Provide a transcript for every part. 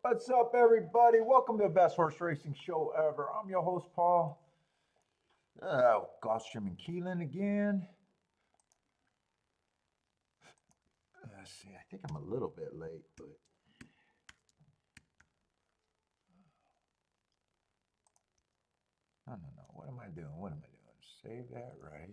What's up, everybody? Welcome to the best horse racing show ever. I'm your host, Paul. Gulfstream and Keeland again. Let's see, I think I'm a little bit late, but no. What am I doing? Save that right.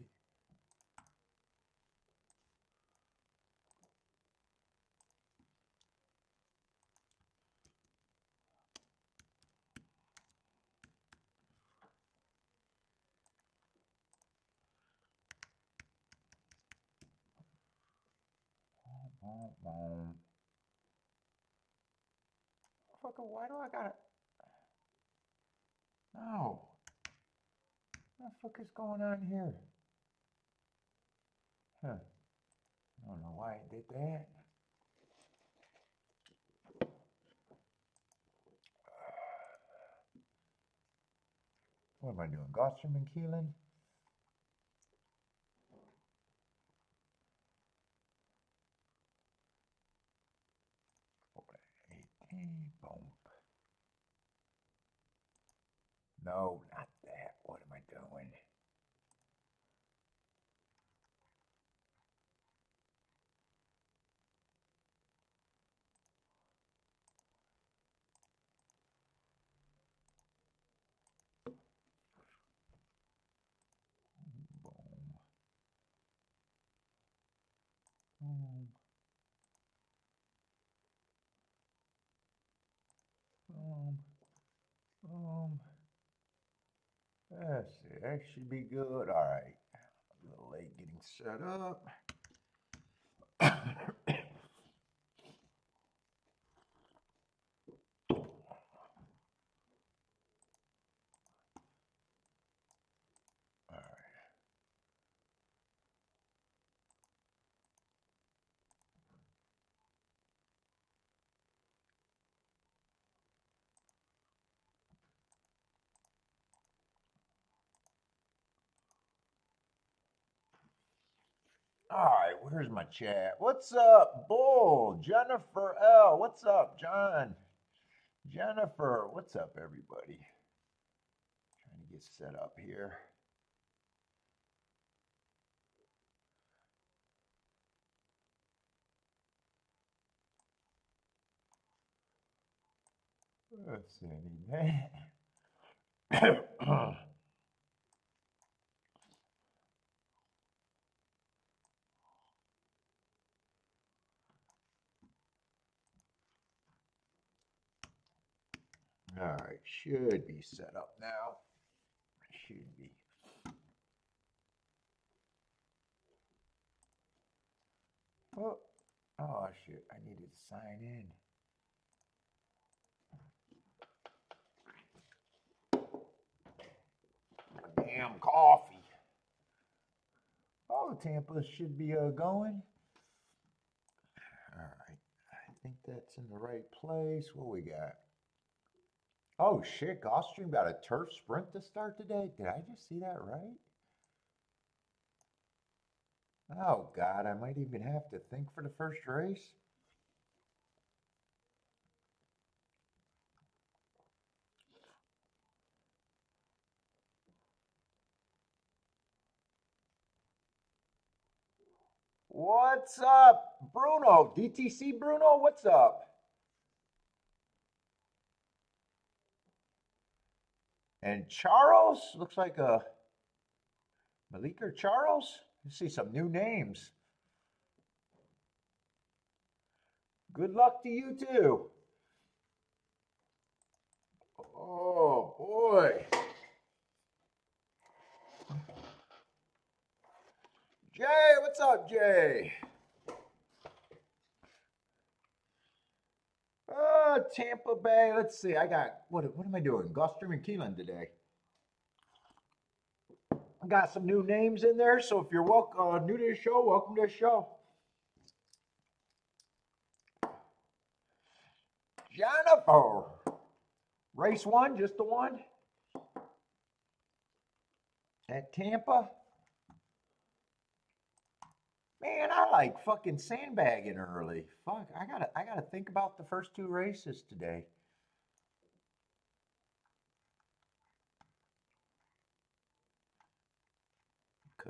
Fucker, why do I gotta? No. What the fuck is going on here? Huh. I don't know why I did that. What am I doing? Gulfstream and Keeland? 18, boom. No, not that. What am I doing? Boom. Boom. Boom. Boom. Let's see. That should be good. All right. A little late getting set up. All right, where's my chat? What's up, Bull? Jennifer L. What's up, John? Jennifer, what's up, everybody? Trying to get set up here. Let's see, I need that. All right, should be set up now. Should be. Oh, shit, I needed to sign in. Damn coffee. Oh, Tampa should be going. All right, I think that's in the right place. What we got? Oh shit, Gulfstream got a turf sprint to start today. Did I just see that right? Oh God, I might even have to think for the first race. What's up, Bruno? DTC Bruno, what's up? And Charles, looks like a Malik or Charles. You see some new names. Good luck to you too. Oh boy. Jay, what's up, Jay? Tampa Bay. Let's see. I got what am I doing? Gulfstream and Keeland today. I got some new names in there, so if you're new to the show, welcome to the show. Jennifer. Race one, just the one. At Tampa. Man, I like fucking sandbagging early. Fuck, I gotta think about the first two races today.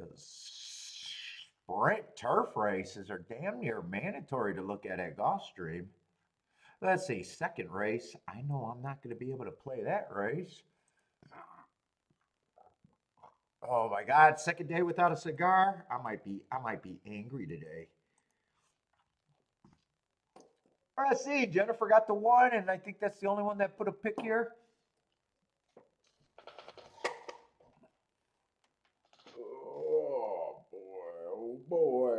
Because sprint turf races are damn near mandatory to look at Gulfstream. Let's see, second race. I know I'm not going to be able to play that race. Oh my God, second day without a cigar. I might be angry today. Let's see, Jennifer got the one, and I think that's the only one that put a pick here. Oh boy, oh boy.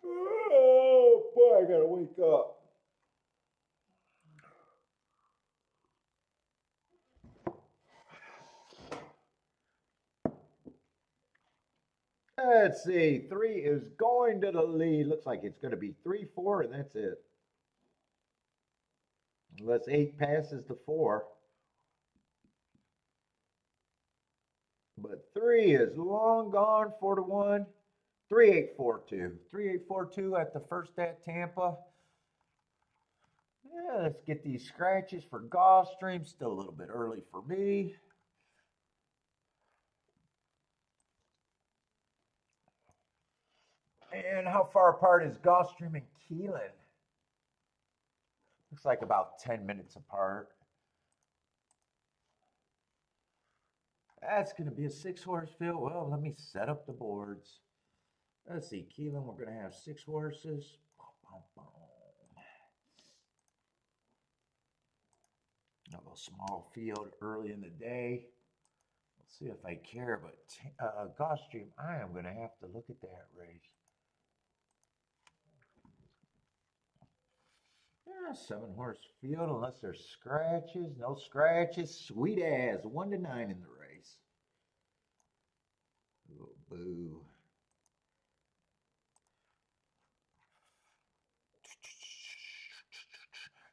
Oh boy, I gotta wake up. Let's see, three is going to the lead. Looks like it's going to be 3-4, and that's it. Unless eight passes to four. But three is long gone, 4-1. 3-8-4-2. 3-8-4-2 at the first at Tampa. Yeah, let's get these scratches for Gulfstream. Still a little bit early for me. And how far apart is Gulfstream and Keeland? Looks like about 10 minutes apart. That's going to be a 6-horse field. Well, let me set up the boards. Let's see, Keeland, we're going to have 6 horses. A little small field early in the day. Let's see if I care, but Gulfstream, I am going to have to look at that race. Yeah, 7-horse field, unless there's scratches. No scratches. Sweet as 1-9 in the race. Oh, boo.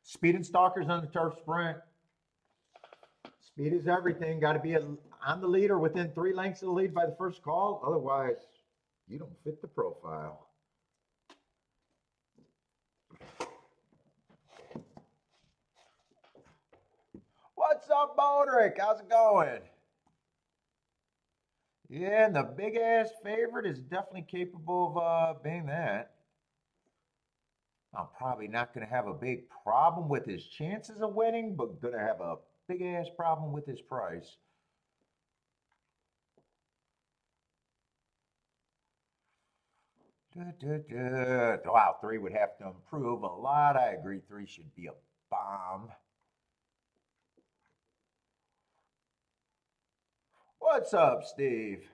Speed and stalkers on the turf sprint. Speed is everything. Got to be on the lead or within 3 lengths of the lead by the first call. Otherwise, you don't fit the profile. What's up, Bodrick? How's it going? Yeah, and the big ass favorite is definitely capable of being that. I'm probably not going to have a big problem with his chances of winning, but going to have a big ass problem with his price. Wow, 3 would have to improve a lot. I agree, 3 should be a bomb. What's up, Steve?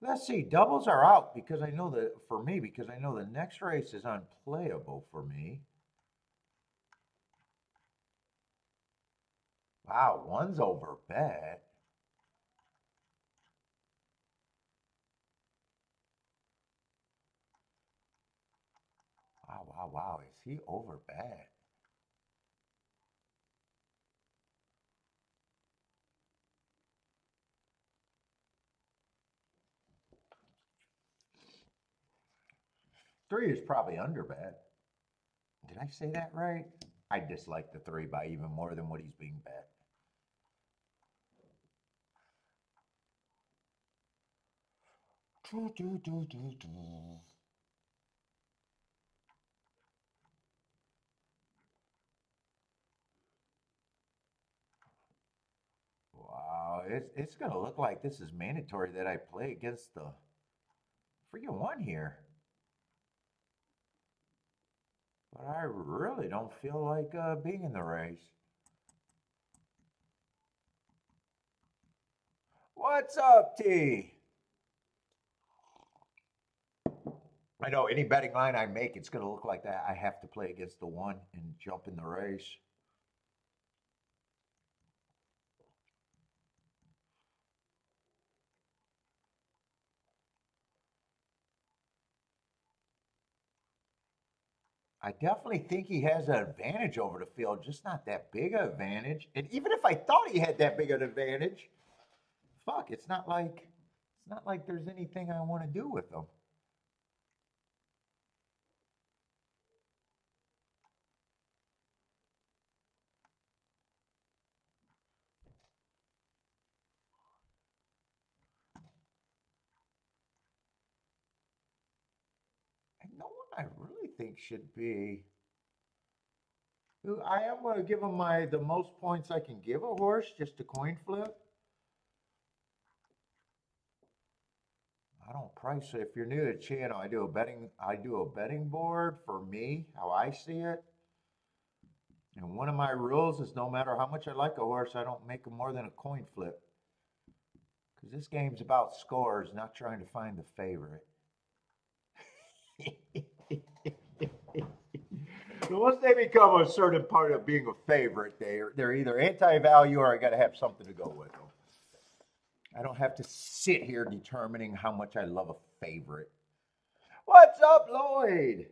Let's see, doubles are out because I know that for me, because I know the next race is unplayable for me. Wow, 1's over bet. Wow, wow, wow. Is he over bet? Three is probably under bet. Did I say that right? I dislike the 3 by even more than what he's being bet. Wow, it's going to look like this is mandatory that I play against the freaking won here. But I really don't feel like being in the race. What's up, T? I know any betting line I make, it's going to look like that. I have to play against the one and jump in the race. I definitely think he has an advantage over the field, just not that big an advantage. And even if I thought he had that big an advantage, fuck, it's not like there's anything I want to do with him. And no one I really think should be. I am going to give him the most points I can give a horse, just a coin flip. I don't price it. If you're new to the channel, I do a betting board for me, how I see it. And one of my rules is no matter how much I like a horse, I don't make him more than a coin flip. Because this game's about scores, not trying to find the favorite. Once they become a certain part of being a favorite, they're either anti-value or I got to have something to go with them. I don't have to sit here determining how much I love a favorite. What's up, Lloyd?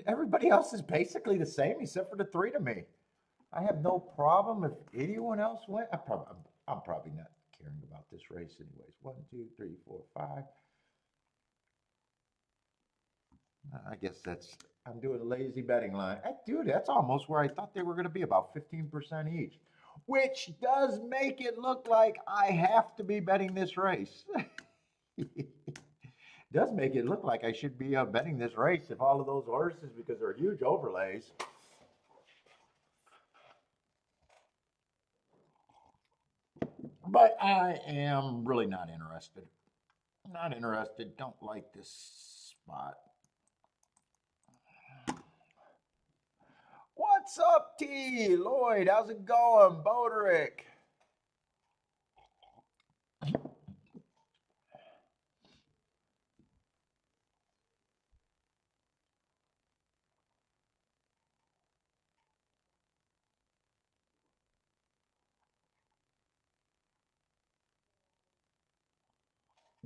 Everybody else is basically the same except for the three to me. I have no problem if anyone else went. I'm probably not caring about this race anyways. 1, 2, 3, 4, 5. I guess I'm doing a lazy betting line. Dude, that's almost where I thought they were going to be, about 15% each, which does make it look like I have to be betting this race. Does make it look like I should be betting this race if all of those horses, because they're huge overlays. But I am really not interested. Not interested. Don't like this spot. What's up, T? Lloyd, how's it going? Boderick.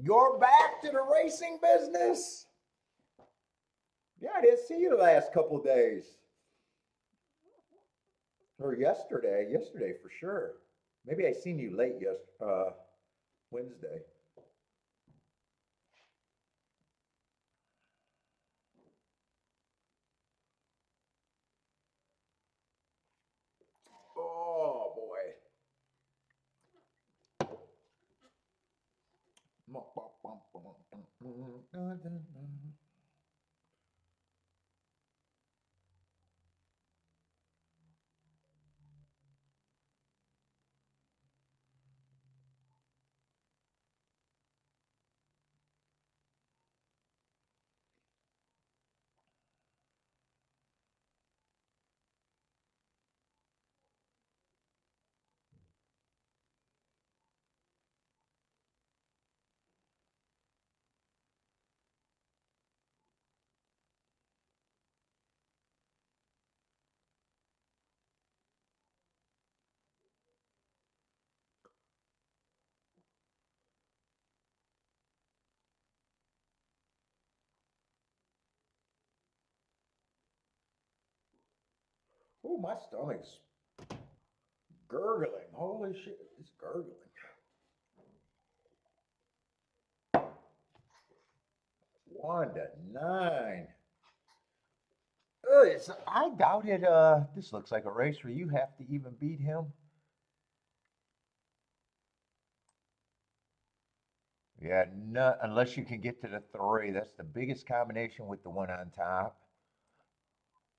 You're back to the racing business? Yeah, I didn't see you the last couple days. Or yesterday. Yesterday for sure. Maybe I seen you late Wednesday. Oh boy. Oh, my stomach's gurgling. Holy shit, it's gurgling. 1-9. I doubted. This looks like a race where you have to even beat him. Yeah, no, unless you can get to the 3. That's the biggest combination with the one on top.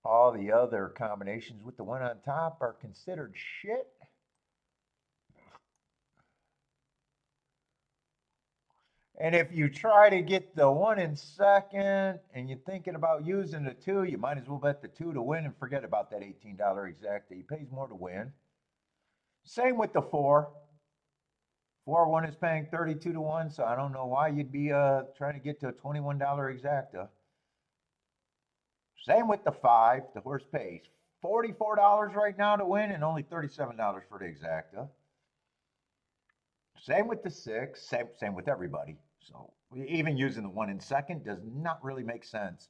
All the other combinations with the one on top are considered shit. And if you try to get the 1 in second and you're thinking about using the 2, you might as well bet the 2 to win and forget about that $18 exacta. He pays more to win. Same with the 4. 4-1 is paying 32 to 1, so I don't know why you'd be trying to get to a $21 exacta. Same with the 5. The horse pays $44 right now to win and only $37 for the exacta. Same with the 6. Same with everybody. So even using the 1 in second does not really make sense.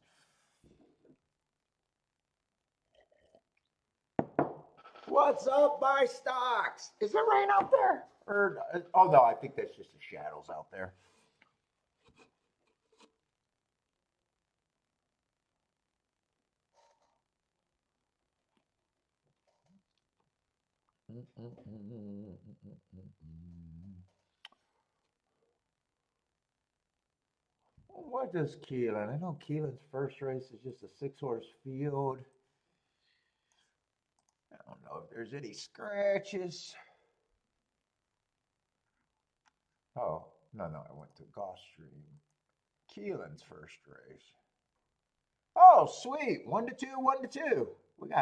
What's up, my stocks? Is it rain out there? Or oh no, I think that's just the shadows out there. What does Keeland? I know Keeland's first race is just a 6-horse field. I don't know if there's any scratches. Oh, no, I went to Gulfstream. Keeland's first race. Oh, sweet. 1 to 2, 1 to 2.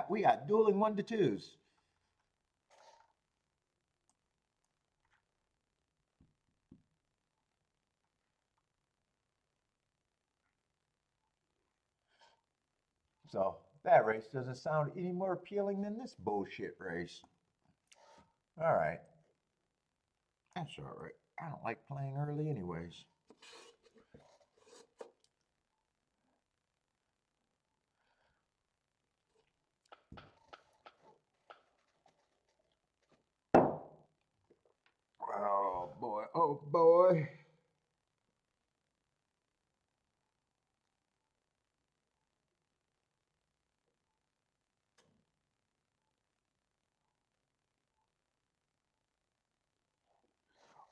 We got dueling 1 to 2s. So that race doesn't sound any more appealing than this bullshit race. All right. That's all right. I don't like playing early anyways. Oh boy, oh boy.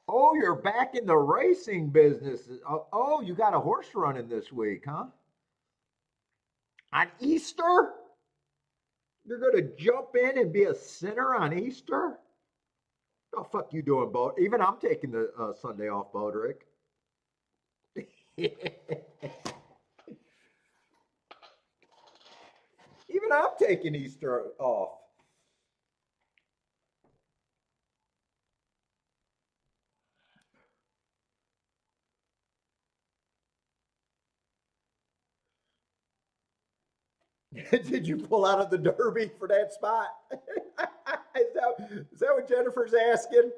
Oh, you're back in the racing business. Oh, you got a horse running this week, huh? On Easter? You're going to jump in and be a sinner on Easter? Oh, fuck you doing, Bo? Even I'm taking the Sunday off, Bodrick. Even I'm taking Easter off. Did you pull out of the Derby for that spot? Is that what Jennifer's asking?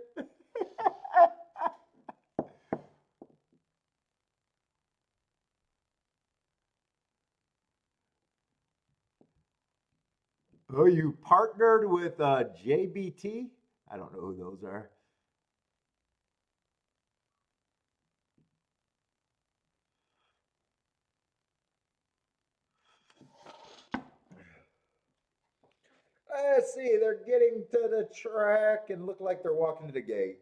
Oh, you partnered with JBT? I don't know who those are. Let's see, they're getting to the track and look like they're walking to the gate.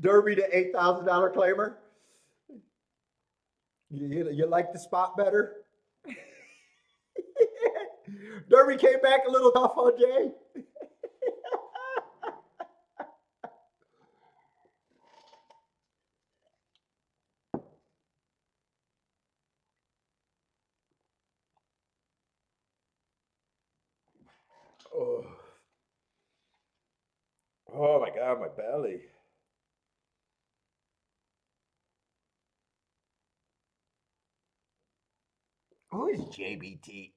Derby to $8,000 claimer. You like the spot better? Derby came back a little tough on Jay. Oh. Oh my God, my belly. Who is JBT?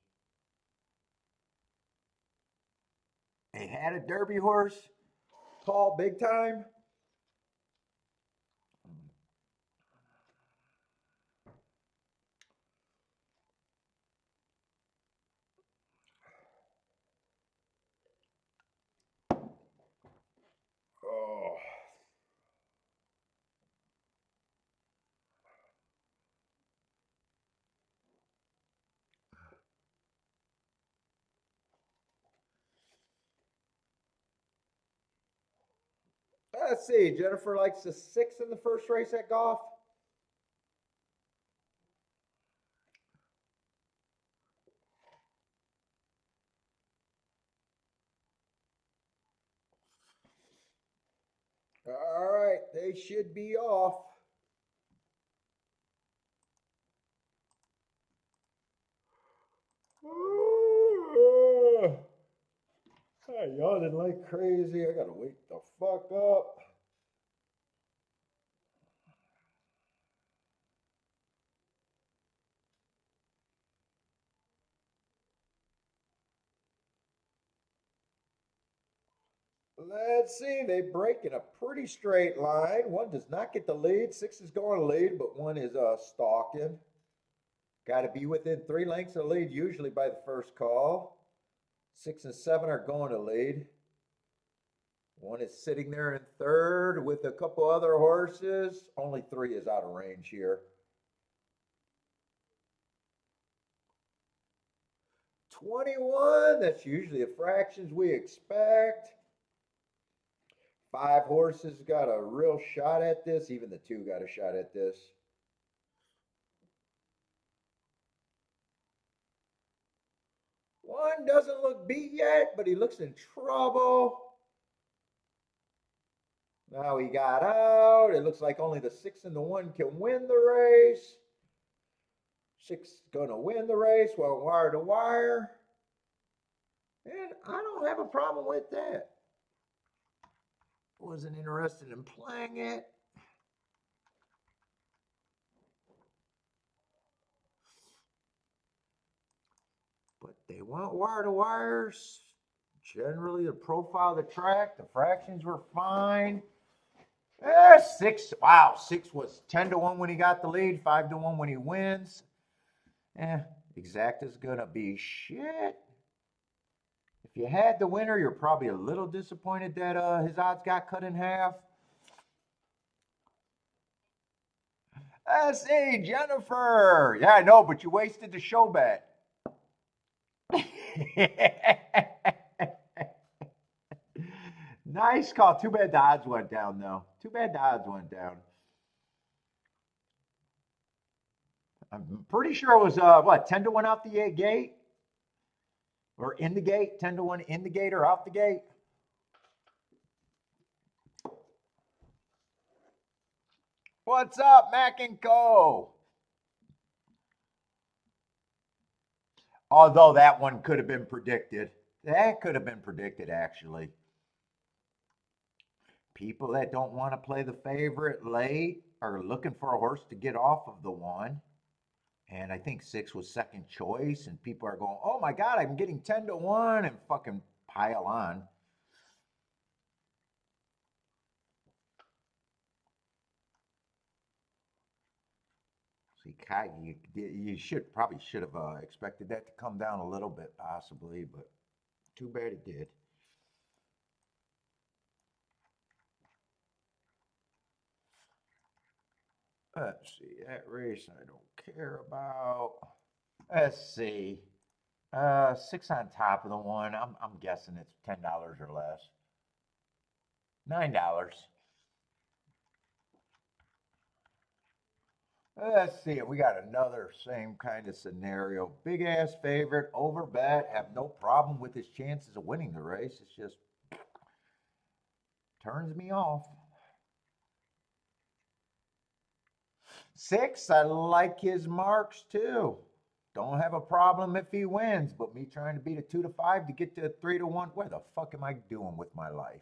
They had a Derby horse, Paul, big time. Oh. Let's see. Jennifer likes the 6 in the first race at golf. they should be off. I'm yawning like crazy. I gotta wake the fuck up. Let's see. They break in a pretty straight line. One does not get the lead. 6 is going to lead, but 1 is stalking. Got to be within 3 lengths of the lead usually by the first call. 6 and 7 are going to lead. 1 is sitting there in third with a couple other horses. Only 3 is out of range here. 21, that's usually the fractions we expect. 5 horses got a real shot at this. Even the 2 got a shot at this. One doesn't look beat yet, but he looks in trouble. Now he got out. It looks like only the 6 and the 1 can win the race. 6 is going to win the race. Well, wire to wire. And I don't have a problem with that. Wasn't interested in playing it. But they want wire to wires. Generally, the profile of the track, the fractions were fine. 6. Wow, 6 was 10 to 1 when he got the lead, 5 to 1 when he wins. Exact is gonna be shit. If you had the winner, you're probably a little disappointed that his odds got cut in half. Hey, Jennifer. Yeah, I know, but you wasted the show bet. Nice call. Too bad the odds went down, though. Too bad the odds went down. I'm pretty sure it was, what, 10 to 1 out the gate? Or in the gate? 10 to 1 in the gate or out the gate? What's up, Mac and Co? Although that one could have been predicted. That could have been predicted, actually. People that don't want to play the favorite late are looking for a horse to get off of the 1. And I think 6 was second choice. And people are going, oh my God, I'm getting 10 to 1 and fucking pile on. You probably should have expected that to come down a little bit, possibly, but too bad it did. Let's see, that race I don't care about. Let's see. 6 on top of the 1. I'm guessing it's $10 or less. $9. Let's see. We got another same kind of scenario. Big ass favorite, over bet, have no problem with his chances of winning the race. It's just turns me off. 6, I like his marks too. Don't have a problem if he wins, but me trying to beat a 2 to 5 to get to a 3 to 1, where the fuck am I doing with my life?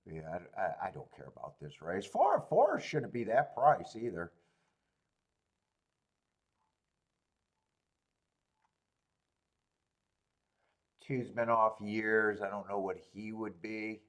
Yeah, I don't care about this race. 4 and 4 shouldn't be that price either. Two's been off years. I don't know what he would be.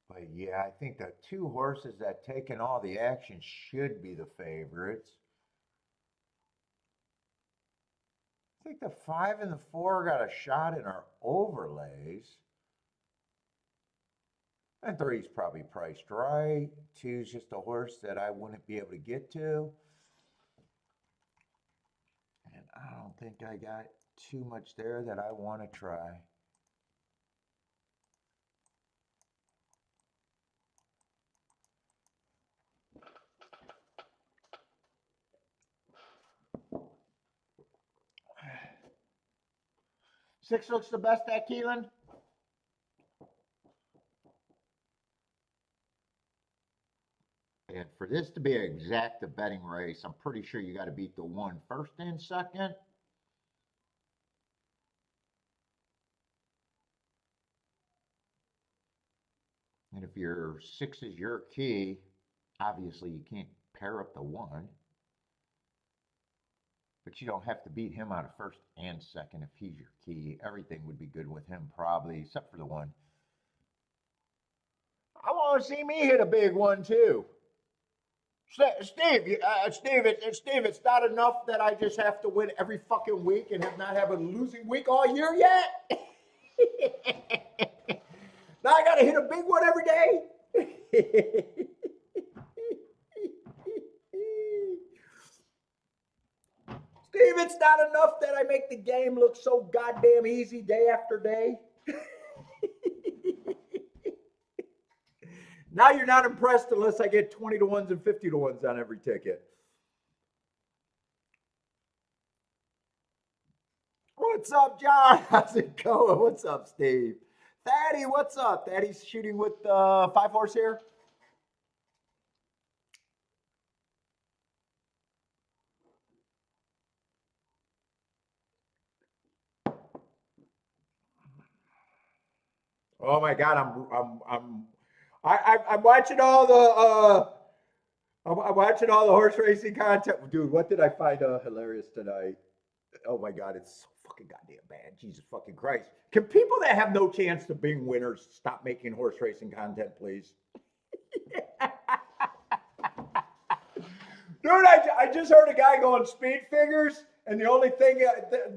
But yeah, I think the 2 horses that taken all the action should be the favorites. I think the 5 and the 4 got a shot in our overlays. And 3's probably priced right. 2's just a horse that I wouldn't be able to get to. I don't think I got too much there that I want to try. Six looks the best at Keeland. And for this to be an exact betting race, I'm pretty sure you got to beat the one first and second. And if your six is your key, obviously you can't pair up the one. But you don't have to beat him out of first and second if he's your key. Everything would be good with him probably, except for the one. I want to see me hit a big one too. Steve, it's not enough that I just have to win every fucking week and not have a losing week all year yet. Now I got to hit a big one every day. Steve, it's not enough that I make the game look so goddamn easy day after day. Now you're not impressed unless I get 20 to 1s and 50 to 1s on every ticket. What's up, John? How's it going? What's up, Steve? Thaddy, what's up? Thaddy's shooting with 5-horse here. Oh my God, I'm watching all the I'm watching all the horse racing content. Dude, what did I find hilarious tonight? Oh my God, it's so fucking goddamn bad. Jesus fucking Christ. Can people that have no chance to being winners stop making horse racing content, please? Dude, I just heard a guy going speed figures, and the only thing,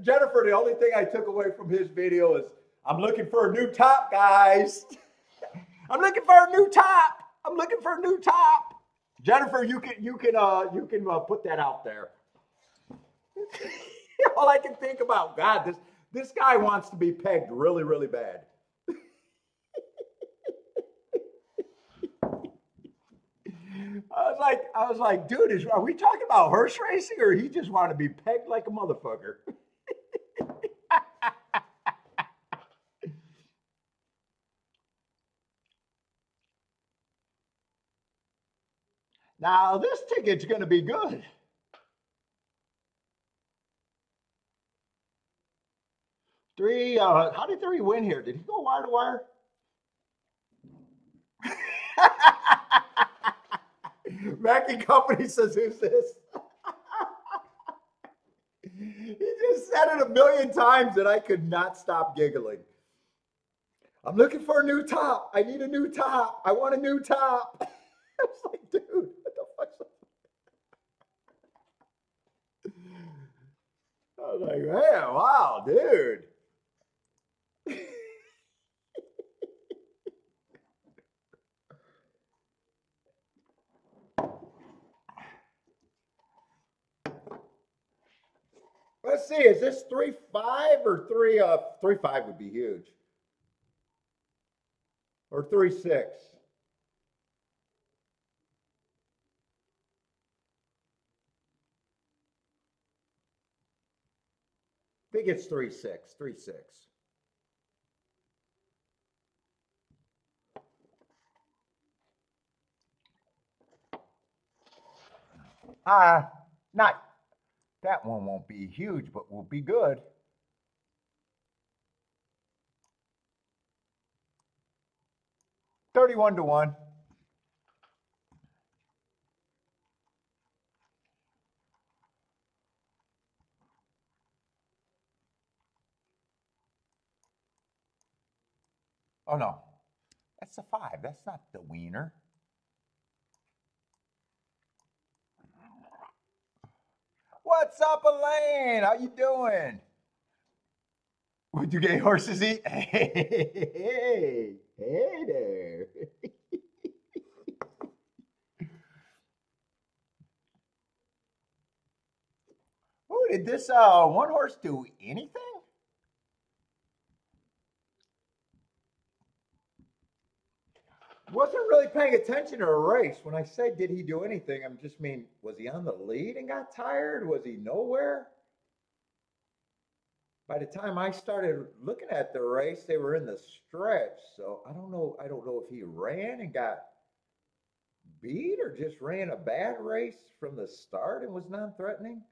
Jennifer, the only thing I took away from his video is, I'm looking for a new top, guys. I'm looking for a new top. I'm looking for a new top. Jennifer, you can put that out there. All I can think about, God, this guy wants to be pegged really, really bad. I was like, dude, are we talking about horse racing, or he just want to be pegged like a motherfucker? Now this ticket's going to be good. Three. How did Three win here? Did he go wire to wire? Mackie Company says, "Who's this?" He just said it a million times, and I could not stop giggling. I'm looking for a new top. I need a new top. I want a new top. I was like, dude, what the fuck's up? I was like, man, wow, dude. Let's see, is this 3-5 or 3-5 would be huge. Or 3-6. I think it's 3-6. 3-6. Not that one won't be huge, but will be good. $31 to 1. Oh no, that's a 5. That's not the wiener. What's up, Elaine? How you doing? Would you gay horses eat? Hey there. Who did this one horse do anything? Wasn't really paying attention to a race. When I say did he do anything, I'm just mean, was he on the lead and got tired? Was he nowhere? By the time I started looking at the race, they were in the stretch. So I don't know. I don't know if he ran and got beat or just ran a bad race from the start and was non-threatening.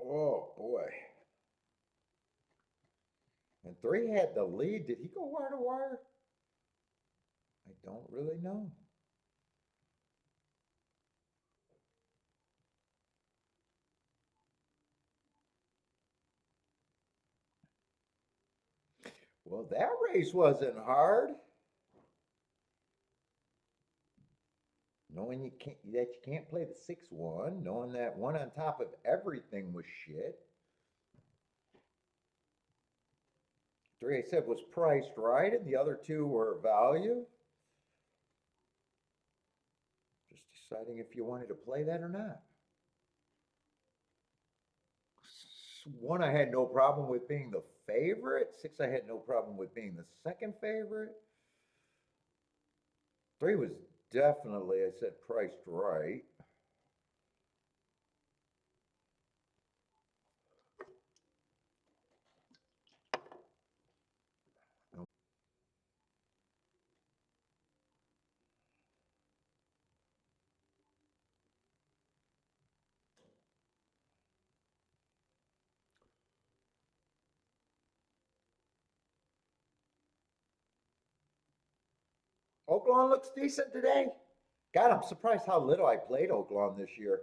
Oh boy. And 3 had the lead. Did he go wire to wire? I don't really know. Well, that race wasn't hard. Knowing that you can't play the 6-1, knowing that one on top of everything was shit. 3 I said was priced right, and the other 2 were value. Just deciding if you wanted to play that or not. 1 I had no problem with being the favorite. 6 I had no problem with being the second favorite. 3 was definitely, I said, priced right. Oaklawn looks decent today. God, I'm surprised how little I played Oaklawn this year.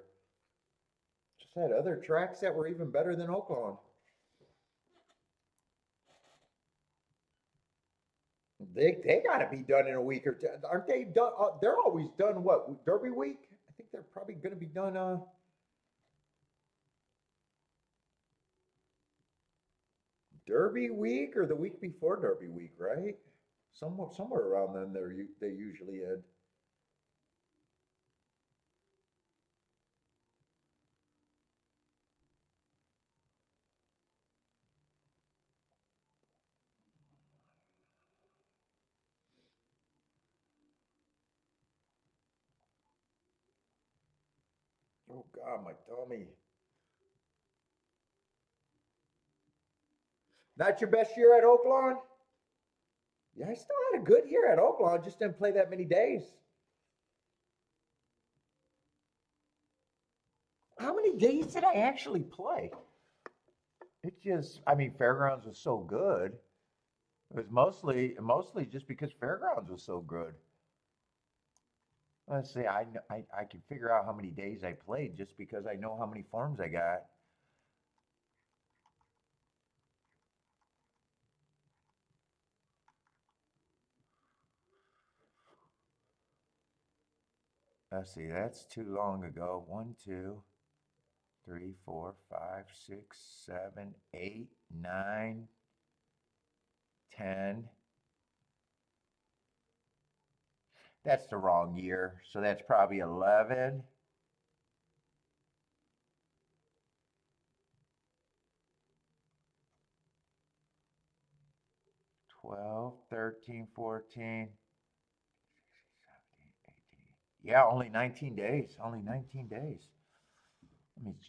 Just had other tracks that were even better than Oaklawn. They got to be done in a week or two, aren't they? Done? They're always done. What, Derby week? I think they're probably going to be done. Derby week or the week before Derby week, right? Somewhere around then they usually end. Oh God, my tummy. Not your best year at Oaklawn? Yeah, I still had a good year at Oaklawn. Just didn't play that many days. How many days did I actually play? It just, I mean, Fairgrounds was so good. It was mostly just because Fairgrounds was so good. Let's see, I can figure out how many days I played just because I know how many forms I got. Let's see, that's too long ago. 1, 2, 3, 4, 5, 6, 7, 8, 9, 10. That's the wrong year, so that's probably 11. 12, 13, 14, 17, 18. Yeah, only 19 days. Only 19 days.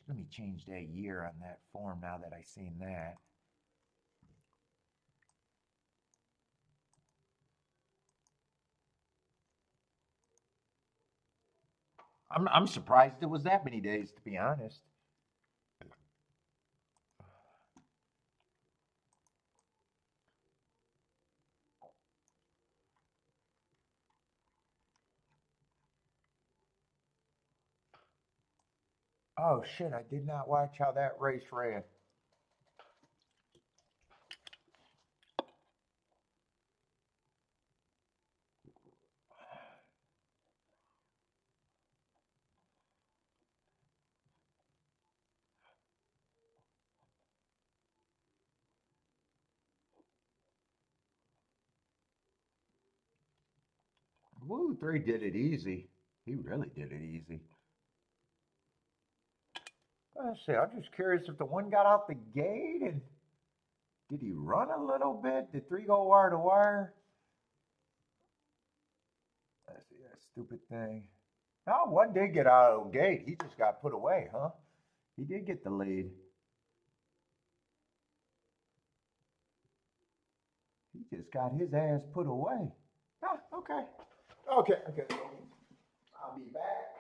Let me change that year on that form now that I seen that. I'm surprised it was that many days, to be honest. Oh shit, I did not watch how that race ran. Woo, 3 did it easy. He really did it easy. Let's see. I'm just curious if the one got out the gate and did he run a little bit? Did 3 go wire to wire? Let's see that stupid thing. No, one did get out of the gate. He just got put away, huh? He did get the lead. He just got his ass put away. Ah, okay. Okay. I'll be back.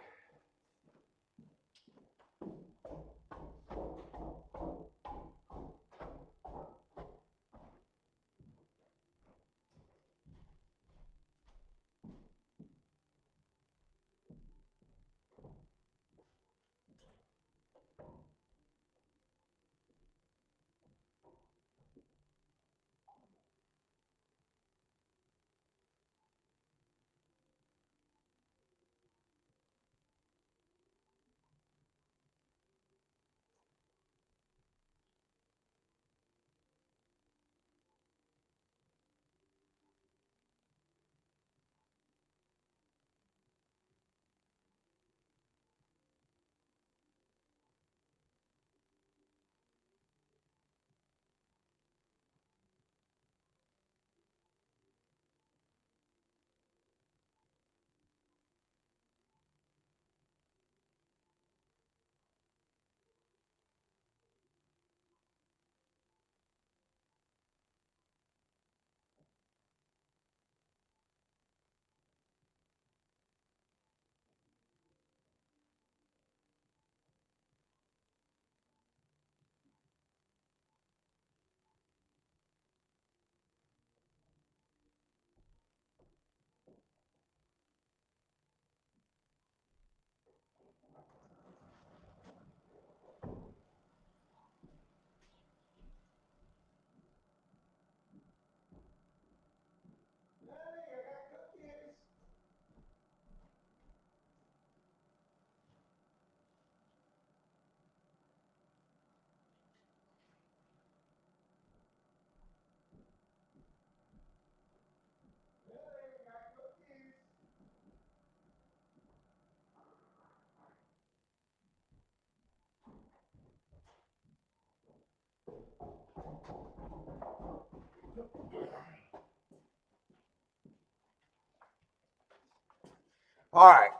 All right.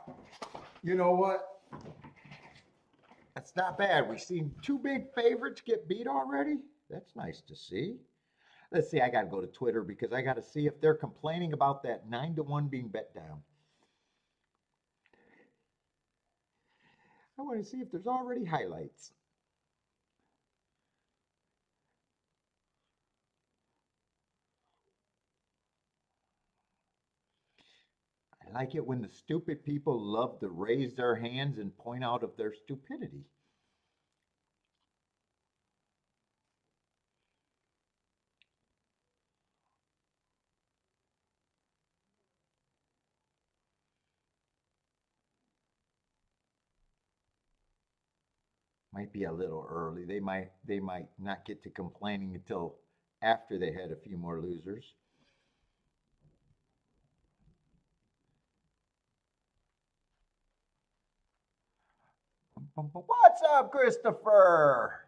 You know what? That's not bad. We've seen 2 big favorites get beat already. That's nice to see. Let's see. I got to go to Twitter because I got to see if they're complaining about that 9-1 being bet down. I want to see if there's already highlights. I like it when the stupid people love to raise their hands and point out of their stupidity. Might be a little early. They might not get to complaining until after they had a few more losers. What's up, Christopher?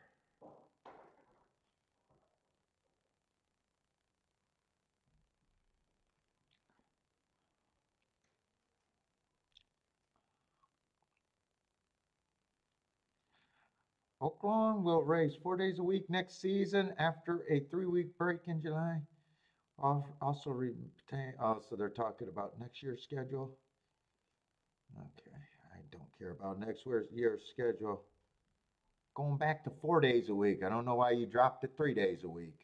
Oaklawn will race 4 days a week next season after a 3-week break in July. Also retain. Oh, so they're talking about next year's schedule. Okay, I don't care about next year's schedule. Going back to 4 days a week. I don't know why you dropped it 3 days a week.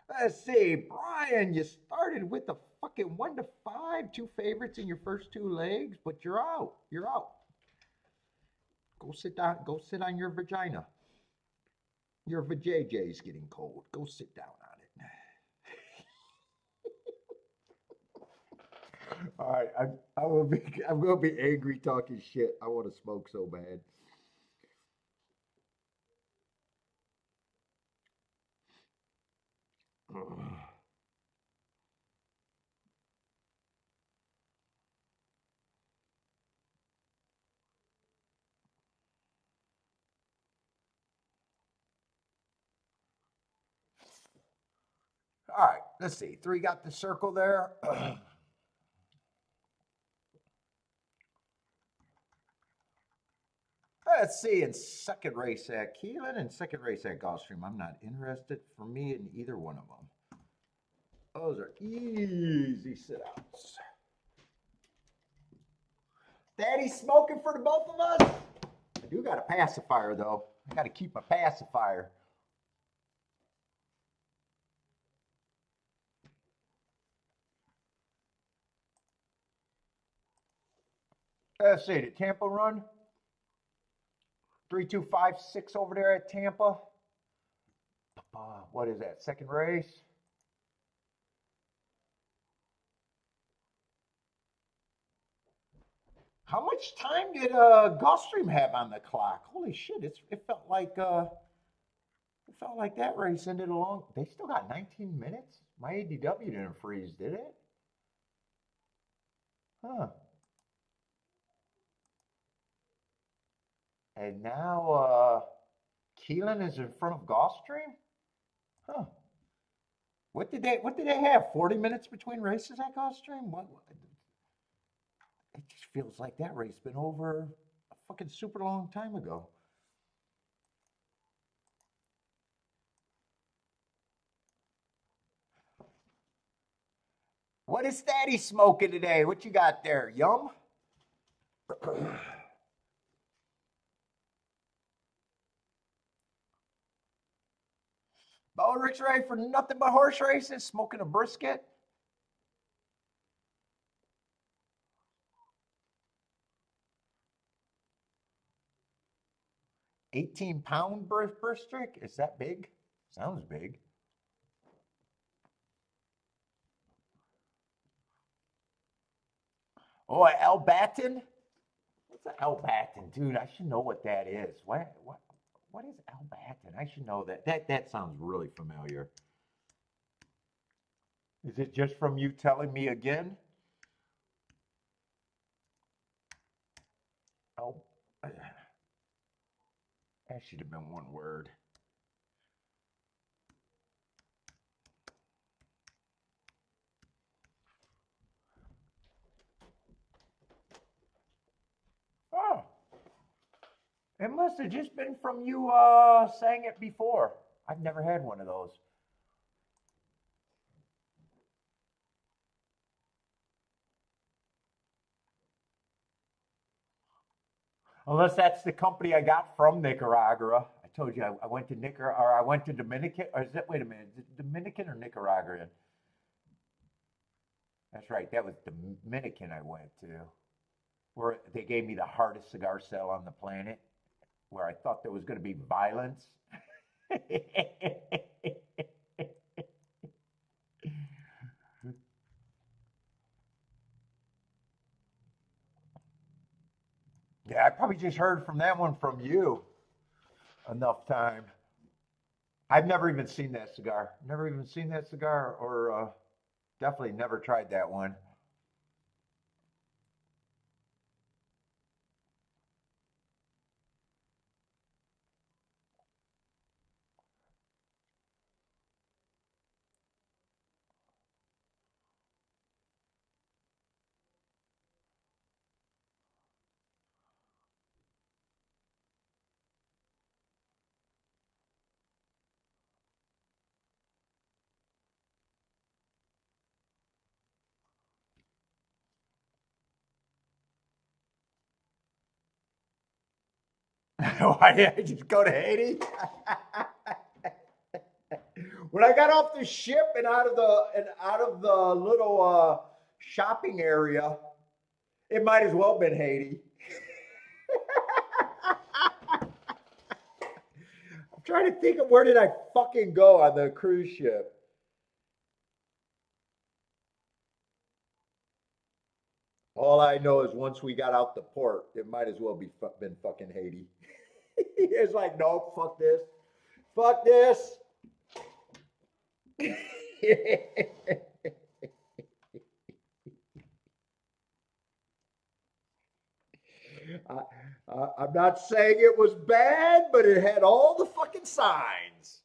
Let's see, Brian, you started with the fucking 1 to 5, 2 favorites in your first 2 legs, but you're out. You're out. Go sit down. Go sit on your vagina. Your vajayjay's getting cold. Go sit down on it. All right, I'm gonna be angry talking shit. I want to smoke so bad. All right, let's see. 3 got the circle there. Let's see, in second race at Keeneland and second race at Gulfstream. I'm not interested for me in either one of them. Those are easy sit-outs. Daddy's smoking for the both of us. I do got a pacifier, though. I got to keep my pacifier. Let's see, did Tampa run? 3-2-5-6 over there at Tampa. What is that, second race? How much time did Gulfstream have on the clock? Holy shit! It felt like that race ended along. They still got 19 minutes. My ADW didn't freeze, did it? Huh. And now Keeland is in front of Gulfstream. Huh. What did they have? 40 minutes between races at Gulfstream? What? It just feels like that race been over a fucking super long time ago. What is Daddy smoking today? What you got there? Yum? Bo Rick's ready for nothing but horse races, smoking a brisket. 18-pound brisket? Is that big? Sounds big. Oh, Al Batten? What's an Al Batten? Dude, I should know what that is. What is Al Batten? I should know that. That sounds really familiar. Is it just from you telling me again? Oh, that should have been one word. Oh, it must have just been from you saying it before. I've never had one of those. Unless that's the company I got from Nicaragua. I told you I went to Nicaragua, or I went to Dominican, or is that, wait a minute, is it Dominican or Nicaraguan? That's right, that was Dominican I went to, where they gave me the hardest cigar sale on the planet, where I thought there was going to be violence. Yeah, I probably just heard from that one from you enough time. I've never even seen that cigar. Never even seen that cigar, or definitely never tried that one. Why did I just go to Haiti? When I got off the ship and out of the little shopping area, it might as well have been Haiti. I'm trying to think of where did I fucking go on the cruise ship. All I know is once we got out the port, it might as well be been fucking Haiti. It's like, no, fuck this, fuck this. I'm not saying it was bad, but it had all the fucking signs.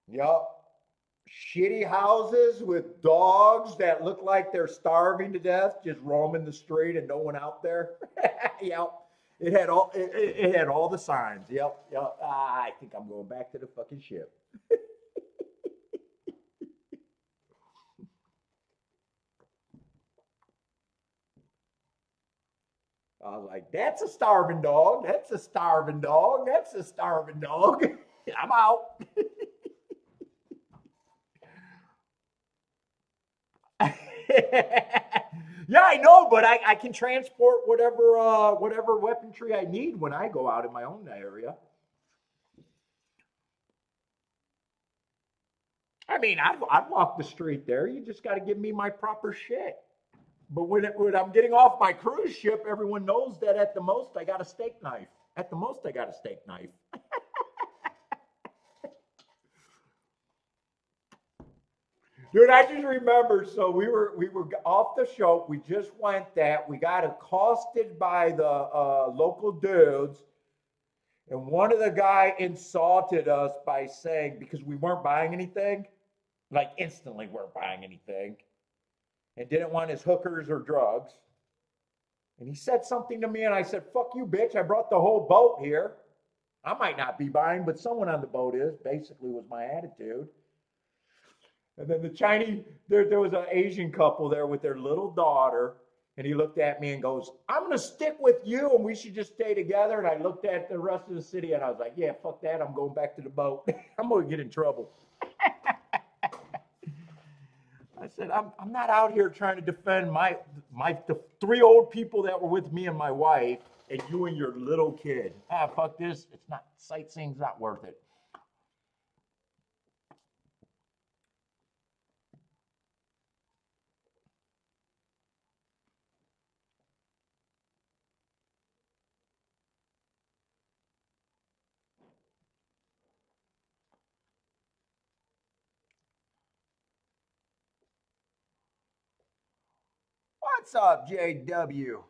Yup. shitty houses with dogs that look like they're starving to death, just roaming the street and no one out there. Yep. It had all the signs. Yep. Yep. I think I'm going back to the fucking ship. I was like, that's a starving dog. That's a starving dog. That's a starving dog. I'm out. Yeah, I know, but I can transport whatever weaponry I need when I go out in my own area. I mean, I'd walk the street there. You just got to give me my proper shit. But when I'm getting off my cruise ship, everyone knows that at the most I got a steak knife. At the most, I got a steak knife. Dude, I just remember. So we were off the show. We just went that. We got accosted by the local dudes, and one of the guy insulted us by saying because we weren't buying anything, like instantly weren't buying anything, and didn't want his hookers or drugs. And he said something to me, and I said, "Fuck you, bitch! I brought the whole boat here. I might not be buying, but someone on the boat is." Basically, was my attitude. And then the Chinese, there was an Asian couple there with their little daughter. And he looked at me and goes, "I'm going to stick with you and we should just stay together." And I looked at the rest of the city and I was like, "Yeah, fuck that. I'm going back to the boat. I'm going to get in trouble." I said, I'm not out here trying to defend the three old people that were with me and my wife and you and your little kid. Fuck this. It's not, sightseeing's not worth it. What's up, JW?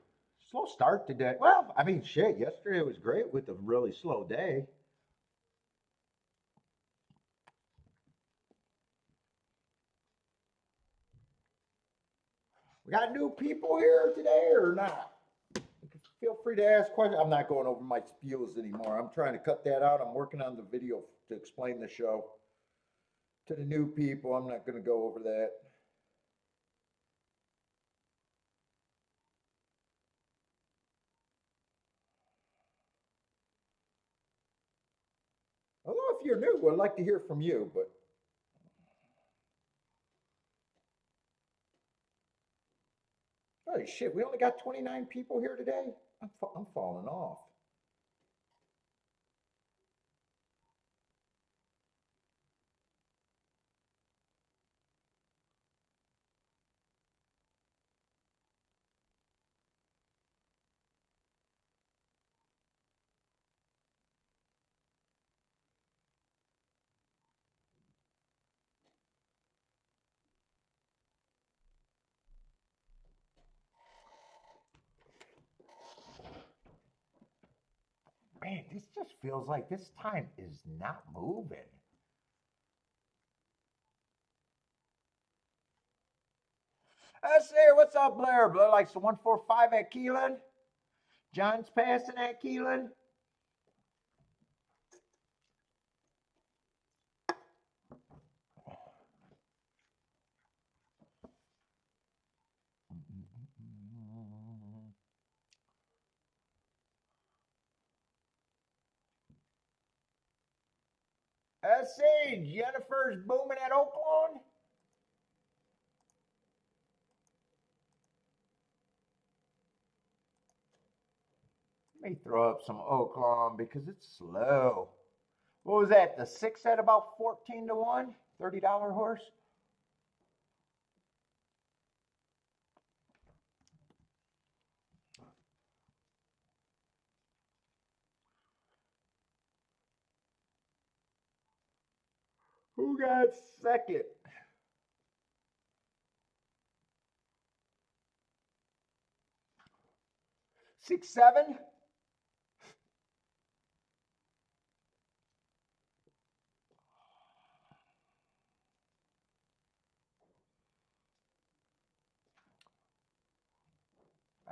Slow start today. Well, I mean, shit, yesterday was great with a really slow day. We got new people here today or not? Feel free to ask questions. I'm not going over my spiels anymore. I'm trying to cut that out. I'm working on the video to explain the show to the new people. I'm not going to go over that. Although if you're new, I'd like to hear from you. But holy shit, we only got 29 people here today. I'm falling off. Man, this just feels like this time is not moving. Let's see, what's up, Blair? Blair likes the 145 at Keeland. John's passing at Keeland. Let's see, Jennifer's booming at Oakland. Let me throw up some Oakland because it's slow. What was that? The six at about 14 to 1? $30 horse? Who got second? 6-7?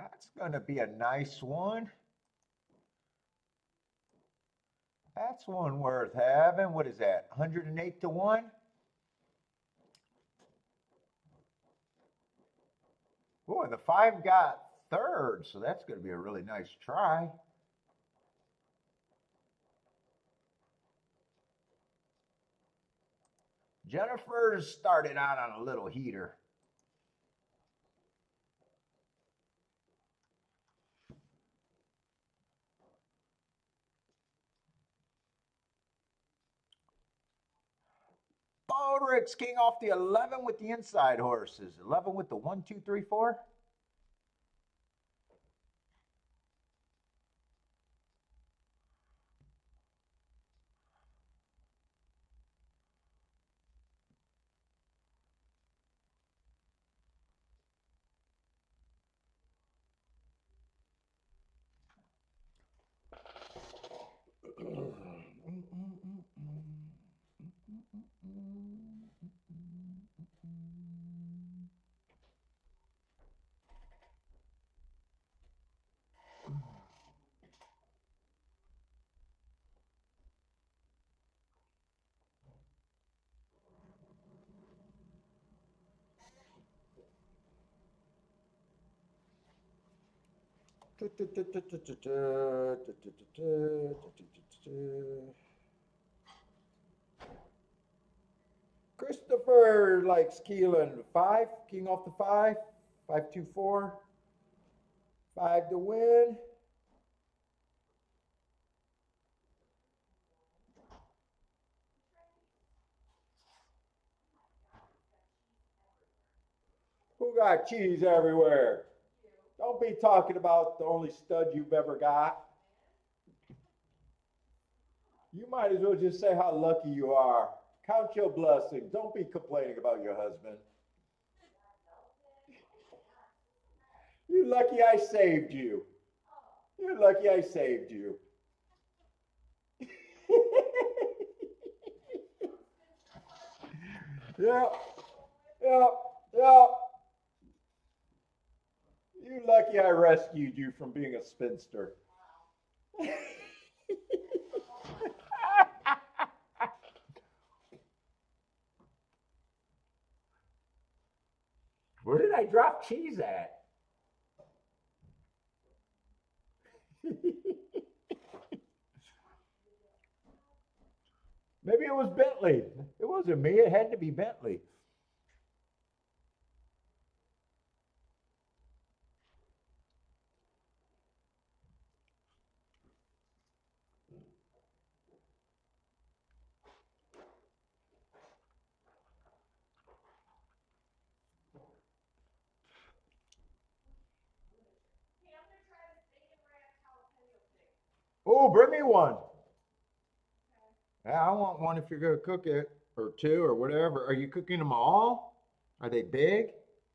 That's going to be a nice one. That's one worth having. What is that? 108 to 1? Oh, and the 5 got third, so that's going to be a really nice try. Jennifer's started out on a little heater. Bodrick's king off the 11 with the inside horses. 11 with the 1, 2, 3, 4. Christopher likes Keeland. 5, king off the 5. 5, 2, 4. 5 to win. Who got cheese everywhere? Don't be talking about the only stud you've ever got. You might as well just say how lucky you are. Count your blessings. Don't be complaining about your husband. You're lucky I saved you. You're lucky I saved you. Yep. Yep. Yep. You're lucky I rescued you from being a spinster. Where did I drop cheese at? Maybe it was Bentley. It wasn't me. It had to be Bentley. Oh, bring me one. Yeah, I want one if you're going to cook it, or 2, or whatever. Are you cooking them all? Are they big?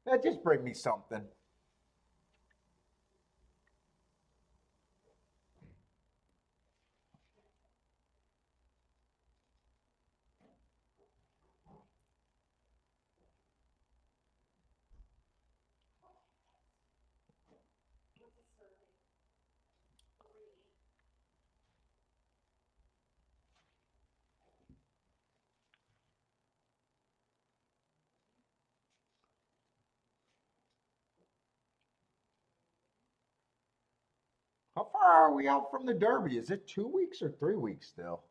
Yeah, just bring me something. How far are we out from the Derby? Is it 2 weeks or 3 weeks still?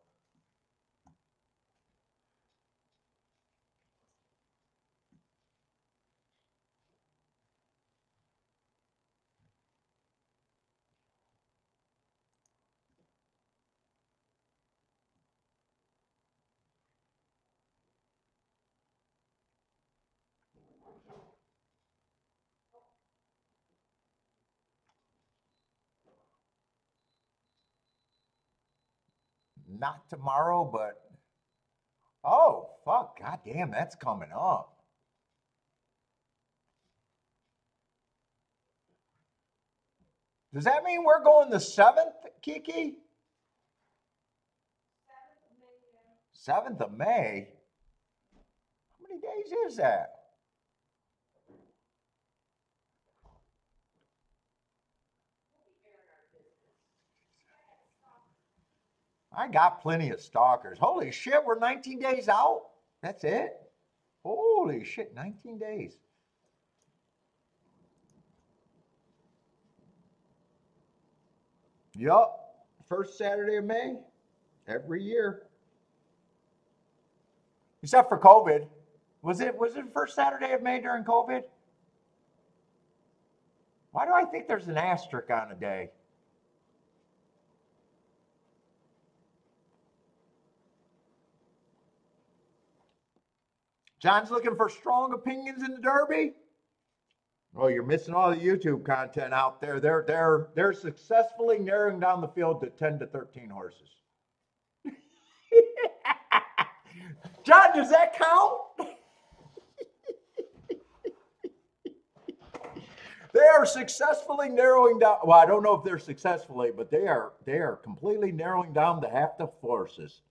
Not tomorrow, but oh fuck, god damn, that's coming up. Does that mean we're going the 7th, Kiki? 7th of May? How many days is that? I got plenty of stalkers. Holy shit, we're 19 days out. That's it. Holy shit, 19 days. Yup. First Saturday of May, every year. Except for COVID. Was it first Saturday of May during COVID? Why do I think there's an asterisk on a day? John's looking for strong opinions in the Derby. Oh, you're missing all the YouTube content out there. They're successfully narrowing down the field to 10 to 13 horses. John, does that count? They are successfully narrowing down. Well, I don't know if they're successfully, but they are completely narrowing down the half the horses.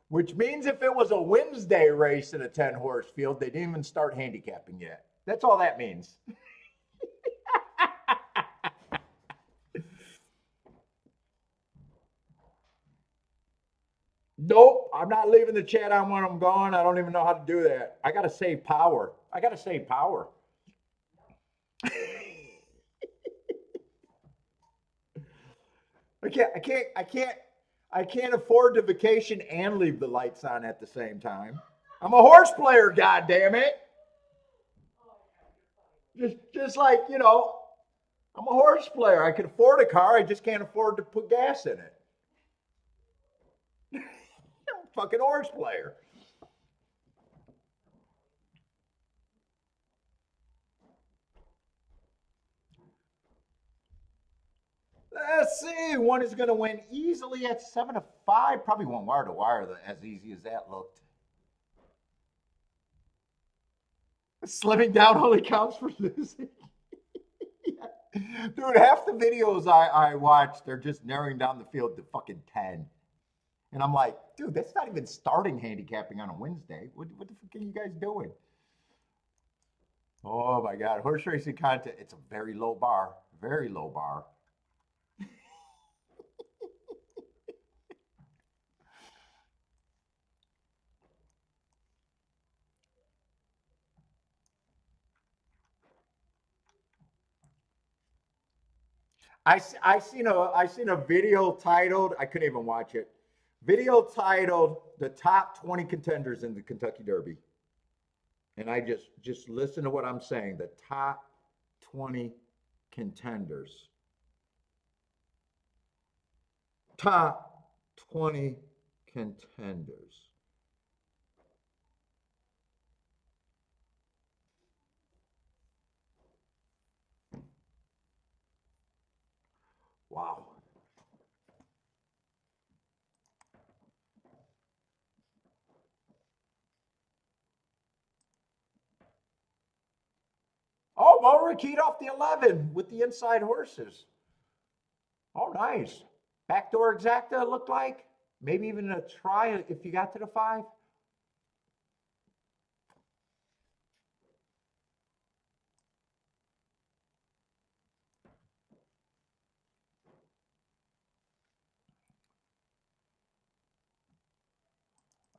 Which means if it was a Wednesday race in a 10 horse field, they didn't even start handicapping yet. That's all that means. Nope, I'm not leaving the chat on when I'm gone. I don't even know how to do that. I gotta save power. I gotta save power. I can't afford to vacation and leave the lights on at the same time. I'm a horse player, god damn it. Just like, I'm a horse player. I can afford a car, I just can't afford to put gas in it. I'm a fucking horse player. Let's see. One is going to win easily at 7-5. Probably won't wire to wire as easy as that looked. Slimming down only counts for losing. Yeah. Dude, half the videos I watch, they're just narrowing down the field to fucking 10. And I'm like, dude, that's not even starting handicapping on a Wednesday. What the fuck are you guys doing? Oh my God. Horse racing content, it's a very low bar. Very low bar. I seen a video titled, I couldn't even watch it. Video titled "The Top 20 Contenders in the Kentucky Derby," and I just listen to what I'm saying. The top 20 contenders. Top 20 contenders. Wow. Oh, Mulder keyed off the 11 with the inside horses. Oh, nice. Backdoor exacta looked like. Maybe even a try if you got to the 5.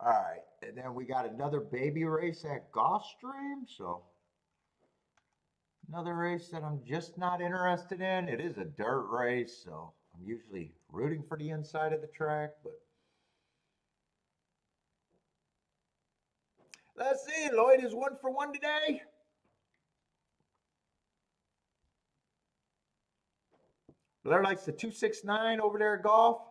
All right. And then we got another baby race at Gulfstream. So another race that I'm just not interested in. It is a dirt race, so I'm usually rooting for the inside of the track, but let's see. Lloyd is 1 for 1 today. Blair likes the 269 over there at golf.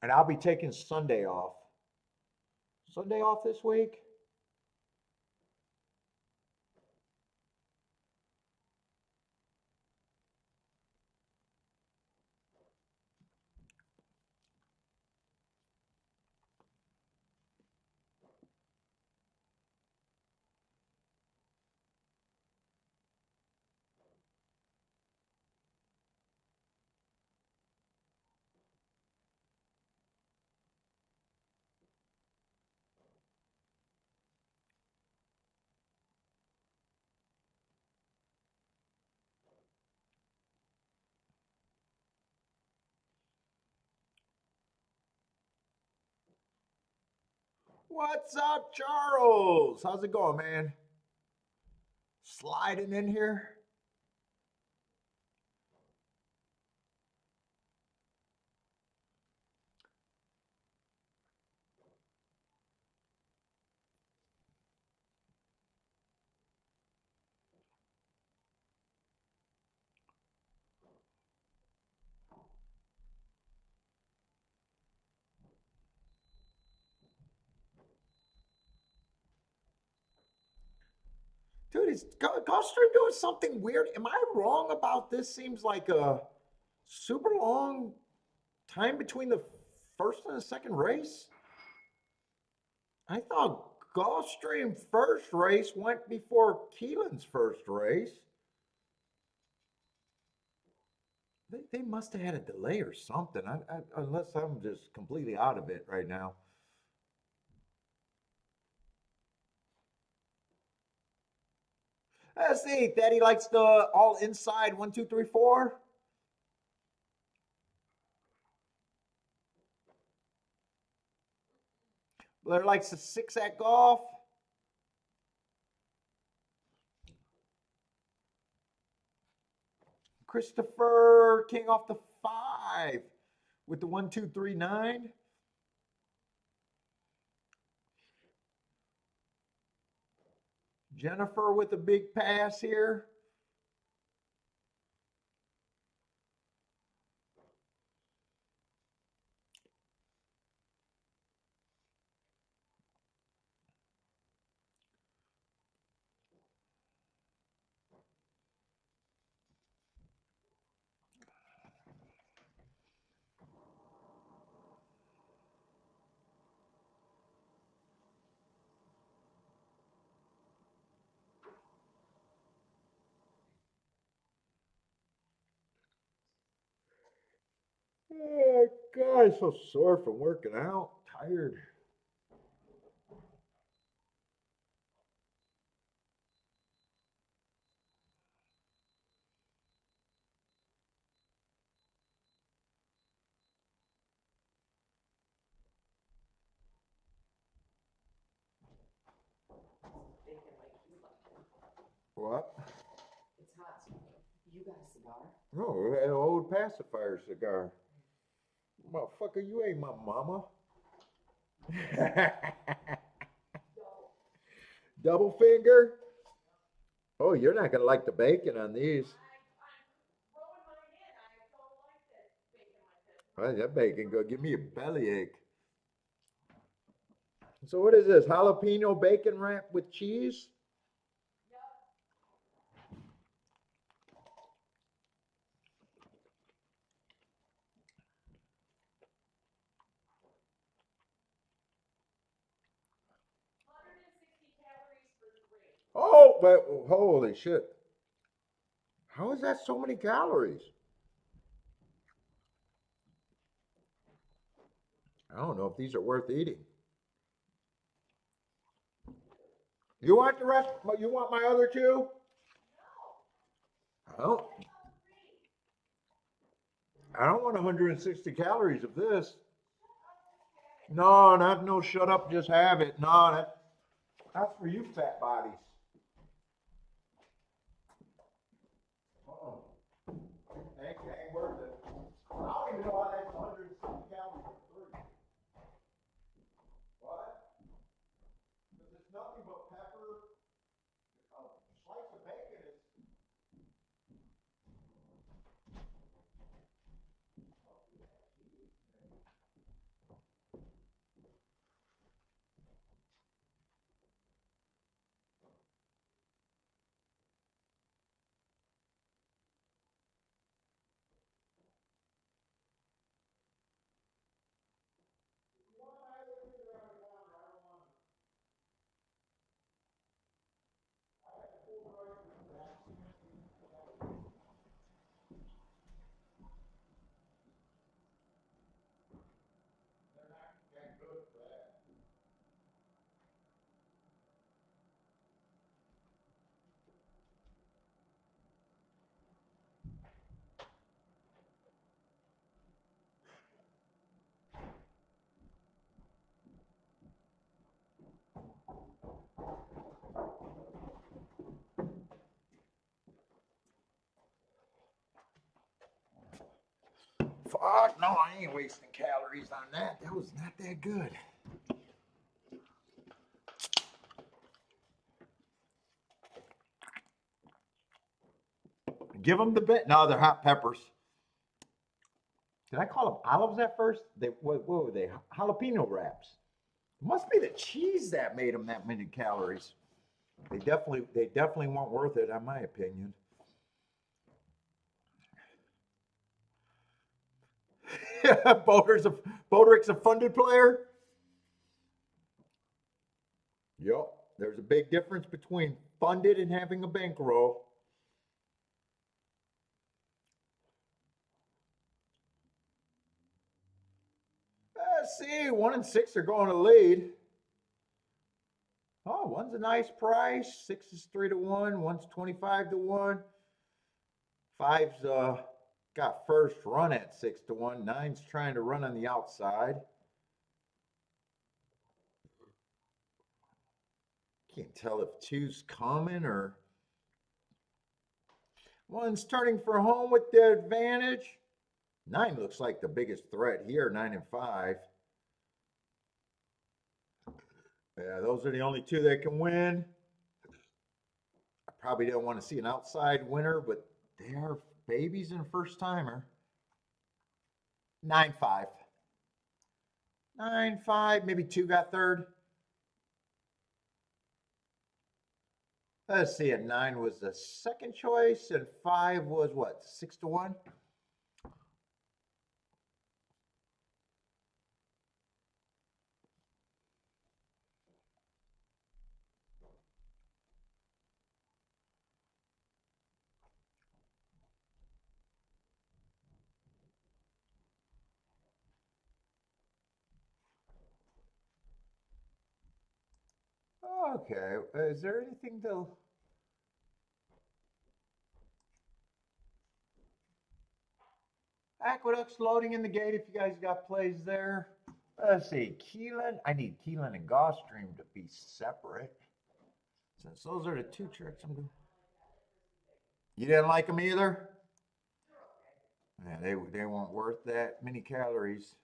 And I'll be taking Sunday off. Sunday off this week? What's up, Charles? How's it going, man? Sliding in here? Dude, is Gulfstream doing something weird? Am I wrong about this? Seems like a super long time between the first and the second race. I thought Gulfstream first race went before Keeland's first race. They must have had a delay or something. Unless I'm just completely out of it right now. Let's see. Daddy likes the all inside 1, 2, 3, 4. Blair likes the 6 at golf. Christopher King off the 5 with the 1, 2, 3, 9. Jennifer with a big pass here. Oh, God, so sore from working out. Tired. What? It's hot. You got a cigar? No, an old pacifier cigar. Motherfucker, you ain't my mama. Double finger? Oh, you're not gonna like the bacon on these. Oh, that bacon go give me a bellyache. So what is this? Jalapeno bacon wrap with cheese? Oh, but holy shit. How is that so many calories? I don't know if these are worth eating. You want the rest? You want my other two? Oh, I don't want 160 calories of this. No, not no shut up, just have it. No, that's for you fat bodies. Uh-uh. Ain't worth it. I don't even know how that's 160 calories for three. What? Because it's nothing but pepper. A slice of bacon is. Oh, no, I ain't wasting calories on that. That was not that good. Give them the bit. No, they're hot peppers. Did I call them olives at first? What were they? Jalapeno wraps. It must be the cheese that made them that many calories. They definitely weren't worth it, in my opinion. Boderick's a funded player. Yep. There's a big difference between funded and having a bankroll. Let's see, 1 and 6 are going to lead. Oh, one's a nice price. 6 is 3-1. One's 25-1. Five's got first run at 6-1. Nine's trying to run on the outside. Can't tell if two's coming or one's turning for home with the advantage. 9 looks like the biggest threat here, 9 and 5. Yeah, those are the only two that can win. I probably don't want to see an outside winner, but they are babies and first timer. 9-5. 9-5, maybe 2 got third. Let's see, and 9 was the second choice, and 5 was what, 6-1? Okay, is there anything to... Aqueduct's loading in the gate if you guys got plays there. Let's see, Keeland. I need Keeland and Gulfstream to be separate. Since those are the two tricks I'm doing. You didn't like them either? Yeah, they weren't worth that many calories.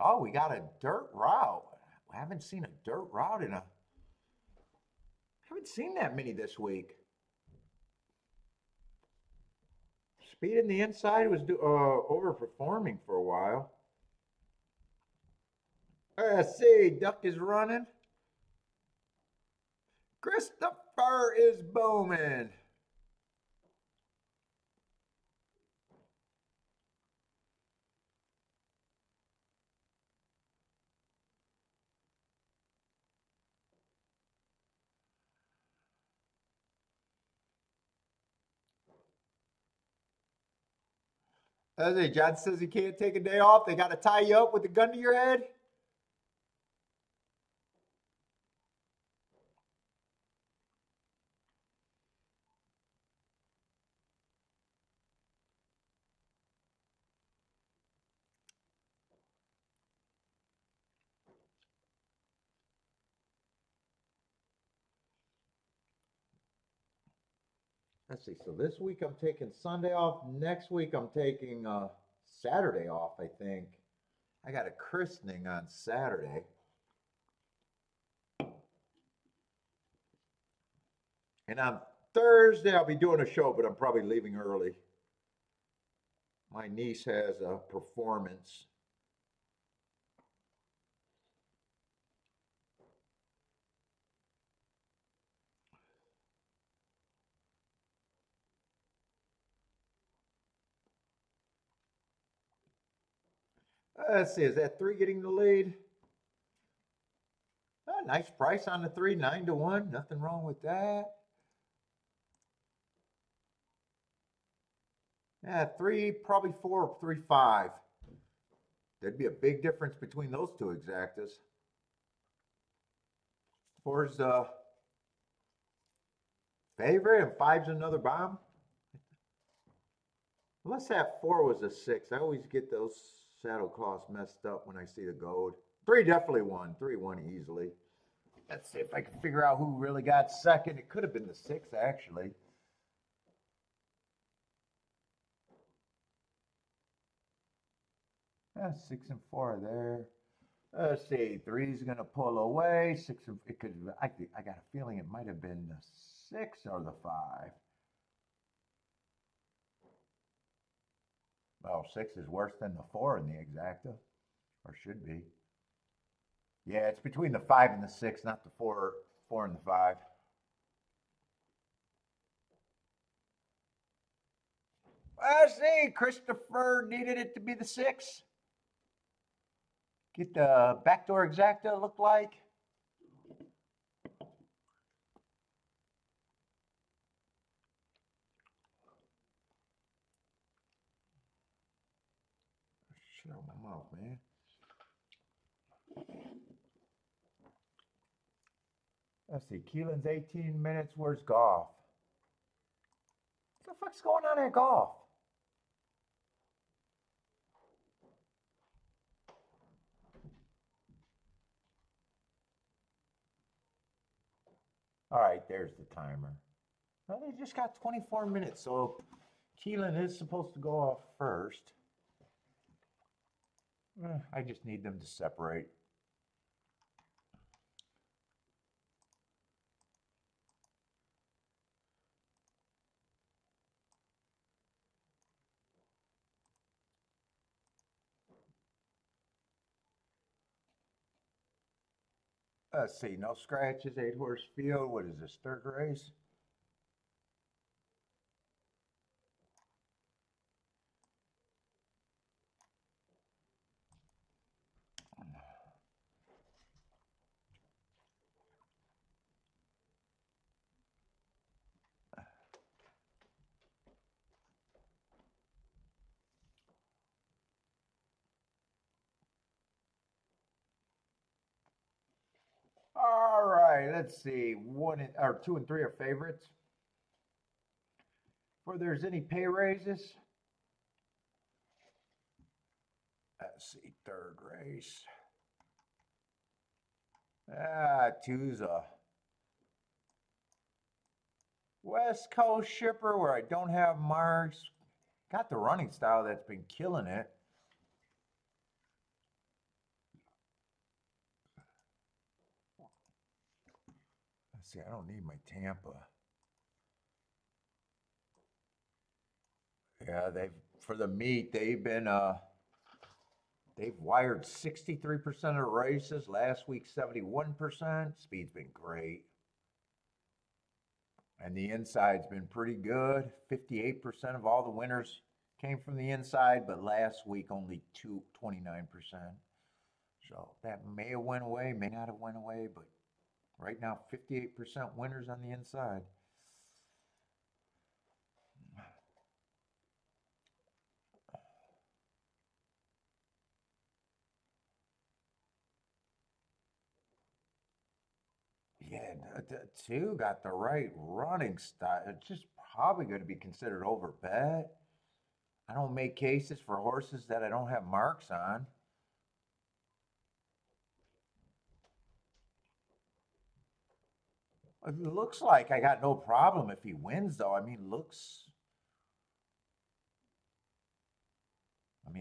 Oh, we got a dirt route. I haven't seen a dirt route in a... haven't seen that many this week. Speed in the inside was overperforming for a while. Let's see, Duck is running. Christopher is booming. Let's see, John says he can't take a day off. They got to tie you up with a gun to your head. Let's see. So this week I'm taking Sunday off. Next week I'm taking Saturday off, I think. I got a christening on Saturday. And on Thursday I'll be doing a show, but I'm probably leaving early. My niece has a performance. Let's see, is that 3 getting the lead? Oh, nice price on the 3, 9-1. Nothing wrong with that. Yeah, 3, probably 4, 3, 5. There'd be a big difference between those two exactas. 4's favorite and 5's another bomb. Unless that 4 was a 6. I always get those saddle cloths messed up when I see the gold. 3 definitely won. 3 won easily. Let's see if I can figure out who really got second. It could have been the 6, actually. 6 and 4 there. Let's see. 3's gonna pull away. 6 and it could. I got a feeling it might have been the 6 or the 5. Well, 6 is worse than the 4 in the exacta, or should be. Yeah, it's between the 5 and the 6, not the 4 and the 5. I see. Christopher needed it to be the 6. Get the backdoor exacta look like. Shut my mouth, man. Let's see. Keeland's 18 minutes. Where's golf? What the fuck's going on at golf? All right, there's the timer. Well, they just got 24 minutes, so Keeland is supposed to go off first. I just need them to separate. Let's see, no scratches, 8-horse field. What is this, third race? All right, let's see. 2 and 3 are favorites. Before there's any pay raises. Let's see, third race. 2's a West Coast shipper where I don't have marks. Got the running style that's been killing it. Let's see, I don't need my Tampa. Yeah, for the meet, they've wired 63% of the races. Last week, 71%. Speed's been great. And the inside's been pretty good. 58% of all the winners came from the inside, but last week only 29%. So that may have went away, may not have went away, but right now 58% winners on the inside. Yeah, the 2 got the right running style. It's just probably going to be considered over bet. I don't make cases for horses that I don't have marks on. It looks like I got no problem if he wins, though. I mean,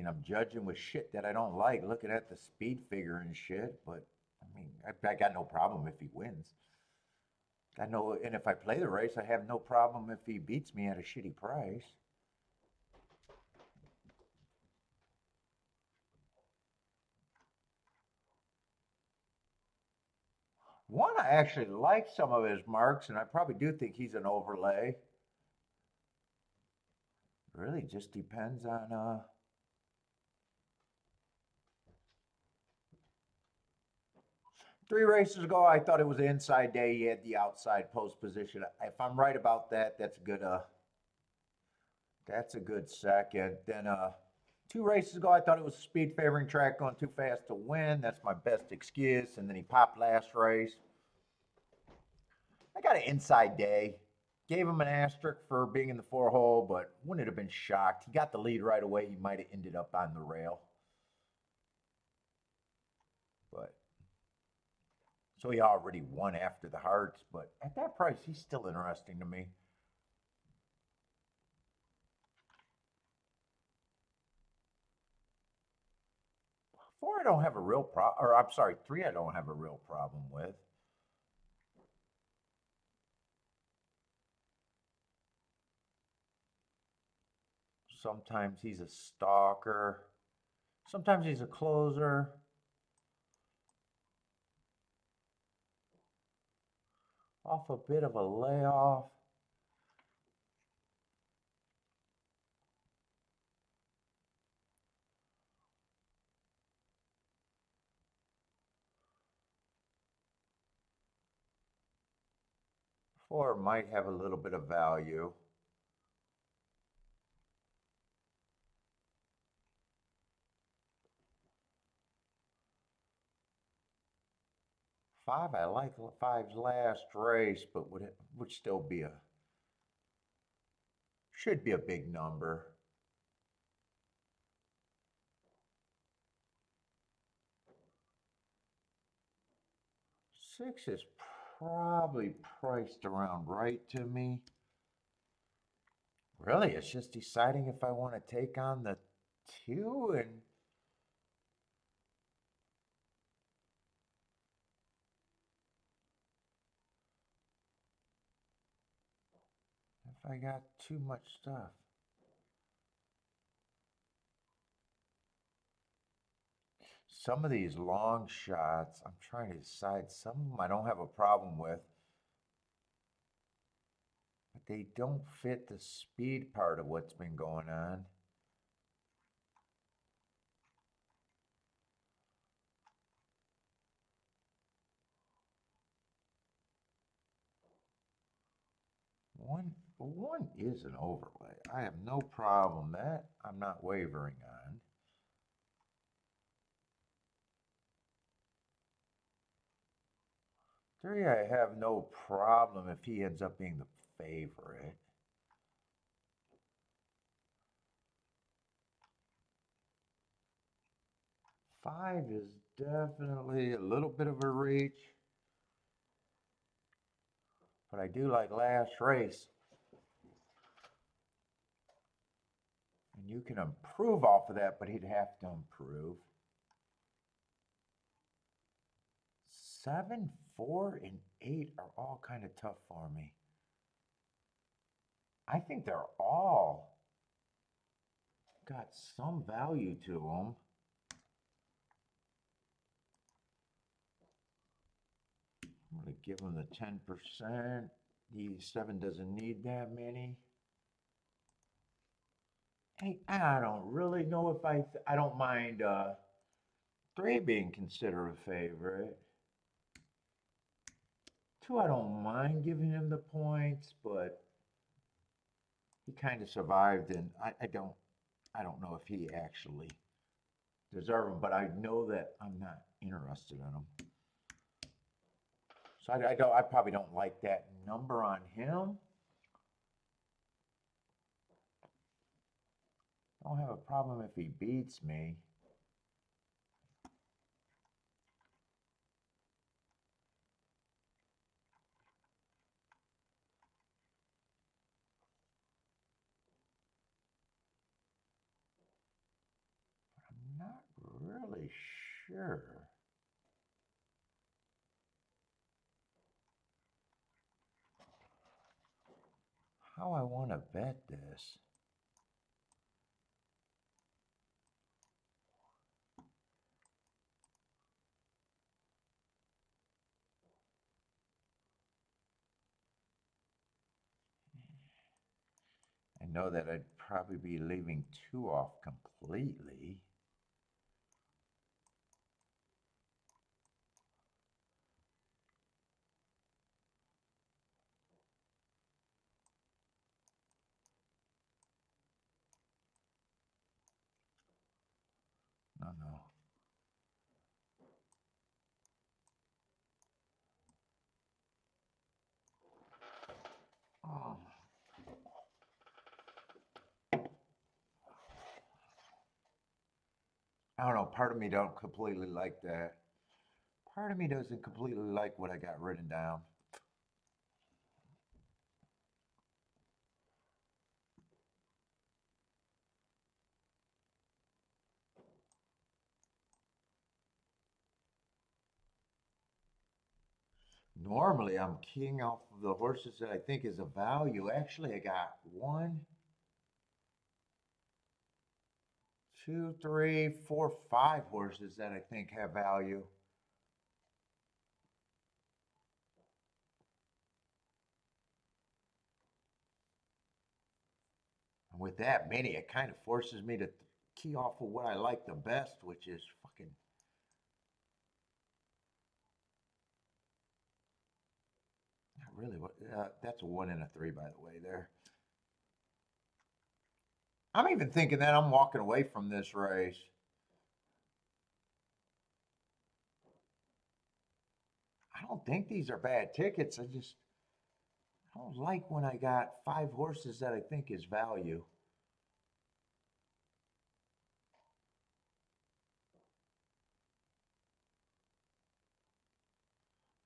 I'm judging with shit that I don't like, looking at the speed figure and shit, but I mean, I got no problem if he wins. And if I play the race, I have no problem if he beats me at a shitty price. One, I actually like some of his marks, and I probably do think he's an overlay. Really just depends on 3 races ago, I thought it was an inside day. He had the outside post position. If I'm right about that, that's a good second. Then 2 races ago, I thought it was a speed favoring track going too fast to win. That's my best excuse. And then he popped last race. I got an inside day. Gave him an asterisk for being in the 4-hole, but wouldn't it have been shocked? He got the lead right away. He might have ended up on the rail. But so he already won after the Hearts, but at that price, he's still interesting to me. I don't have a real problem, or I'm sorry, 3 I don't have a real problem with. Sometimes he's a stalker. Sometimes he's a closer. Off a bit of a layoff. Or might have a little bit of value. Five, I like five's last race, but would still be should be a big number. Six is probably priced around right to me. Really, it's just deciding if I want to take on the 2 and if I got too much stuff. Some of these long shots, I'm trying to decide. Some of them I don't have a problem with, but they don't fit the speed part of what's been going on. One is an overlay. I have no problem that I'm not wavering on. 3, I have no problem if he ends up being the favorite. Five is definitely a little bit of a reach, but I do like last race. And you can improve off of that, but he'd have to improve. 7, 4, and 8 are all kind of tough for me. I think they're all got some value to them. I'm going to give him the 10%. The 7 doesn't need that many. Hey, I don't really know if I don't mind 3 being considered a favorite. 2, I don't mind giving him the points, but he kind of survived, and I don't know if he actually deserves them, but I know that I'm not interested in him. So I probably don't like that number on him. I don't have a problem if he beats me. I'm not really sure. How I want to bet this. I know that I'd probably be leaving 2 off completely. No. Oh. I don't know, part of me don't completely like that. Part of me doesn't completely like what I got written down. Normally, I'm keying off of the horses that I think is of value. Actually, I got 5 horses that I think have value. And with that many, it kind of forces me to key off of what I like the best, which is fucking. Not really. What? That's a 1 and a 3, by the way. There. I'm even thinking that I'm walking away from this race. I don't think these are bad tickets. I don't like when I got 5 horses that I think is value.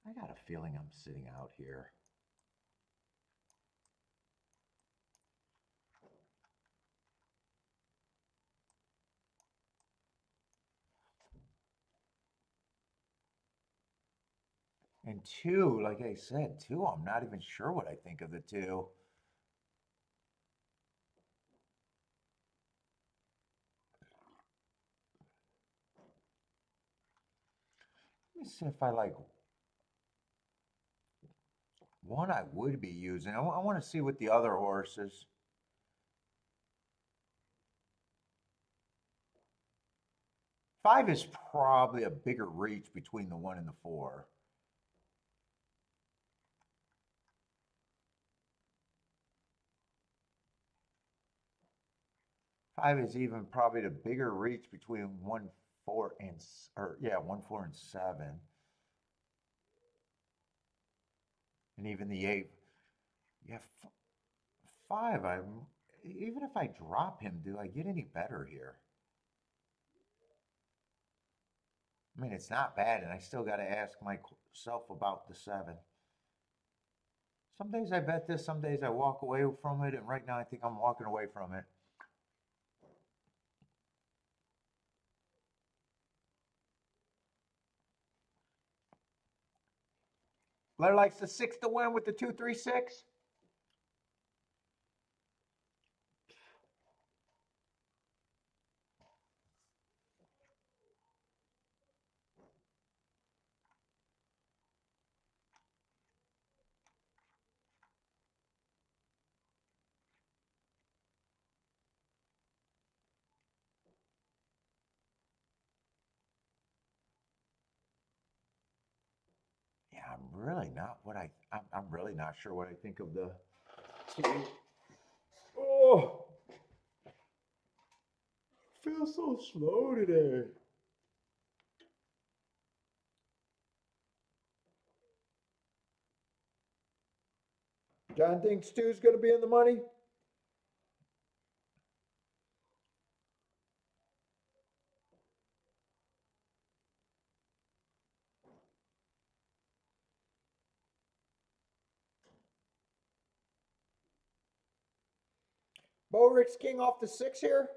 I got a feeling I'm sitting out here. And 2, like I said, 2, I'm not even sure what I think of the 2. Let me see if I like 1 I would be using. I want to see what the other horses. Five is probably a bigger reach between the 1 and the 4. Five is even probably the bigger reach between 1, 4, and 1, 4, and 7. And even the 8. Yeah, 5. Even if I drop him, do I get any better here? I mean, it's not bad, and I still got to ask myself about the 7. Some days I bet this, some days I walk away from it, and right now I think I'm walking away from it. Blair likes the 6 to win with the 2-3-6. Yeah, I'm really not sure what I think of the team. Oh, feel so slow today. John thinks Stu's going to be in the money. Bo Rick's king off the 6 here.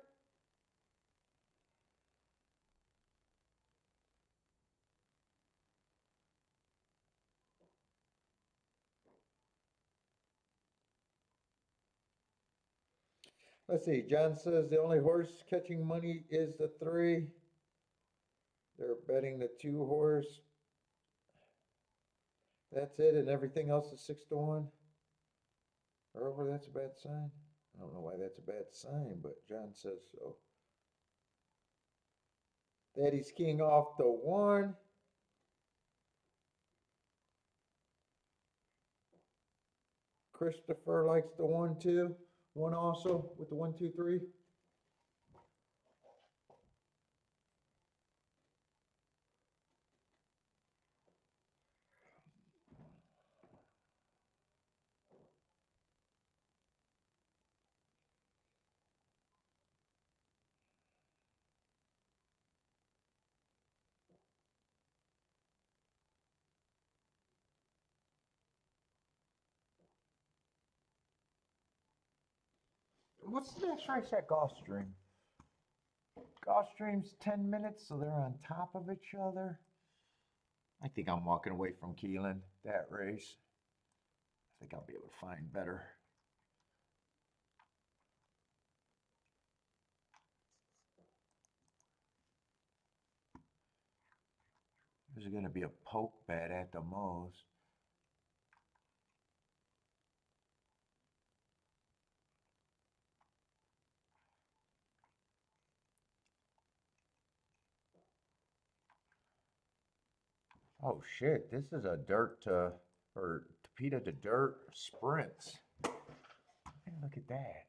Let's see. John says the only horse catching money is the 3. They're betting the 2 horse. That's it, and everything else is 6 to 1. Or over, that's a bad sign. I don't know why that's a bad sign, but John says so. Daddy's king off the 1. Christopher likes the 1, 2. 1 also with the 1, 2, 3. What's the next race at Gulfstream? Gulfstream's 10 minutes, so they're on top of each other. I think I'm walking away from Keeland, that race. I think I'll be able to find better. There's going to be a poke bet at the most. Oh shit, this is a dirt to, or Tapeta to dirt sprints. Hey, look at that.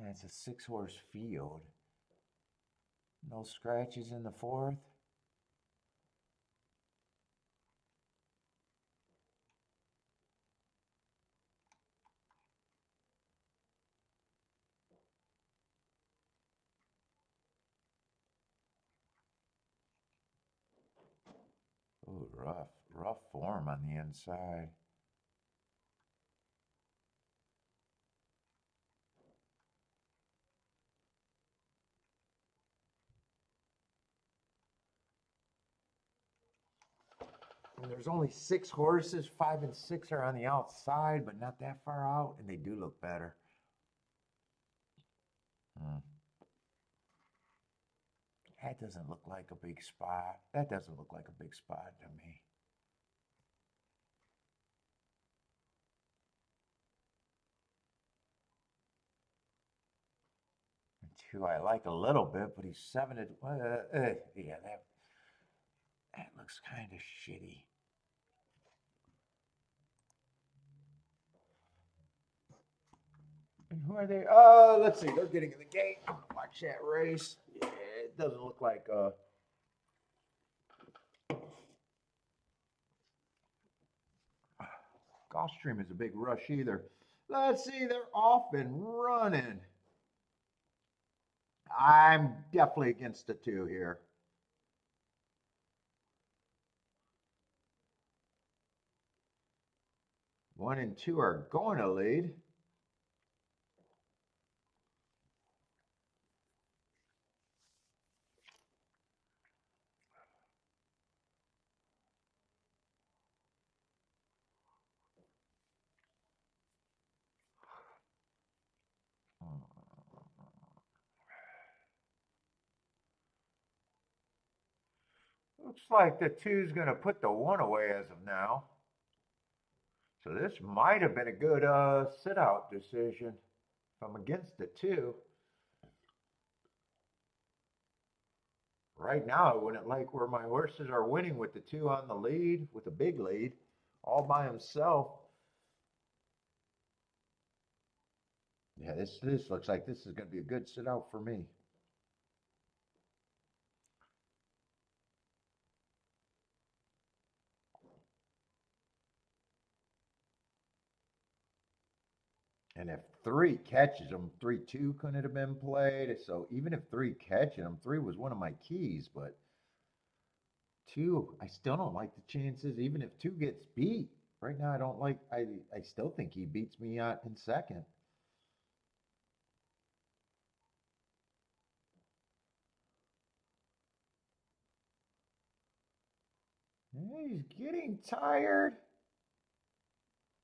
It's a 6-horse field. No scratches in the 4th. Ooh, rough form on the inside. And there's only 6 horses. 5 and 6 are on the outside, but not that far out, and they do look better. That doesn't look like a big spot. That doesn't look like a big spot to me. And 2 I like a little bit, but he's 7 to yeah, that looks kind of shitty. And who are they? Let's see. They're getting in the gate. Watch that race. Yeah, it doesn't look like Gulfstream is a big rush either. Let's see. They're off and running. I'm definitely against the 2 here. 1 and 2 are going to lead. Looks like the 2's going to put the 1 away as of now. So this might have been a good sit-out decision if I'm against the 2. Right now, I wouldn't like where my horses are winning with the 2 on the lead, with a big lead, all by himself. Yeah, this looks like this is going to be a good sit-out for me. And if 3 catches him, 3-2 couldn't have been played. So even if 3 catching him, 3 was one of my keys, but 2, I still don't like the chances. Even if 2 gets beat, right now I don't like. I still think he beats me out in second. He's getting tired.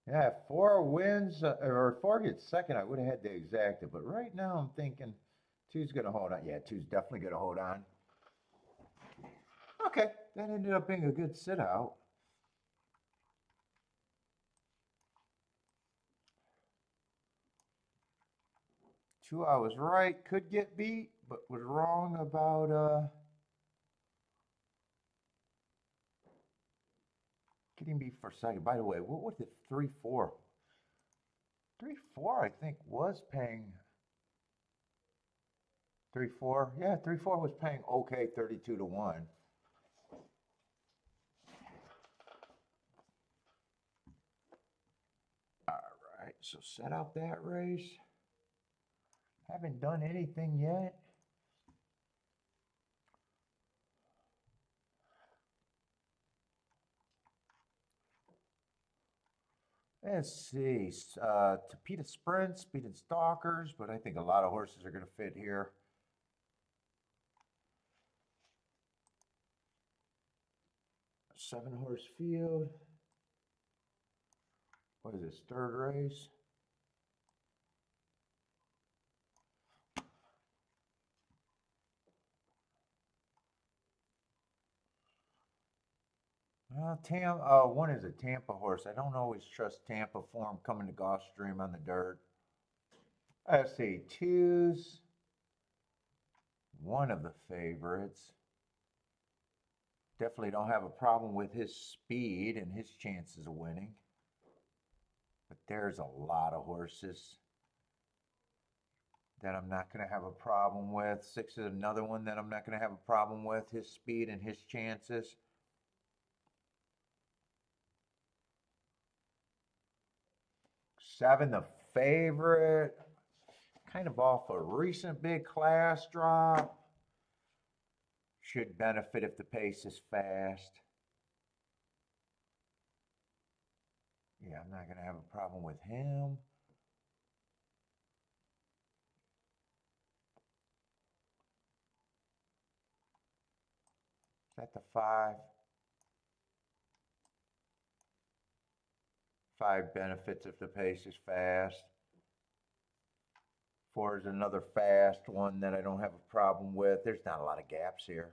Yeah, 4 wins or 4 gets second, I would have had to exact it. But right now, I'm thinking 2's going to hold on. Yeah, 2's definitely going to hold on. Okay, that ended up being a good sit out. 2, I was right. Could get beat, but was wrong about getting beat for second. By the way, what was it? 3-4. 3-4, I think, was paying 3-4. Yeah, 3-4 was paying okay 32 to 1. All right, so set out that race. Haven't done anything yet. Let's see. Tapeta Sprints, beating Stalkers, but I think a lot of horses are going to fit here. 7-horse field. What is this, third race? One is a Tampa horse. I don't always trust Tampa for him coming to Gulfstream on the dirt. Let's see, two's one of the favorites. Definitely don't have a problem with his speed and his chances of winning. But there's a lot of horses that I'm not going to have a problem with. 6 is another one that I'm not going to have a problem with, his speed and his chances. 7, the favorite, kind of off a recent big class drop. Should benefit if the pace is fast. Yeah, I'm not going to have a problem with him. Is that the 5? 5 benefits if the pace is fast. 4 is another fast one that I don't have a problem with. There's not a lot of gaps here.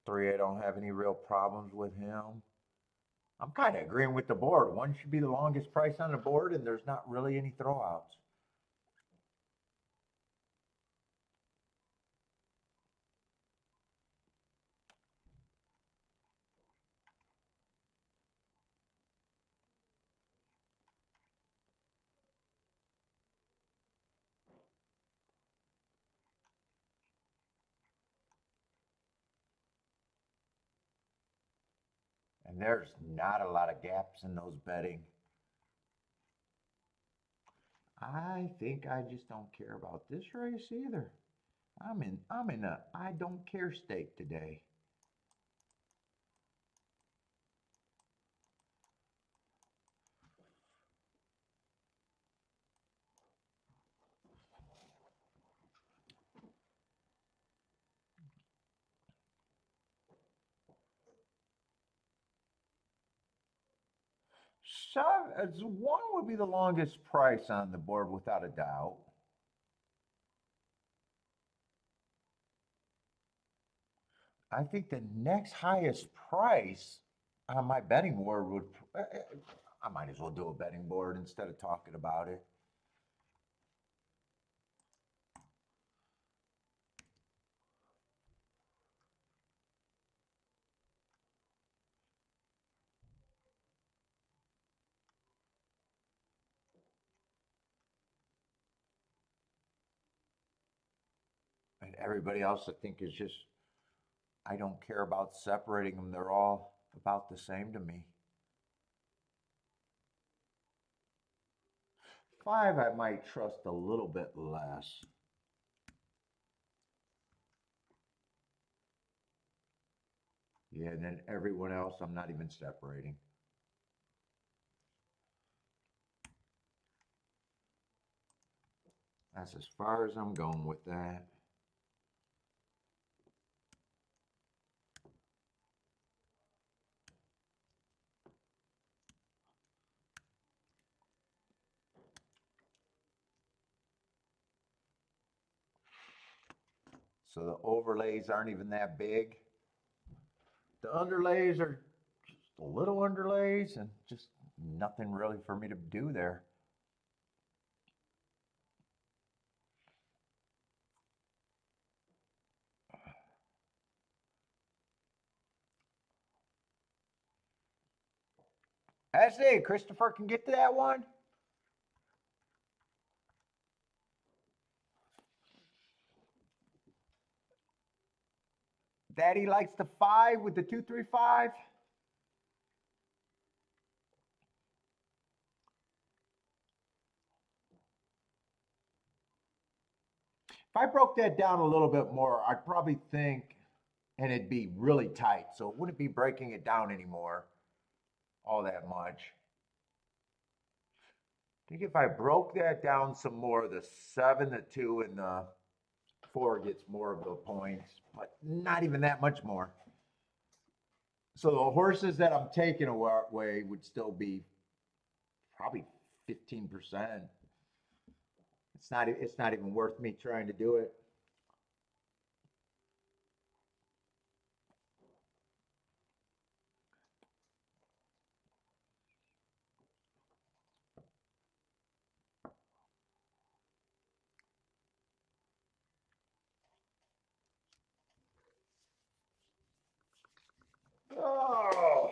3, I don't have any real problems with him. I'm kind of agreeing with the board. 1 should be the longest price on the board, and there's not really any throwouts. And there's not a lot of gaps in those betting. I think I just don't care about this race either. I'm in a I don't care state today. So, 1 would be the longest price on the board without a doubt. I think the next highest price on my betting board would, I might as well do a betting board instead of talking about it. And everybody else, I think, is just, I don't care about separating them. They're all about the same to me. 5, I might trust a little bit less. Yeah, and then everyone else, I'm not even separating. That's as far as I'm going with that. So the overlays aren't even that big. The underlays are just a little underlays and just nothing really for me to do there. That's it. Christopher can get to that one. Daddy likes the 5 with the 235. If I broke that down a little bit more, I'd probably think, and it'd be really tight, so it wouldn't be breaking it down anymore all that much. I think if I broke that down some more, the 7, the 2, and the 4 gets more of the points, but not even that much more. So the horses that I'm taking away would still be probably 15%. It's not even worth me trying to do it. Oh.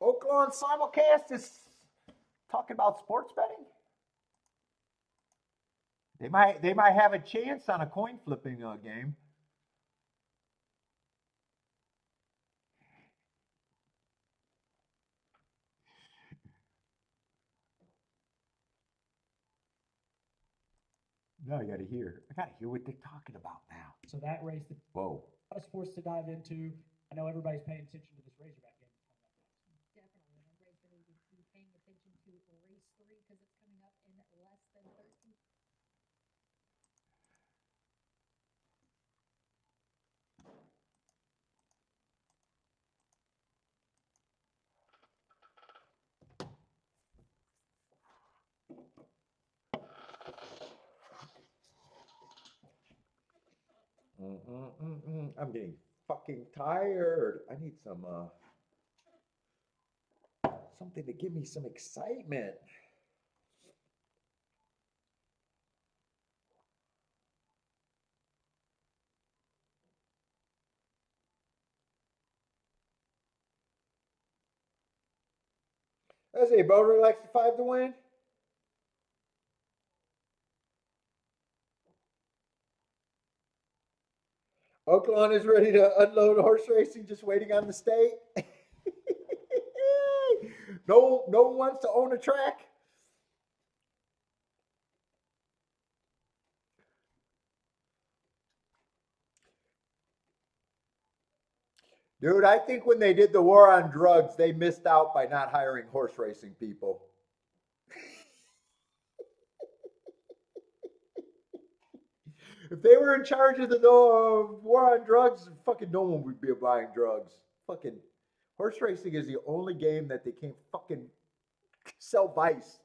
Oaklawn simulcast is talking about sports betting. They might have a chance on a coin flipping game. No, I gotta hear. I gotta hear what they're talking about now. So that race that Whoa. I was forced to dive into. I know everybody's paying attention to this Razorback game. Definitely. And everybody's going to be paying attention to race 3 because it's coming up in less than 13. I'm getting fucking tired. I need some something to give me some excitement. That's a Boulder likes the 5 to win. Oaklawn is ready to unload horse racing, just waiting on the state. No one wants to own a track. Dude, I think when they did the war on drugs, they missed out by not hiring horse racing people. If they were in charge of the war on drugs, fucking no one would be buying drugs. Fucking horse racing is the only game that they can't fucking sell vice.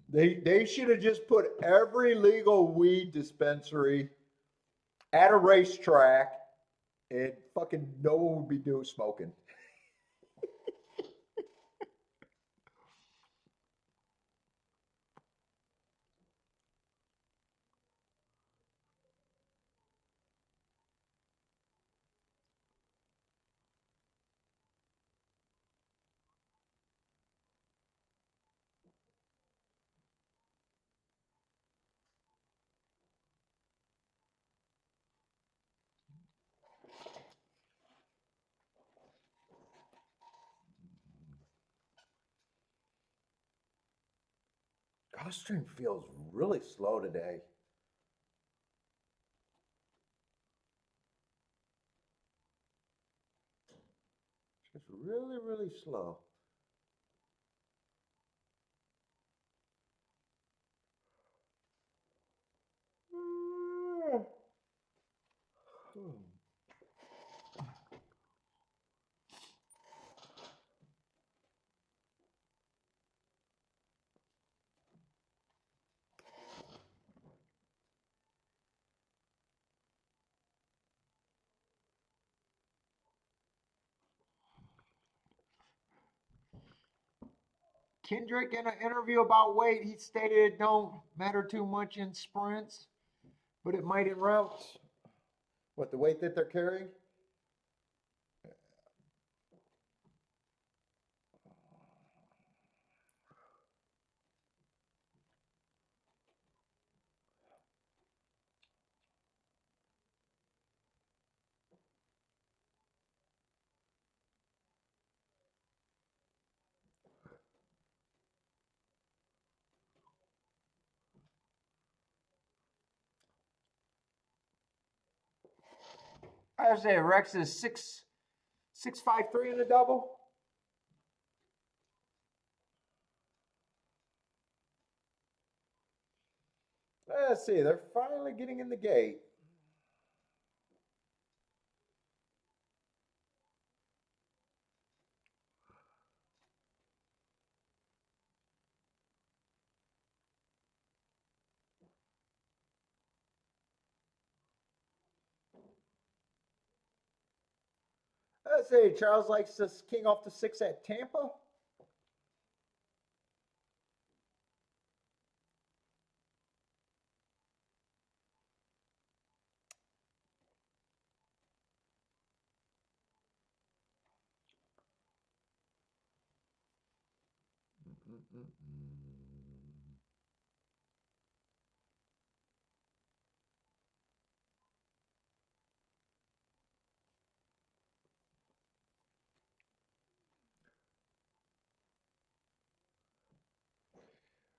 They should have just put every legal weed dispensary at a racetrack and fucking no one would be doing smoking. Gulfstream feels really slow today. Just really, really slow. Kendrick, in an interview about weight, he stated it don't matter too much in sprints, but it might in routes. What, the weight that they're carrying? I say Rex is 6'5" in the double. Let's see, they're finally getting in the gate. Let's see, Charles likes this king off the 6 at Tampa.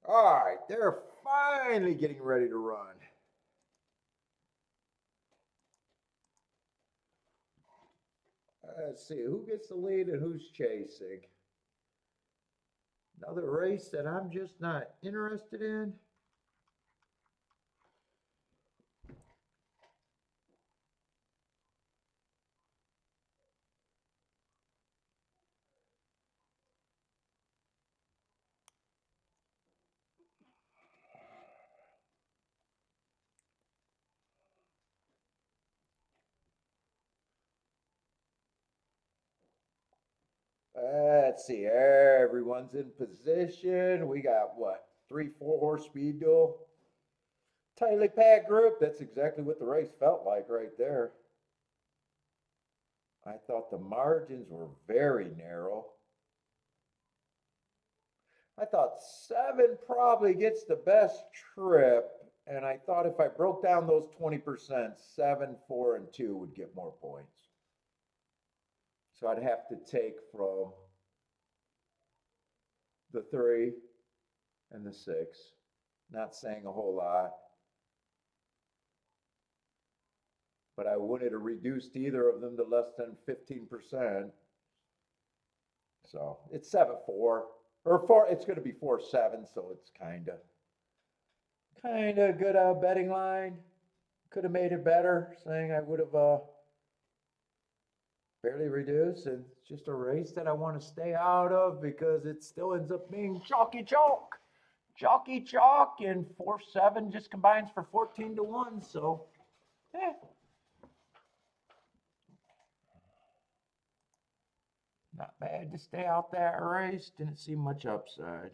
All right, they're finally getting ready to run. Let's see, who gets the lead and who's chasing? Another race that I'm just not interested in. Let's see, everyone's in position. We got what, 3-4 horse speed duel? Tightly packed group. That's exactly what the race felt like right there. I thought the margins were very narrow. I thought 7 probably gets the best trip. And I thought if I broke down those 20%, 7, 4, and 2 would get more points. So I'd have to take from the 3 and the 6. Not saying a whole lot. But I wouldn't have reduced either of them to less than 15%. So it's 7-4 or 4. It's going to be 4-7, so it's kind of good betting line. Could have made it better, saying I would have barely reduced. And it's just a race that I want to stay out of because it still ends up being chalky chalk, and 4-7 just combines for 14-1. So, not bad to stay out that race. Didn't see much upside.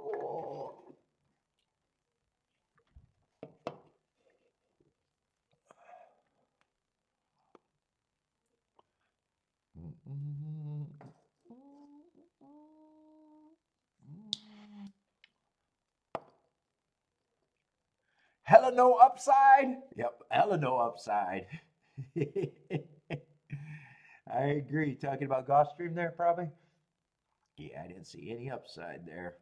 Oh. Hella no upside? Yep, hella no upside. I agree. Talking about Gulfstream there, probably? Yeah, I didn't see any upside there.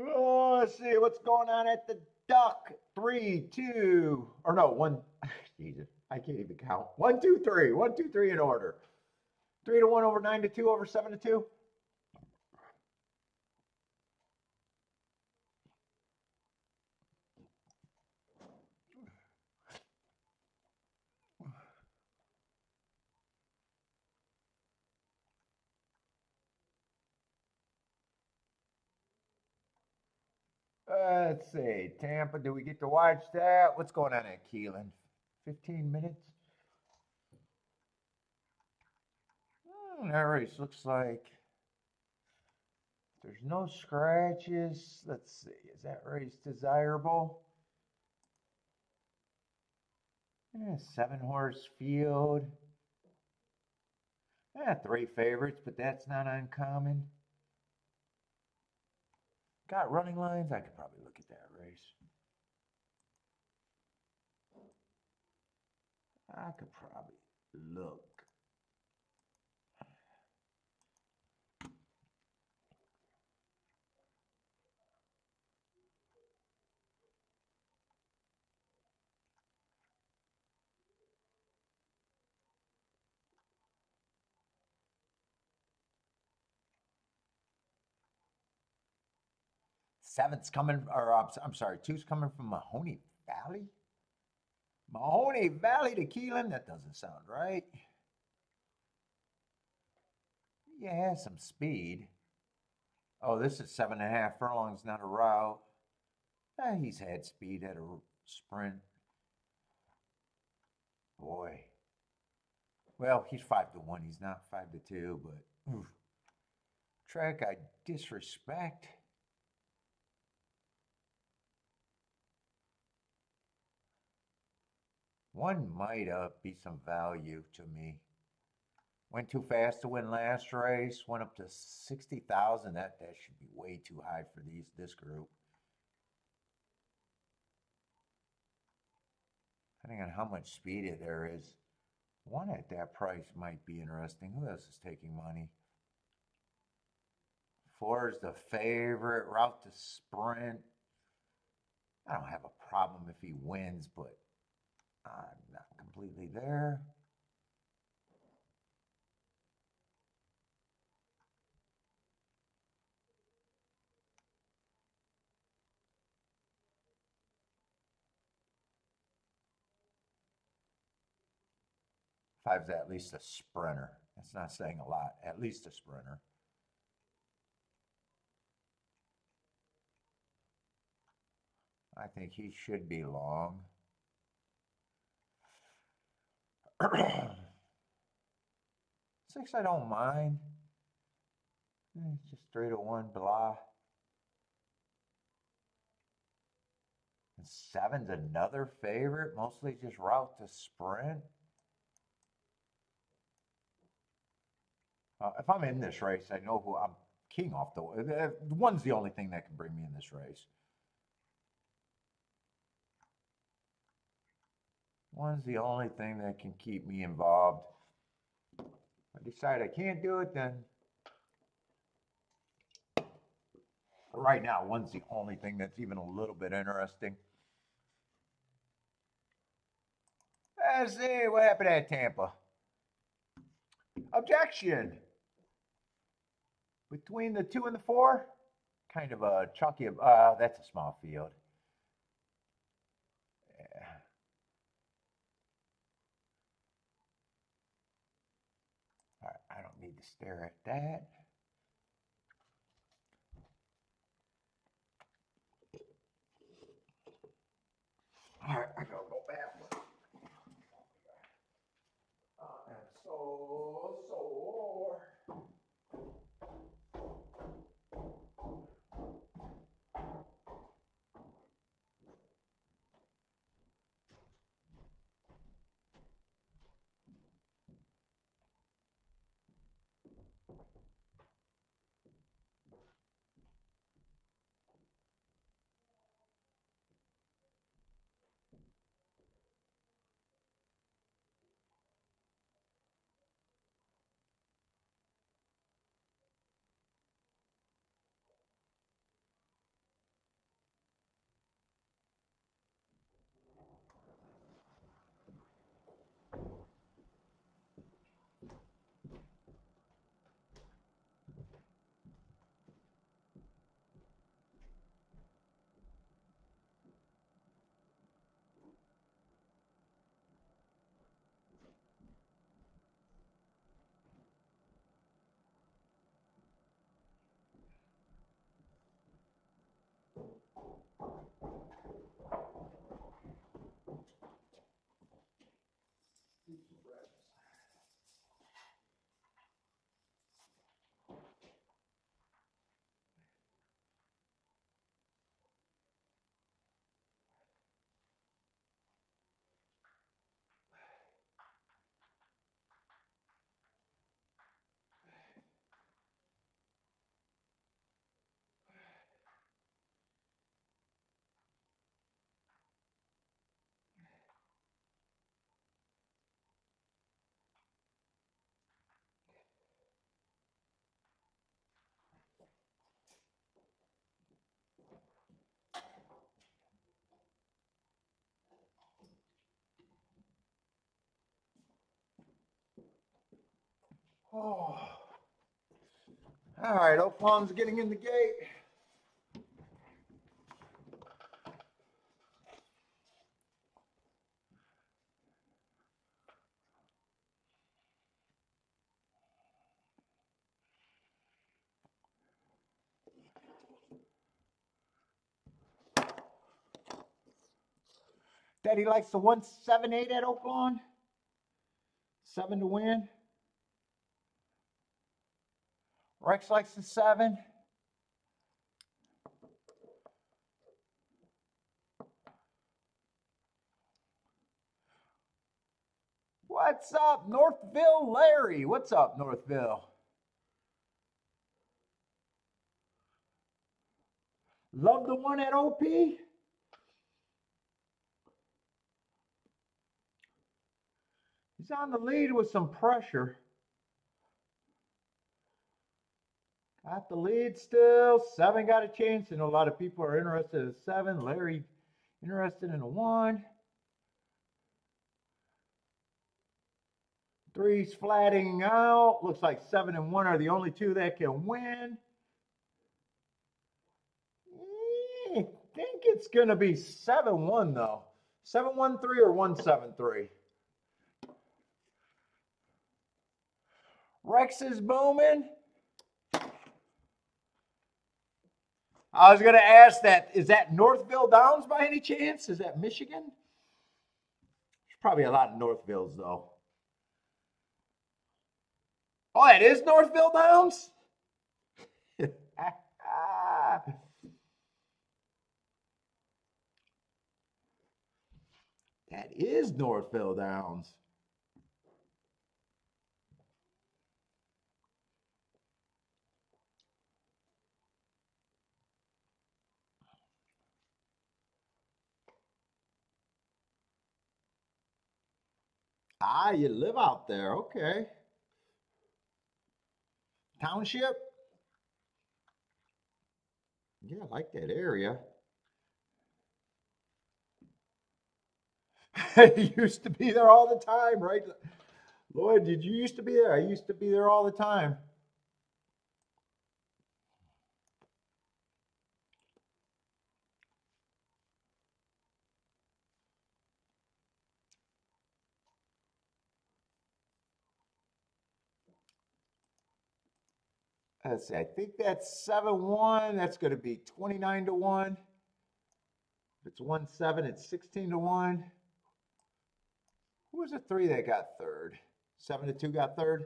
Oh, let's see what's going on at the duck. 3, 2, or no, 1. Jesus, I can't even count. 1, 2, 3. 1, 2, 3 in order. 3-1 over 9-2 over 7-2. Let's see. Tampa, do we get to watch that? What's going on at Keeland? 15 minutes? That race looks like there's no scratches. Let's see. Is that race desirable? Yeah, 7-horse field. Yeah, 3 favorites, but that's not uncommon. Got running lines? I could probably look at that race. I could probably look. Seventh's coming, or I'm sorry, 2's coming from Mahoney Valley? Mahoney Valley to Keeland? That doesn't sound right. Yeah, some speed. Oh, this is 7.5 furlongs, not a route. He's had speed at a sprint. Boy. Well, he's 5-1. He's not 5-2, but oof. Track I disrespect. One might be some value to me. Went too fast to win last race. Went up to 60,000. That should be way too high for this group. Depending on how much speed there is, one at that price might be interesting. Who else is taking money? 4 is the favorite. Route to sprint. I don't have a problem if he wins, but I'm not completely there. Five's at least a sprinter. That's not saying a lot. At least a sprinter. I think he should be long. 6, I don't mind. Just 3-1, blah. And 7's another favorite, mostly just route to sprint. If I'm in this race, I know who I'm keying off. One's the only thing that can bring me in this race. One's the only thing that can keep me involved. If I decide I can't do it, then right now, one's the only thing that's even a little bit interesting. Let's see what happened at Tampa. Objection. Between the 2 and the 4, kind of a chalky. That's a small field. Yeah. All right, I don't need to stare at that. All right, I gotta go back. I'm so sore. Oh. All right, Oakland's getting in the gate. Daddy likes the 178 at Oakland. 7 to win. Rex likes the 7. What's up, Northville Larry? What's up, Northville? Love the one at OP? He's on the lead with some pressure. Got the lead still. 7 got a chance, and a lot of people are interested in 7. Larry interested in a 1. 3's flattening out. Looks like 7 and 1 are the only 2 that can win. I think it's going to be 7-1 though. 7-1-3 or 1-7-3. Rex is booming. I was going to ask that. Is that Northville Downs by any chance? Is that Michigan? There's probably a lot of Northvilles though. Oh, that is Northville Downs? That is Northville Downs. Ah, you live out there. Okay. Township? Yeah, I like that area. You used to be there all the time, right? Lloyd, did you used to be there? I used to be there all the time. Let's see, I think that's 7-1. That's going to be 29 to 1. If it's 1-7, it's 16 to 1. Who was the 3 that got third? 7 to 2 got third?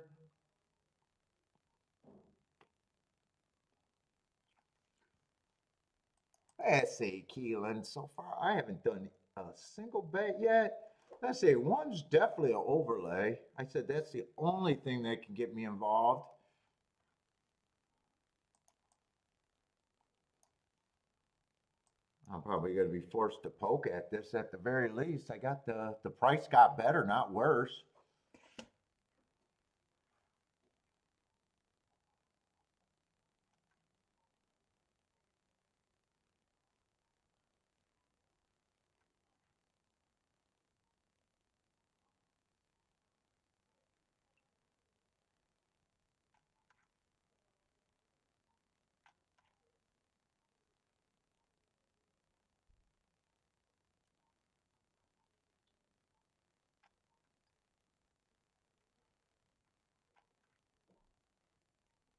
Let's see, Keeland. So far, I haven't done a single bet yet. Let's say 1's definitely an overlay. I said that's the only thing that can get me involved. I'm probably going to be forced to poke at this at the very least. I got the price got better, not worse.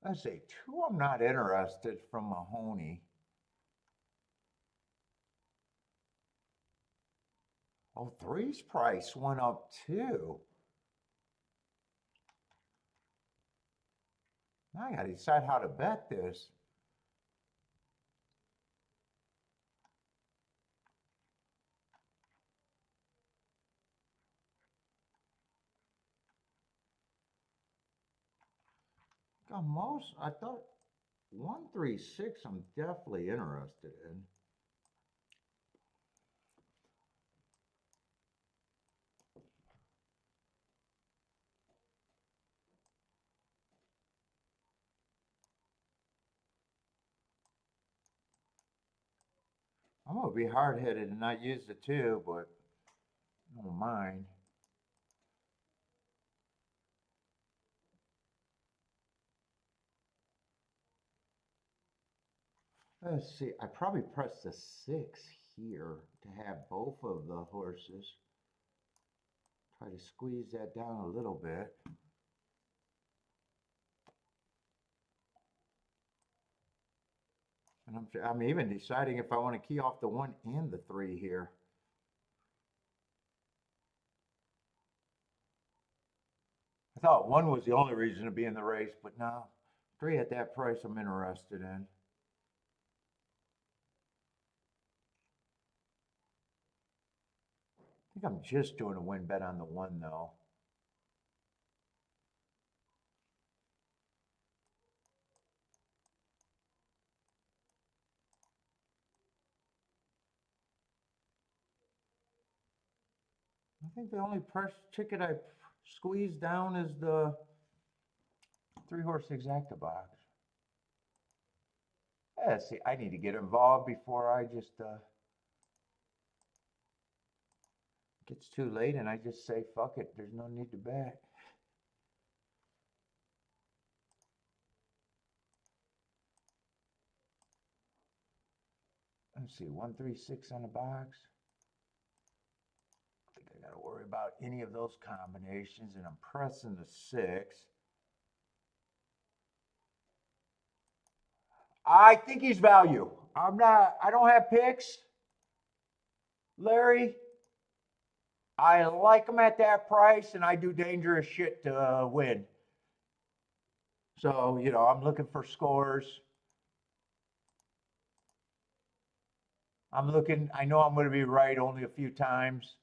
Let's say 2, I'm not interested from Mahoney. Oh, 3's price went up too. Now I got to decide how to bet this. Most, I thought 136, I'm definitely interested in. I'm going to be hard-headed and not use the 2, but I don't mind. Let's see, I probably pressed the 6 here to have both of the horses. Try to squeeze that down a little bit. And I'm even deciding if I want to key off the 1 and the 3 here. I thought 1 was the only reason to be in the race, but no, 3 at that price I'm interested in. I think I'm just doing a win bet on the 1 though. I think the only ticket I squeezed down is the 3-horse exacta box. Yeah, see, I need to get involved before I just gets too late and I just say, fuck it, there's no need to bet. Let's see, 1, 3, 6 on the box. I think I got to worry about any of those combinations, and I'm pressing the 6. I think he's value. I don't have picks, Larry. I like him at that price, and I do dangerous shit to win. So, you know, I'm looking for scores. I know I'm going to be right only a few times.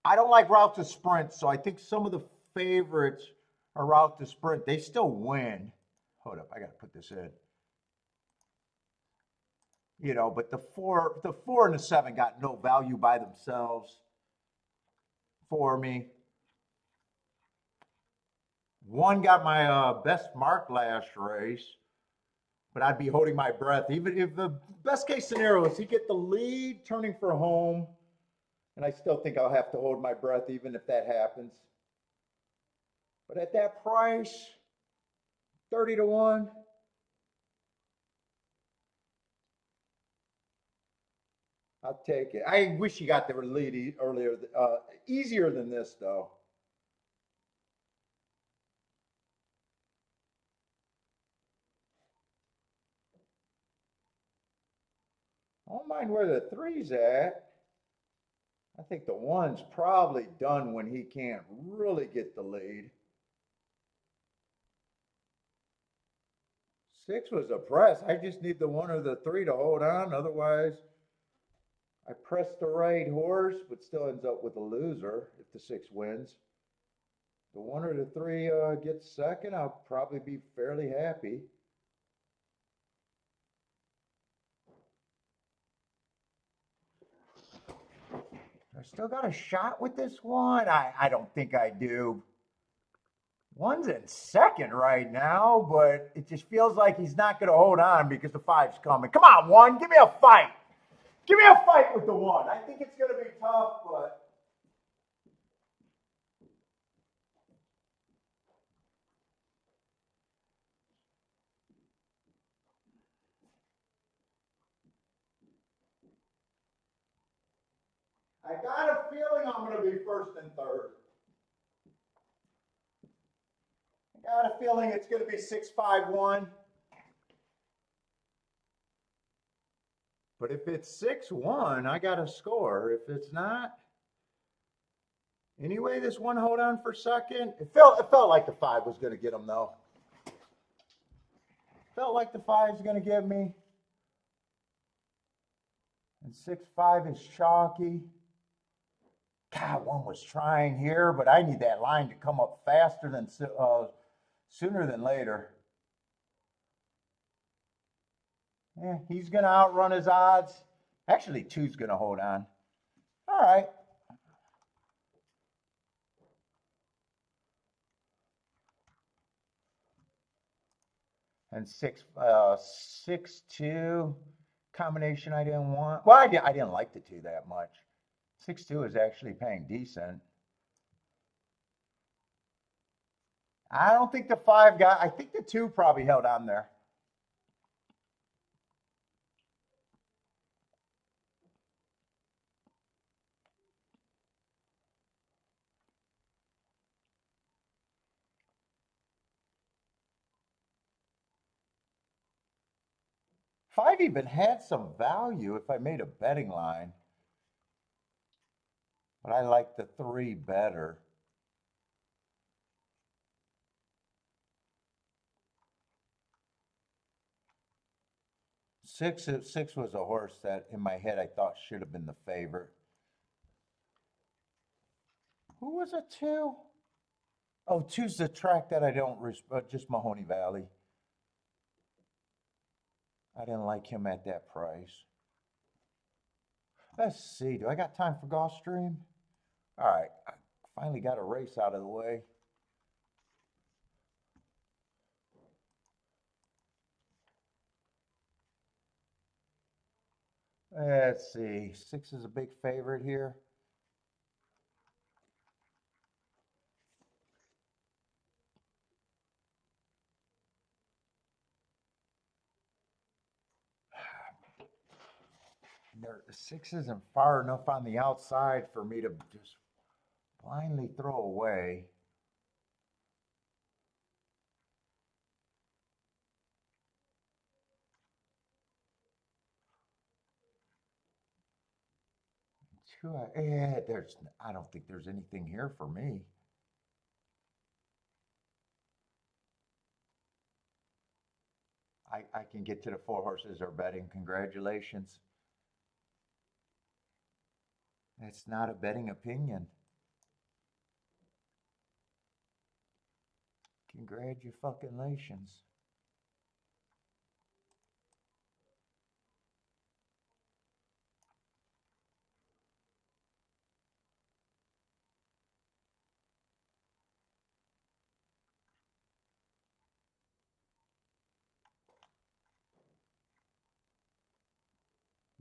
I don't like route to sprint, so I think some of the favorites are route to sprint. They still win. Hold up, I got to put this in. You know, but the 4 and the 7 got no value by themselves for me. 1 got my best mark last race, but I'd be holding my breath. Even if the best case scenario is he get the lead turning for home, and I still think I'll have to hold my breath even if that happens. But at that price, 30 to 1. I'll take it. I wish he got the lead earlier, easier than this though. I don't mind where the 3's at. I think the 1's probably done when he can't really get the lead. 6 was a press. I just need the 1 or the 3 to hold on. Otherwise, I press the right horse, but still ends up with a loser if the 6 wins. The 1 or the 3 gets second, I'll probably be fairly happy. I still got a shot with this one. I don't think I do. 1's in second right now, but it just feels like he's not going to hold on because the 5's coming. Come on, 1, give me a fight. Give me a fight with the 1. I think it's going to be tough, but I got a feeling I'm going to be first and third. I got a feeling it's going to be 6-5-1. But if it's 6-1, I got a score. If it's not, anyway, this 1 hold on for second. It felt like the 5 was going to get him though. Felt like the 5's going to get me. And 6-5 is chalky. God, 1 was trying here, but I need that line to come up faster than sooner than later. Yeah, he's going to outrun his odds. Actually, 2's going to hold on. All right. And 6-2 combination I didn't want. Well, I didn't like the 2 that much. 6-2 is actually paying decent. I don't think the 5 got, I think the 2 probably held on there. Five even had some value if I made a betting line, but I like the 3 better. Six was a horse that in my head I thought should have been the favorite. Who was a 2? Oh, two's the track that I don't respect, just Mahoney Valley. I didn't like him at that price. Let's see, do I got time for Gulfstream? All right, I finally got a race out of the way. Let's see, 6 is a big favorite here. The 6 isn't far enough on the outside for me to just blindly throw away. I don't think there's anything here for me. I can get to the 4 horses are betting. Congratulations. It's not a betting opinion. Congratulations.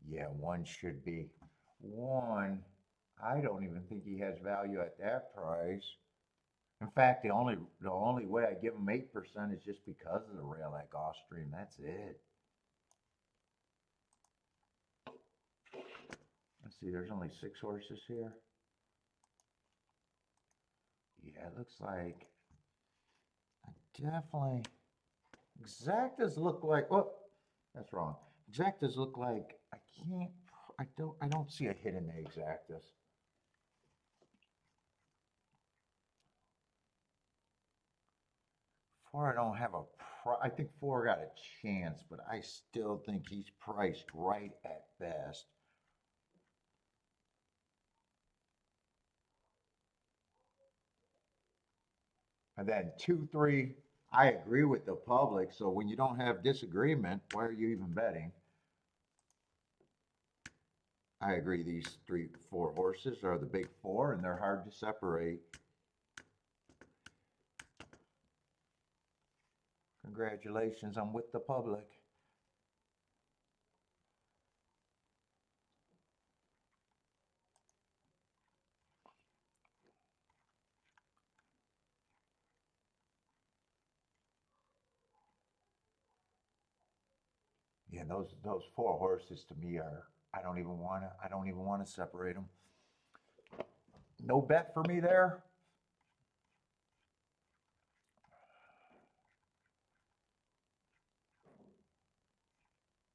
Yeah, 1 should be. 1, I don't even think he has value at that price. In fact, the only way I give him 8% is just because of the rail at Gulfstream. That's it. Let's see, there's only 6 horses here. Yeah, it looks like definitely exactas look like, oh, that's wrong. Exactas look like I don't see a hit in the exactas. 4, I don't have I think 4 got a chance, but I still think he's priced right at best. And then 2, 3, I agree with the public. So when you don't have disagreement, why are you even betting? I agree. These 3, 4 horses are the big 4, and they're hard to separate. Congratulations, I'm with the public. Yeah, those 4 horses to me are I don't even want to separate them. No bet for me there.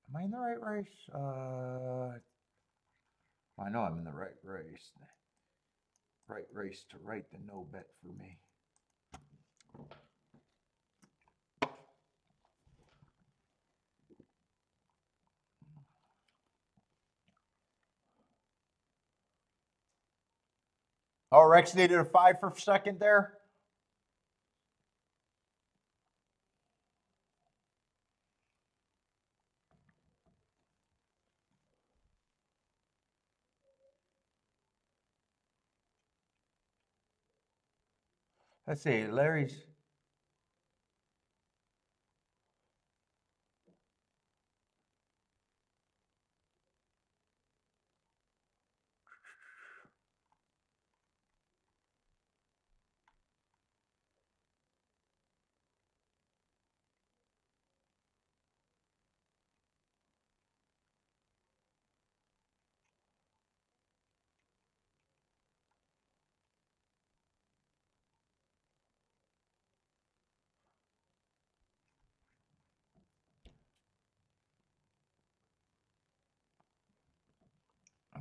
Am I in the right race? I know I'm in the right race. Right race to write the no bet for me. Oh, Rex needed a 5 for second there. Let's see, Larry's.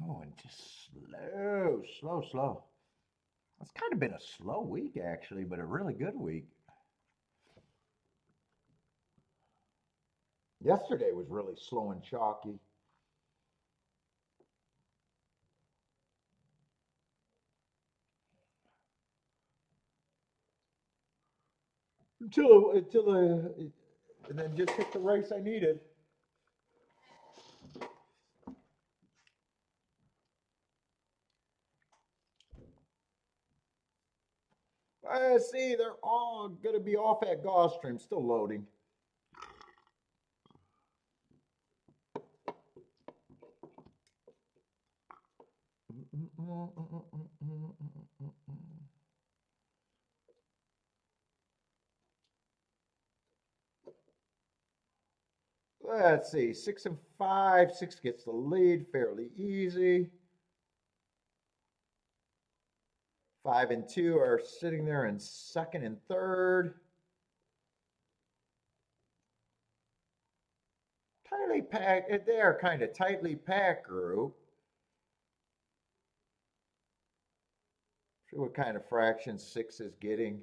going just slow. It's kind of been a slow week, actually, but a really good week. Yesterday was really slow and chalky. And then just hit the race I needed. I see they're all going to be off at Gulfstream, still loading. Let's see, 6 and 5. 6 gets the lead, fairly easy. 5 and 2 are sitting there in second and third. Tightly packed. They are kind of tightly packed group. See what kind of fraction 6 is getting.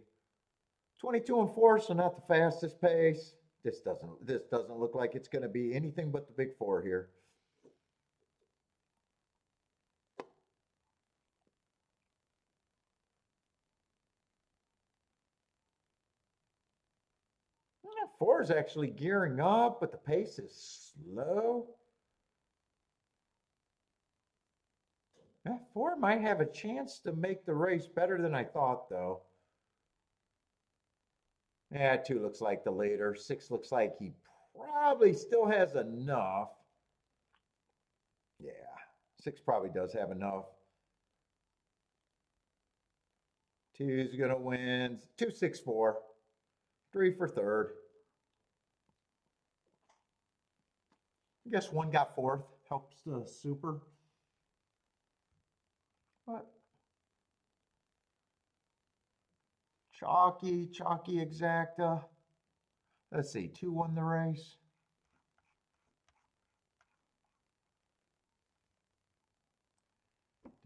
22 and 4, so not the fastest pace. This doesn't look like it's going to be anything but the big 4 here. Yeah, 4 is actually gearing up, but the pace is slow. Yeah, 4 might have a chance to make the race better than I thought, though. Yeah, 2 looks like the leader. 6 looks like he probably still has enough. Yeah, 6 probably does have enough. 2's going to win. 2, 6, 4. 3 for third. I guess 1 got fourth. Helps the super. But chalky exacta. Let's see, 2 won the race.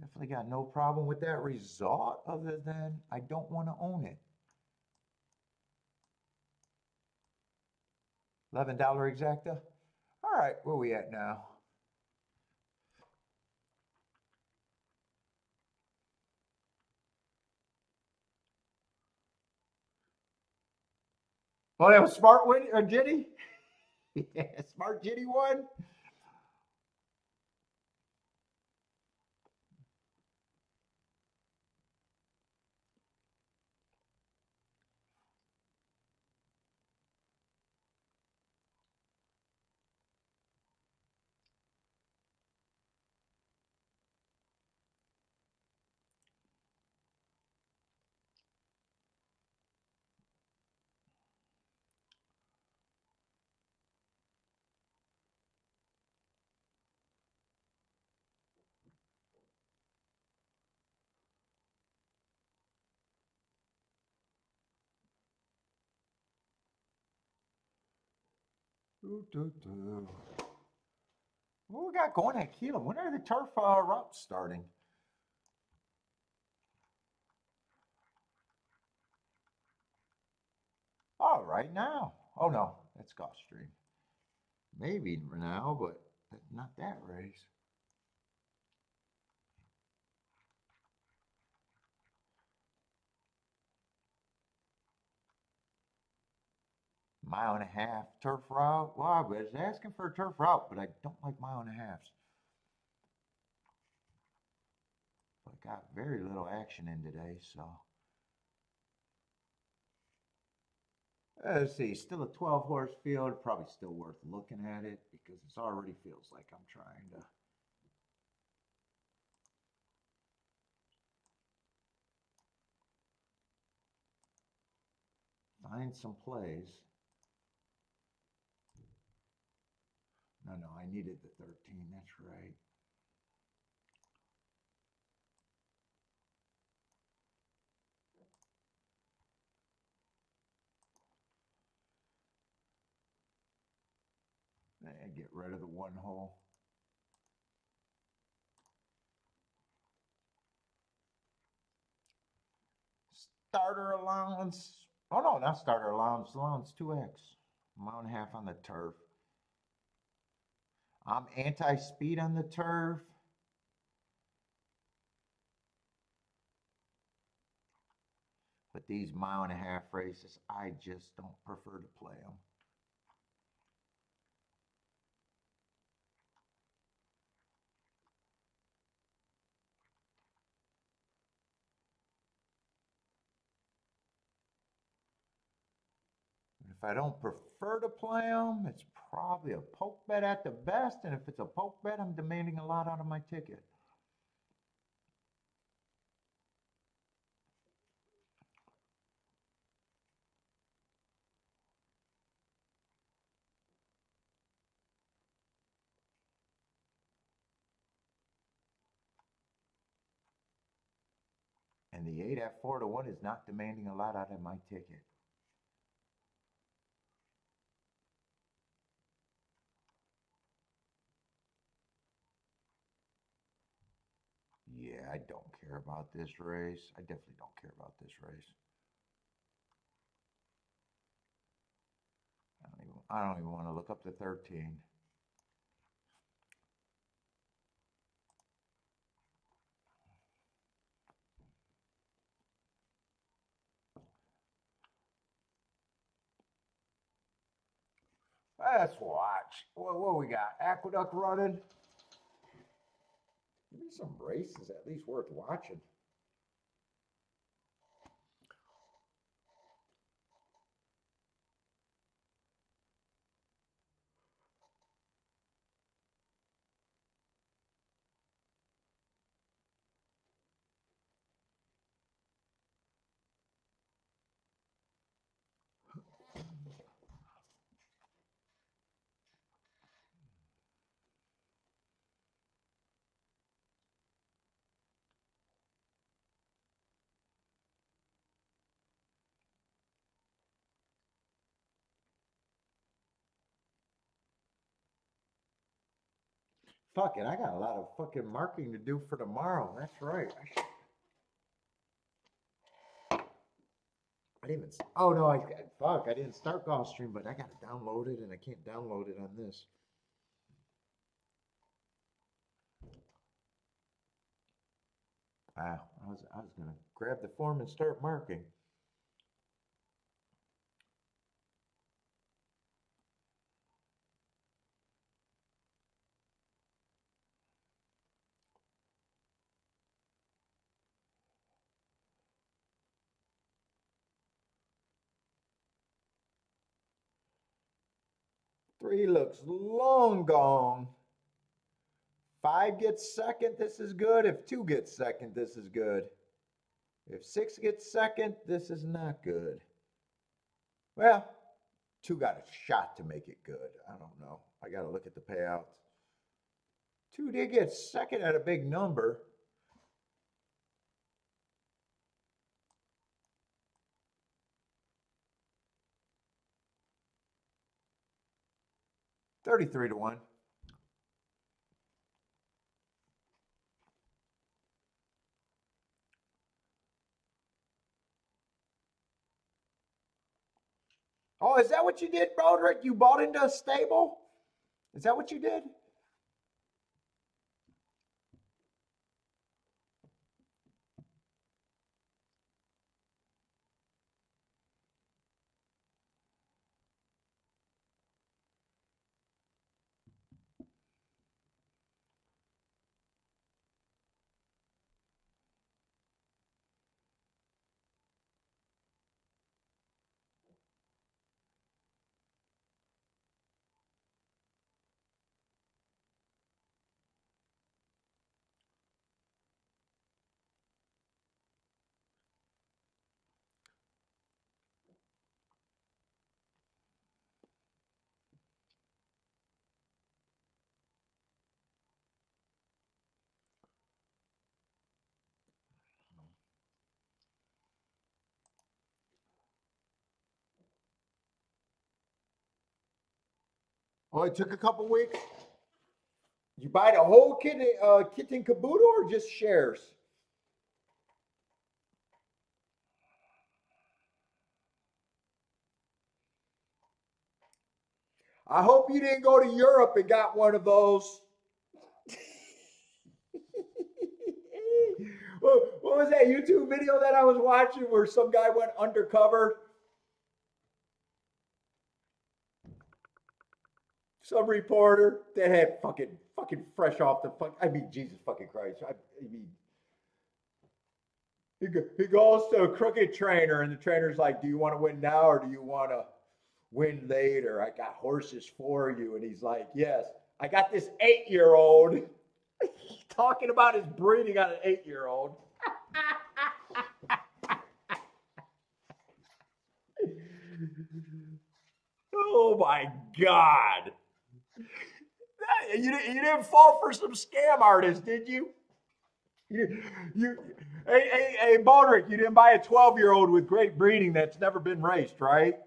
Definitely got no problem with that result other than I don't want to own it. $11 exacta. All right, where we at now? Oh, that was smart win, Jitty. Yeah, smart Jitty won. What we got going at Keeneland? When are the turf routes starting? Oh, right now. Oh no, that's Gulfstream. Maybe now, but not that race. Mile and a half turf route. Well, I was asking for a turf route, but I don't like mile and a halves. But got very little action in today, so. Let's see, still a 12 horse field. Probably still worth looking at it because it already feels like I'm trying to. Find some plays. No, I needed the 13. That's right. And get rid of the 1 hole. starter allowance. Oh no, not starter allowance. Allowance 2x. Mile and a half on the turf. I'm anti-speed on the turf. But these mile and a half races, I just don't prefer to play them. If I don't prefer to play them, it's probably a poke bet at the best. And if it's a poke bet, I'm demanding a lot out of my ticket. And the 8 at 4-1 is not demanding a lot out of my ticket. Yeah, I don't care about this race. I definitely don't care about this race. I don't even want to look up the 13. Let's watch. What we got? Aqueduct running. Give me some races at least worth watching. Fuck it, I got a lot of fucking marking to do for tomorrow. That's right. I didn't even. Oh no, fuck. I didn't start Gulfstream, but I gotta download it, and I can't download it on this. Wow, I was gonna grab the form and start marking. Three looks long gone. 5 gets second, this is good. If 2 gets second, this is good. If 6 gets second, this is not good. Well, 2 got a shot to make it good. I don't know. I got to look at the payouts. 2 did get second at a big number. $33-1. Oh, is that what you did, Broderick? You bought into a stable? Is that what you did? Oh, it took a couple weeks. You buy the whole kit and caboodle or just shares? I hope you didn't go to Europe and got one of those. What was that YouTube video that I was watching where some guy went undercover? Some reporter that had fucking fresh off the fuck. I mean, Jesus fucking Christ. I mean, he goes to a crooked trainer, and the trainer's like, "Do you want to win now or do you want to win later? I got horses for you." And he's like, "Yes, I got this 8-year-old." Talking about his breeding on an 8-year-old. Oh my God. You didn't fall for some scam artist, did you? Hey, Baldrick, you didn't buy a 12-year-old with great breeding that's never been raced, right?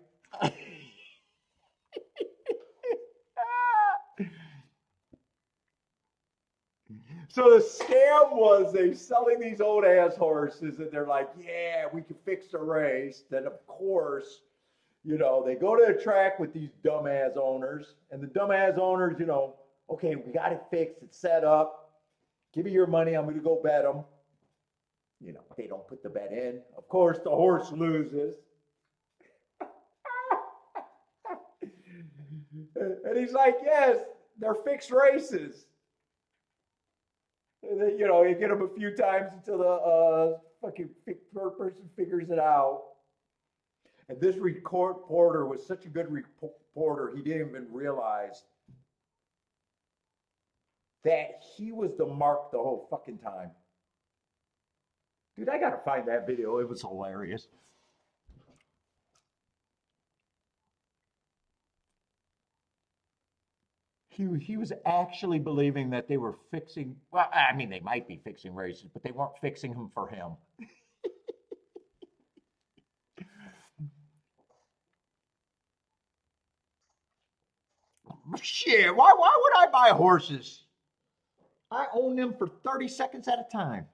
So the scam was they selling these old ass horses, and they're like, "Yeah, we can fix the race." Then of course, they go to the track with these dumbass owners, and the dumbass owners, okay, we got it fixed, it's set up. Give me your money, I'm going to go bet them. They don't put the bet in. Of course, the horse loses. And he's like, "Yes, they're fixed races." And then, you get them a few times until the fucking person figures it out. And this reporter was such a good reporter, he didn't even realize that he was the mark the whole fucking time. Dude, I gotta find that video. It was hilarious. He was actually believing that they were fixing, well, I mean, they might be fixing races, but they weren't fixing them for him. Shit, why would I buy horses? I own them for 30 seconds at a time.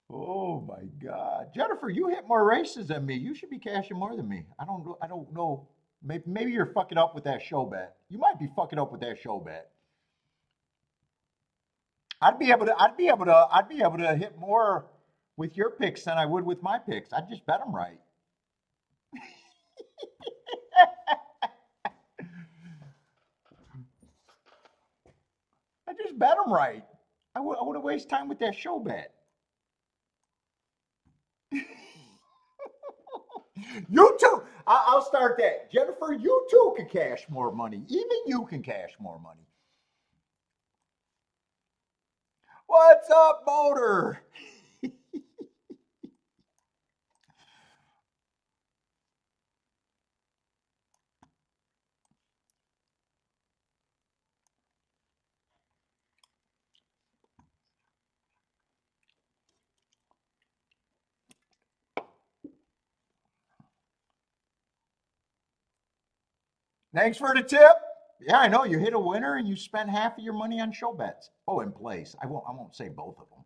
Oh my God, Jennifer, you hit more races than me. You should be cashing more than me. I don't know. Maybe you're fucking up with that show bet. You might be fucking up with that show bet. I'd be able to hit more with your picks than I would with my picks. I'd just bet them right. I just bet them right. I wouldn't waste time with that show bet. You too. I'll start that. Jennifer, you too can cash more money. Even you can cash more money. What's up, motor? Thanks for the tip. Yeah, I know you hit a winner and you spent half of your money on show bets. Oh, in place. I won't say both of them.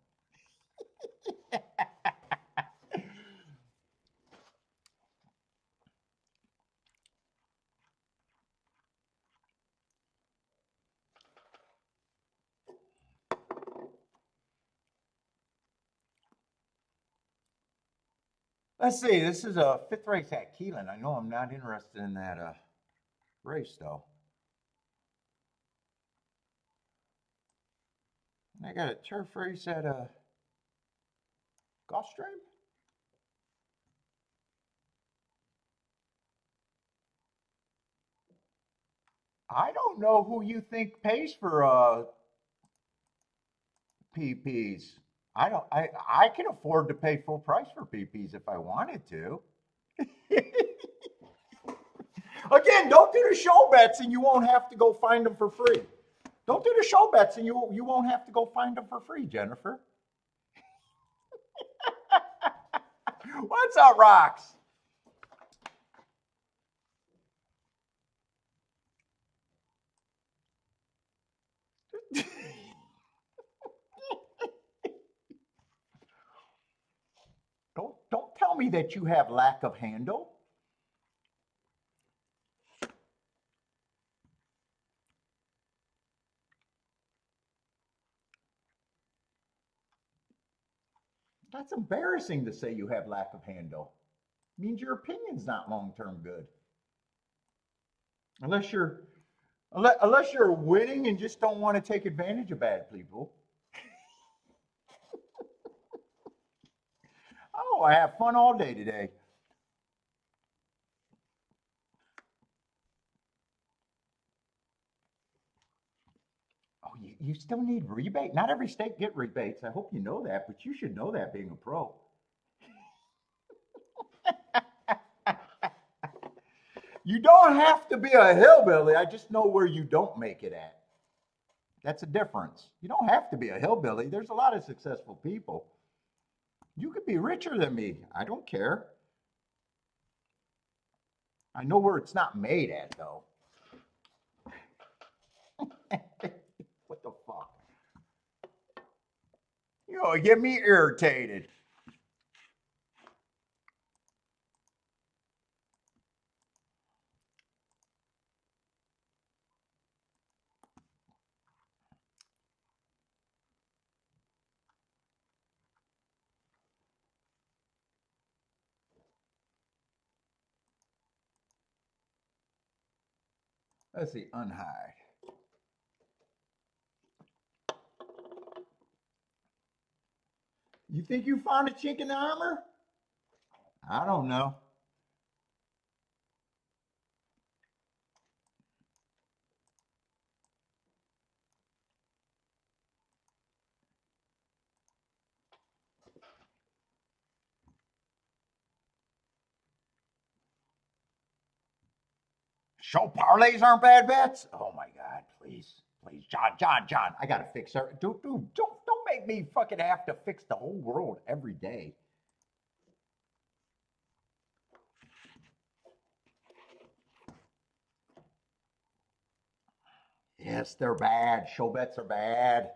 Let's see. This is a 5th race at Keeneland. I know I'm not interested in that race though. I got a turf race at Gulfstream. I don't know who you think pays for PPs. I don't. I can afford to pay full price for PPs if I wanted to. Again, don't do the show bets and you won't have to go find them for free. Don't do the show bets and you won't have to go find them for free, Jennifer. What's up, Rocks? Don't tell tell me that you have lack of handle. That's embarrassing to say you have lack of handle. It means your opinion's not long-term good. Unless you're winning and just don't want to take advantage of bad people. Oh, I have fun all day today. Oh, you still need rebate. Not every state get rebates. I hope you know that, but you should know that being a pro. You don't have to be a hillbilly. I just know where you don't make it at. That's a difference. You don't have to be a hillbilly. There's a lot of successful people. You could be richer than me. I don't care. I know where it's not made at, though. What the fuck? You know, get me irritated. Let's see, unhide. You think you found a chink in the armor? I don't know. Show parlays aren't bad bets? Oh my God, please. Please, John, I gotta fix her. Dude, don't make me fucking have to fix the whole world every day. Yes, they're bad. Show bets are bad.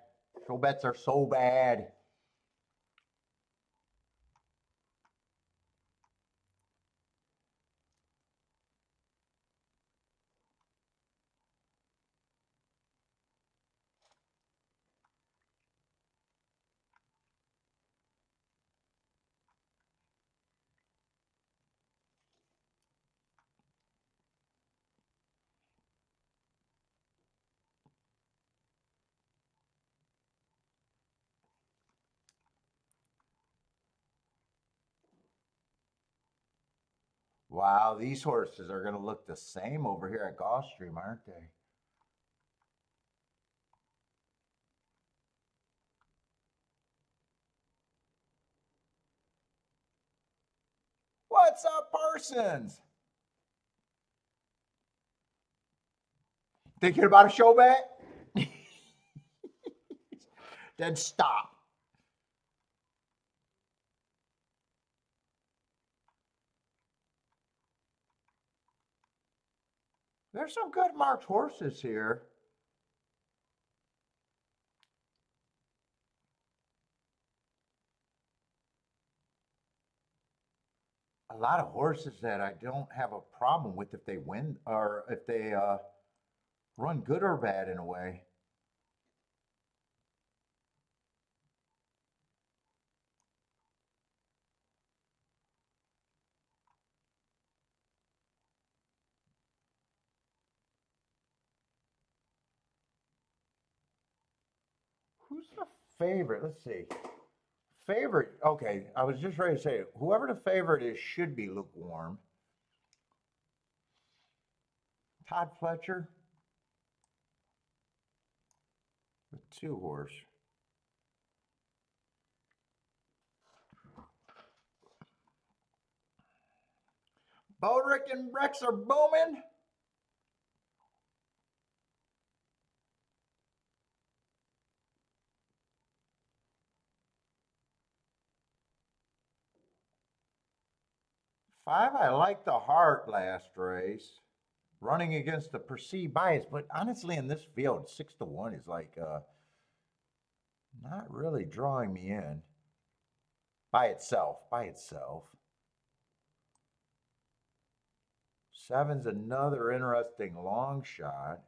Show bets are so bad. Wow, these horses are going to look the same over here at Gulfstream, aren't they? What's up, Parsons? Thinking about a show bet? Then stop. There's some good marked horses here. A lot of horses that I don't have a problem with if they win or if they run good or bad in a way. Who's the favorite? Let's see. Favorite. Okay, I was just ready to say whoever the favorite is should be lukewarm. Todd Fletcher with 2 horse. Bodrick and Rex are booming. Five, I like the heart last race. Running against the perceived bias, but honestly, in this field, 6-1 is like not really drawing me in by itself. Seven's another interesting long shot.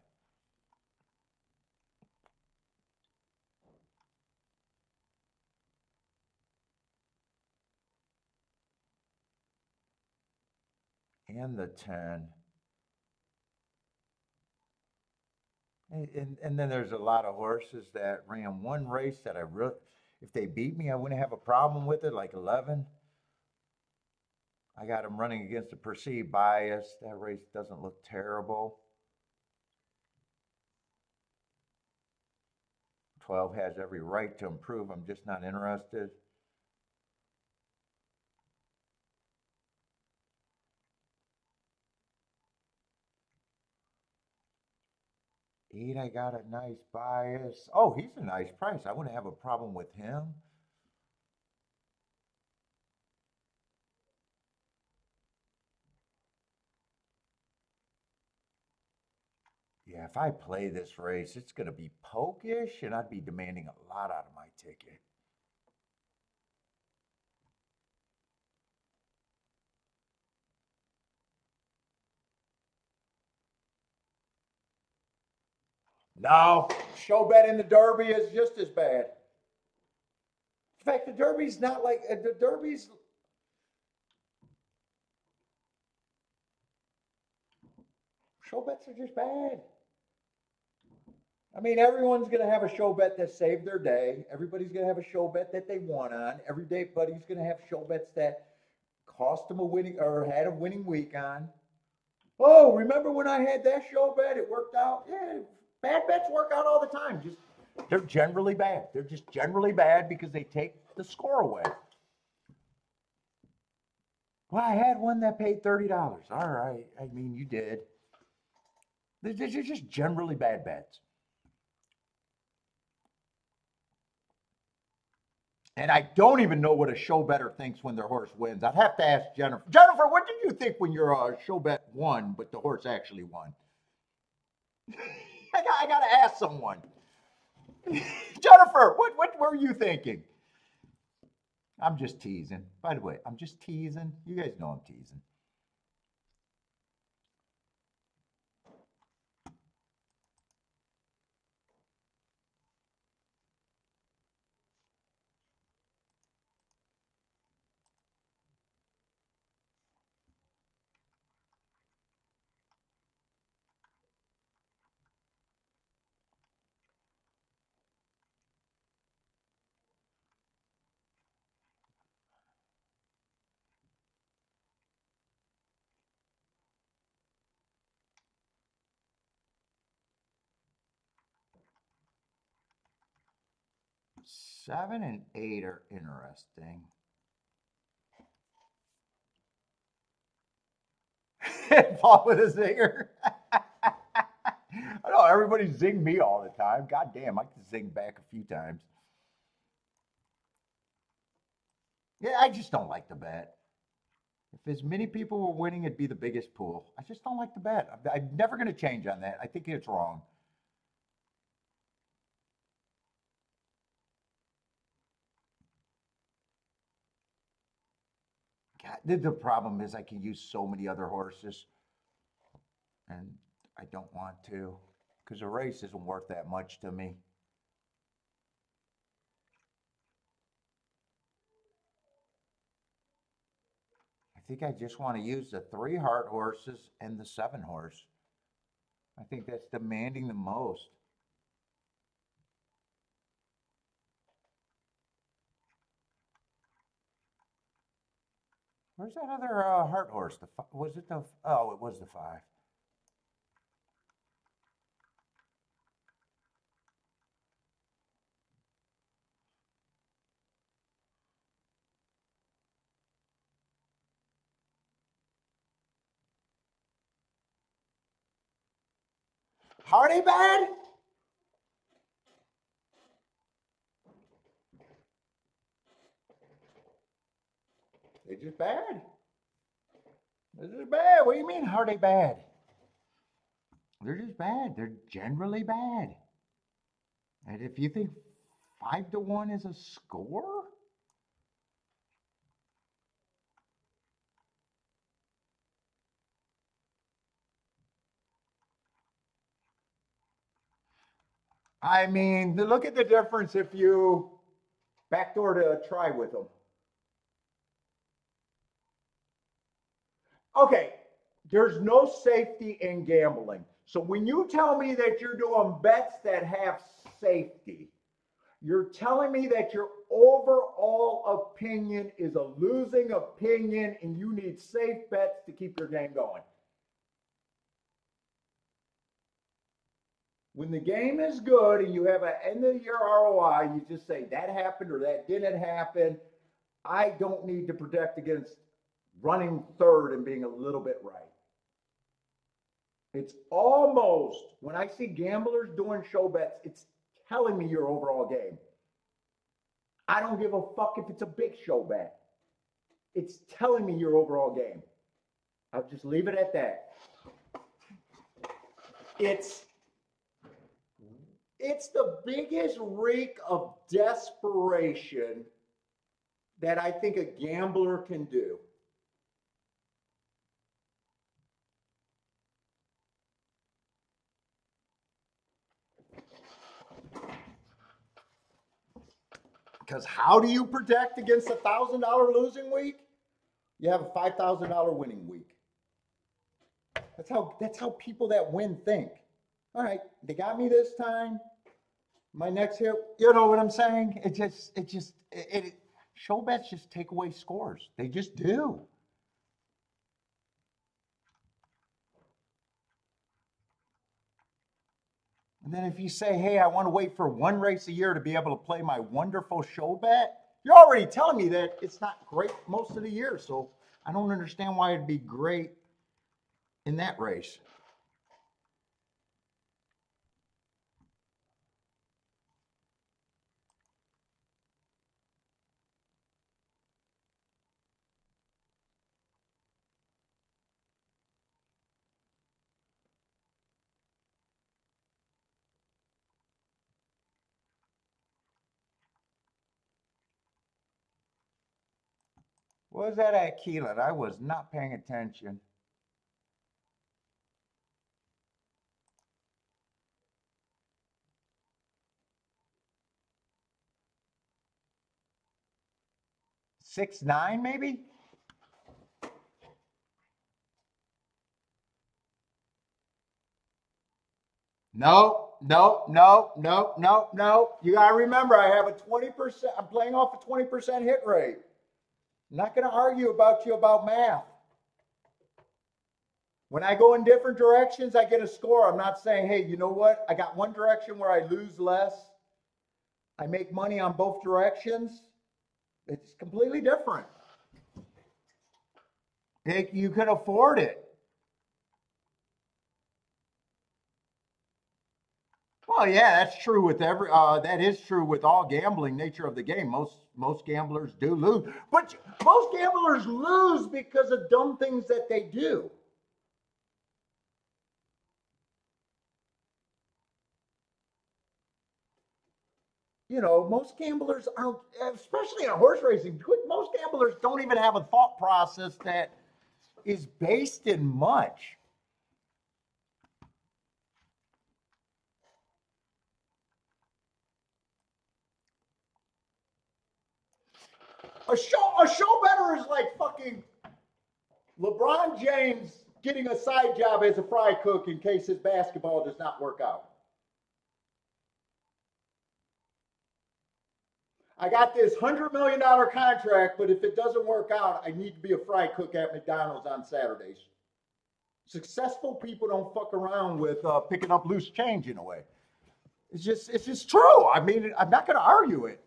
And the 10. And then there's a lot of horses that ran one race that I really, if they beat me, I wouldn't have a problem with it, like 11. I got them running against a perceived bias. That race doesn't look terrible. 12 has every right to improve. I'm just not interested. Eight, I got a nice bias. Oh, he's a nice price. I wouldn't have a problem with him. Yeah, if I play this race, it's going to be pokish, and I'd be demanding a lot out of my ticket. No, show bet in the Derby is just as bad. In fact, the Derby's not like the Derby's. Show bets are just bad. I mean, everyone's going to have a show bet that saved their day. Everybody's going to have a show bet that they won on. Everybody's going to have show bets that cost them a winning or had a winning week on. Oh, remember when I had that show bet? It worked out. Yeah, bad bets work out all the time. Just they're generally bad. They're just generally bad because they take the score away. Well, I had one that paid $30. All right. I mean, you did. They're just generally bad bets. And I don't even know what a show better thinks when their horse wins. I'd have to ask Jennifer. Jennifer, what did you think when your show bet won, but the horse actually won? I got to ask someone. Jennifer, what were you thinking? I'm just teasing. By the way, I'm just teasing. You guys know I'm teasing. Seven and eight are interesting. Paul with a zinger. I know everybody zing me all the time. God damn, I can zing back a few times. Yeah, I just don't like the bet. If as many people were winning, it'd be the biggest pool. I just don't like the bet. I'm never going to change on that. I think it's wrong. God, the problem is I can use so many other horses, and I don't want to because a race isn't worth that much to me. I think I just want to use the 3 heart horses and the 7 horse. I think that's demanding the most. Where's that other heart horse? Was it the? Oh, it was the 5. Hardy bad? They just bad. They're just bad. What do you mean, are they bad? They're just bad. They're generally bad. And if you think 5-1 is a score, I mean, look at the difference if you backdoor to a try with them. Okay, there's no safety in gambling. So when you tell me that you're doing bets that have safety, you're telling me that your overall opinion is a losing opinion and you need safe bets to keep your game going. When the game is good and you have an end of the year ROI, you just say that happened or that didn't happen. I don't need to protect against running third and being a little bit right. It's almost, when I see gamblers doing show bets, it's telling me your overall game. I don't give a fuck if it's a big show bet. It's telling me your overall game. I'll just leave it at that. It's the biggest reek of desperation that I think a gambler can do. Because how do you protect against $1,000 losing week? You have a $5,000 winning week. That's how people that win think. All right, they got me this time. My next hit, you know what I'm saying? Show bets just take away scores. They just do. And then if you say, hey, I want to wait for one race a year to be able to play my wonderful show bet, you're already telling me that it's not great most of the year. So I don't understand why it'd be great in that race. What was that at Keeneland? I was not paying attention. Six nine maybe? No, no, no, no, no, no. You gotta remember, I have a 20%. I'm playing off a 20% hit rate. I'm not gonna argue about you about math. When I go in different directions, I get a score. I'm not saying, hey, you know what? I got one direction where I lose less. I make money on both directions. It's completely different. You can afford it. Well, yeah, that's true with every. That is true with all gambling nature of the game. Most gamblers do lose, but most gamblers lose because of dumb things that they do. You know, most gamblers aren't, especially in horse racing. Most gamblers don't even have a thought process that is based in much. A show better is like fucking LeBron James getting a side job as a fry cook in case his basketball does not work out. I got this $100 million contract, but if it doesn't work out, I need to be a fry cook at McDonald's on Saturdays. Successful people don't fuck around with picking up loose change in a way. It's just true. I mean, I'm not going to argue it.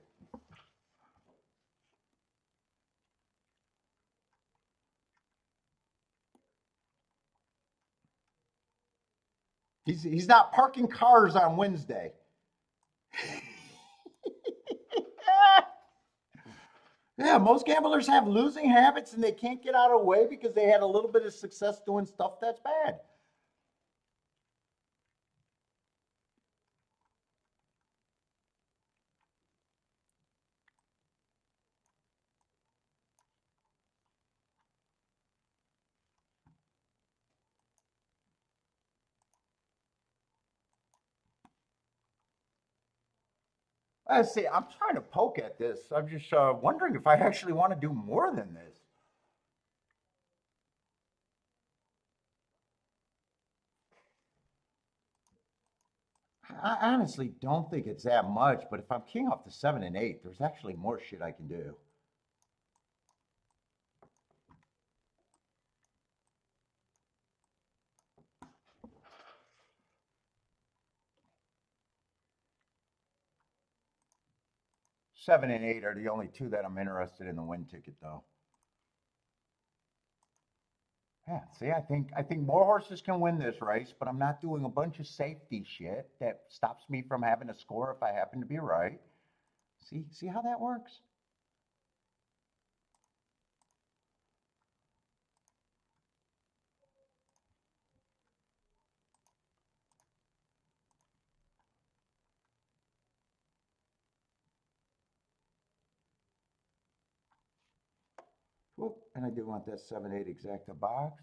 He's not parking cars on Wednesday. Yeah, most gamblers have losing habits and they can't get out of the way because they had a little bit of success doing stuff that's bad. I see. I'm trying to poke at this. I'm just wondering if I actually want to do more than this. I honestly don't think it's that much, but if I'm king off the 7 and 8, there's actually more shit I can do. Seven and 8 are the only two that I'm interested in the win ticket, though. Yeah, see, I think more horses can win this race, but I'm not doing a bunch of safety shit that stops me from having a score if I happen to be right. See how that works? Whoop, and I do want that 7-8 exacta box.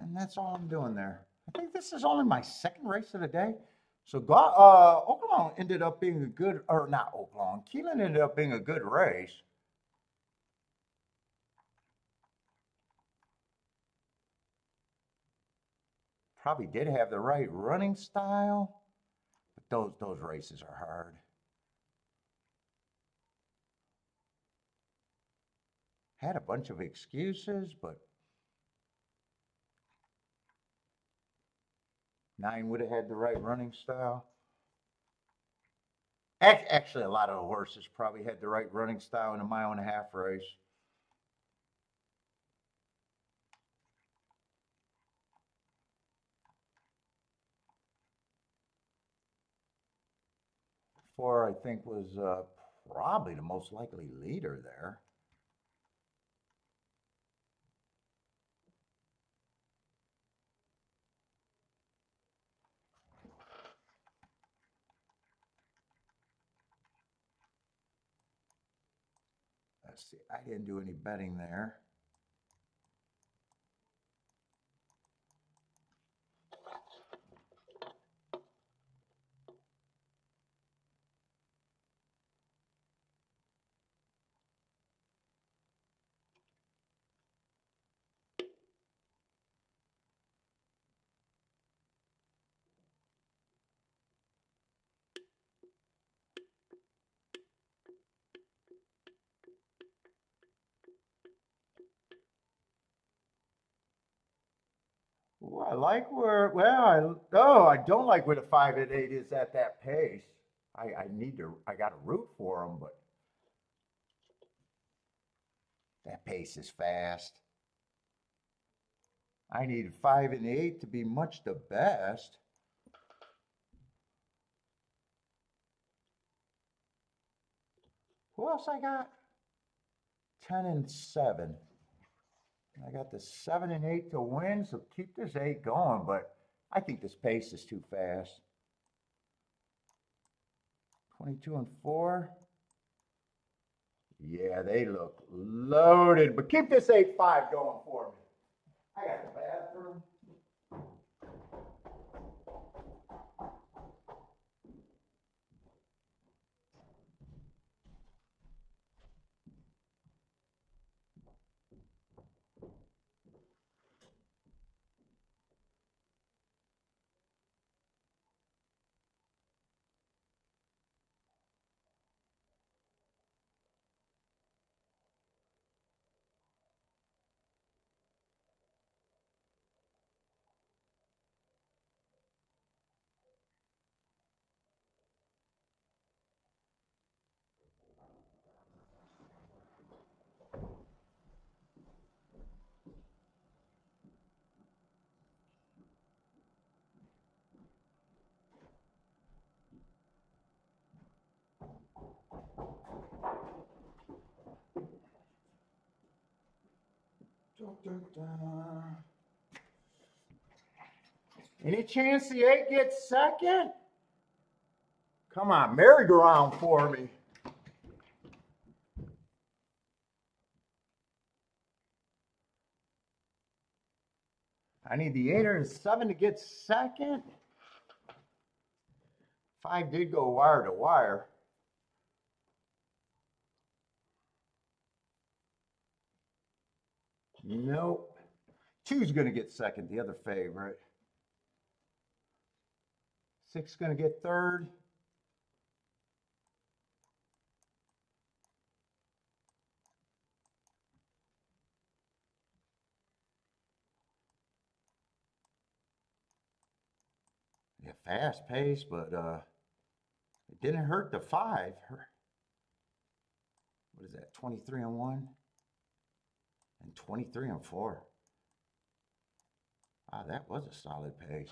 And that's all I'm doing there. I think this is only my second race of the day. So Oklahoma ended up being a good, or not Oklahoma, Keeneland ended up being a good race. Probably did have the right running style, but those races are hard. Had a bunch of excuses, but 9 would have had the right running style. Actually, a lot of the horses probably had the right running style in a 1.5 mile race. Four, I think, was probably the most likely leader there. Let's see, I didn't do any betting there. Well, I like where, I don't like where the 5 and 8 is at that pace. I got to root for them, but that pace is fast. I need 5 and 8 to be much the best. Who else I got? 10 and 7. I got the 7 and 8 to win, so keep this 8 going, but I think this pace is too fast. 22 and 4. Yeah, they look loaded, but keep this 8-5 going for me. I got the bathroom. Any chance the 8 gets second? Come on, merry-go-round for me. I need the 8 or the 7 to get second. 5 did go wire to wire. Nope. 2's going to get second, the other favorite. 6 going to get third. Yeah, fast pace, but it didn't hurt the 5. What is that, 23 on 1? And 23 on 4. Ah, that was a solid pace.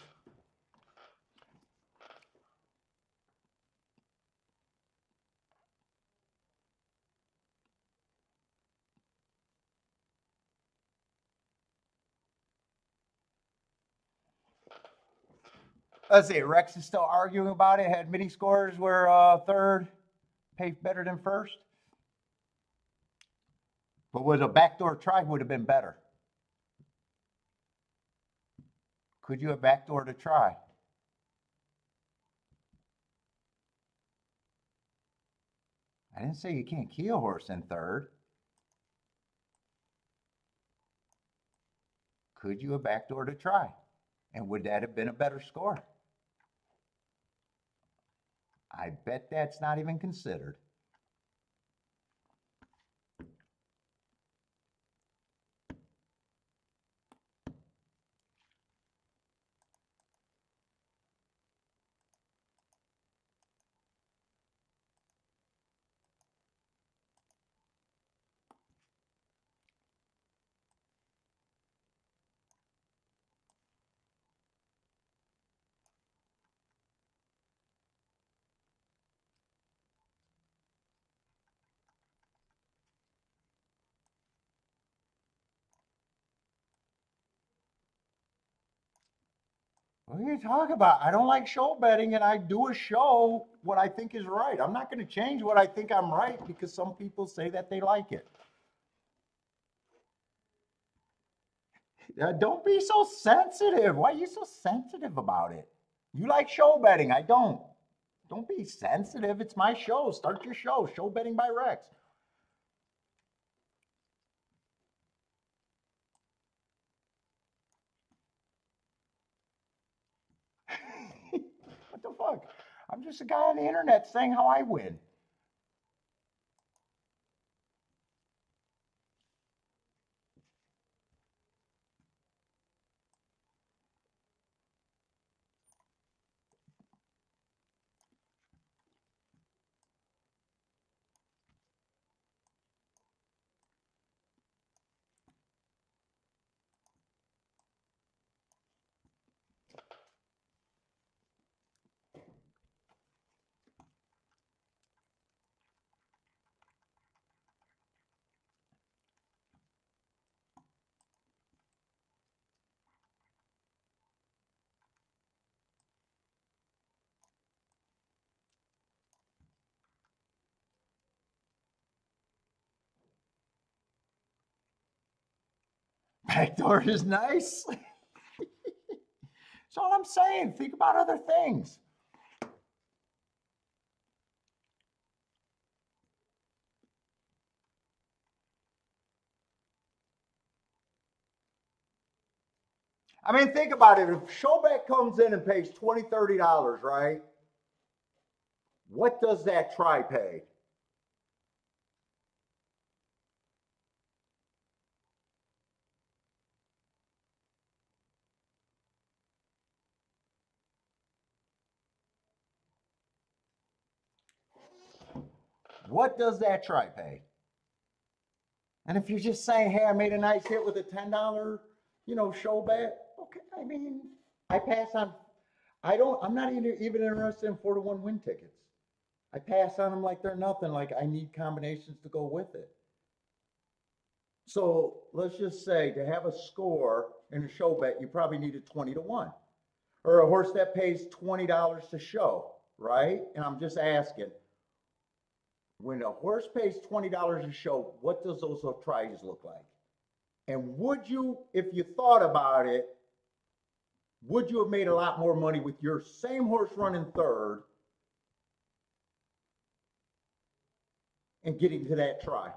Let's see, Rex is still arguing about it. Had mini scores where third paid better than first. But with a backdoor try would have been better. Could you have backdoored a try? I didn't say you can't key a horse in third. Could you have backdoored a try? And would that have been a better score? I bet that's not even considered. What are you talking about? I don't like show betting, and I do a show what I think is right. I'm not going to change what I think I'm right because some people say that they like it. Don't be so sensitive. Why are you so sensitive about it? You like show betting. I don't. Don't be sensitive. It's my show. Start your show. Show betting by Rex. What the fuck? I'm just a guy on the internet saying how I win. Backdoor is nice. That's all I'm saying. Think about other things. I mean, think about it. If Showback comes in and pays $20, $30, right? What does that try pay? What does that try pay? And if you're just saying, hey, I made a nice hit with a $10, show bet, okay, I mean, I pass on, I'm not even interested in 4-to-1 win tickets. I pass on them like they're nothing, like I need combinations to go with it. So let's just say to have a score in a show bet, you probably needed 20-to-1. Or a horse that pays $20 to show, right? And I'm just asking, when a horse pays $20 a show, what does those tries look like? And would you, if you thought about it, would you have made a lot more money with your same horse running third and getting to that try?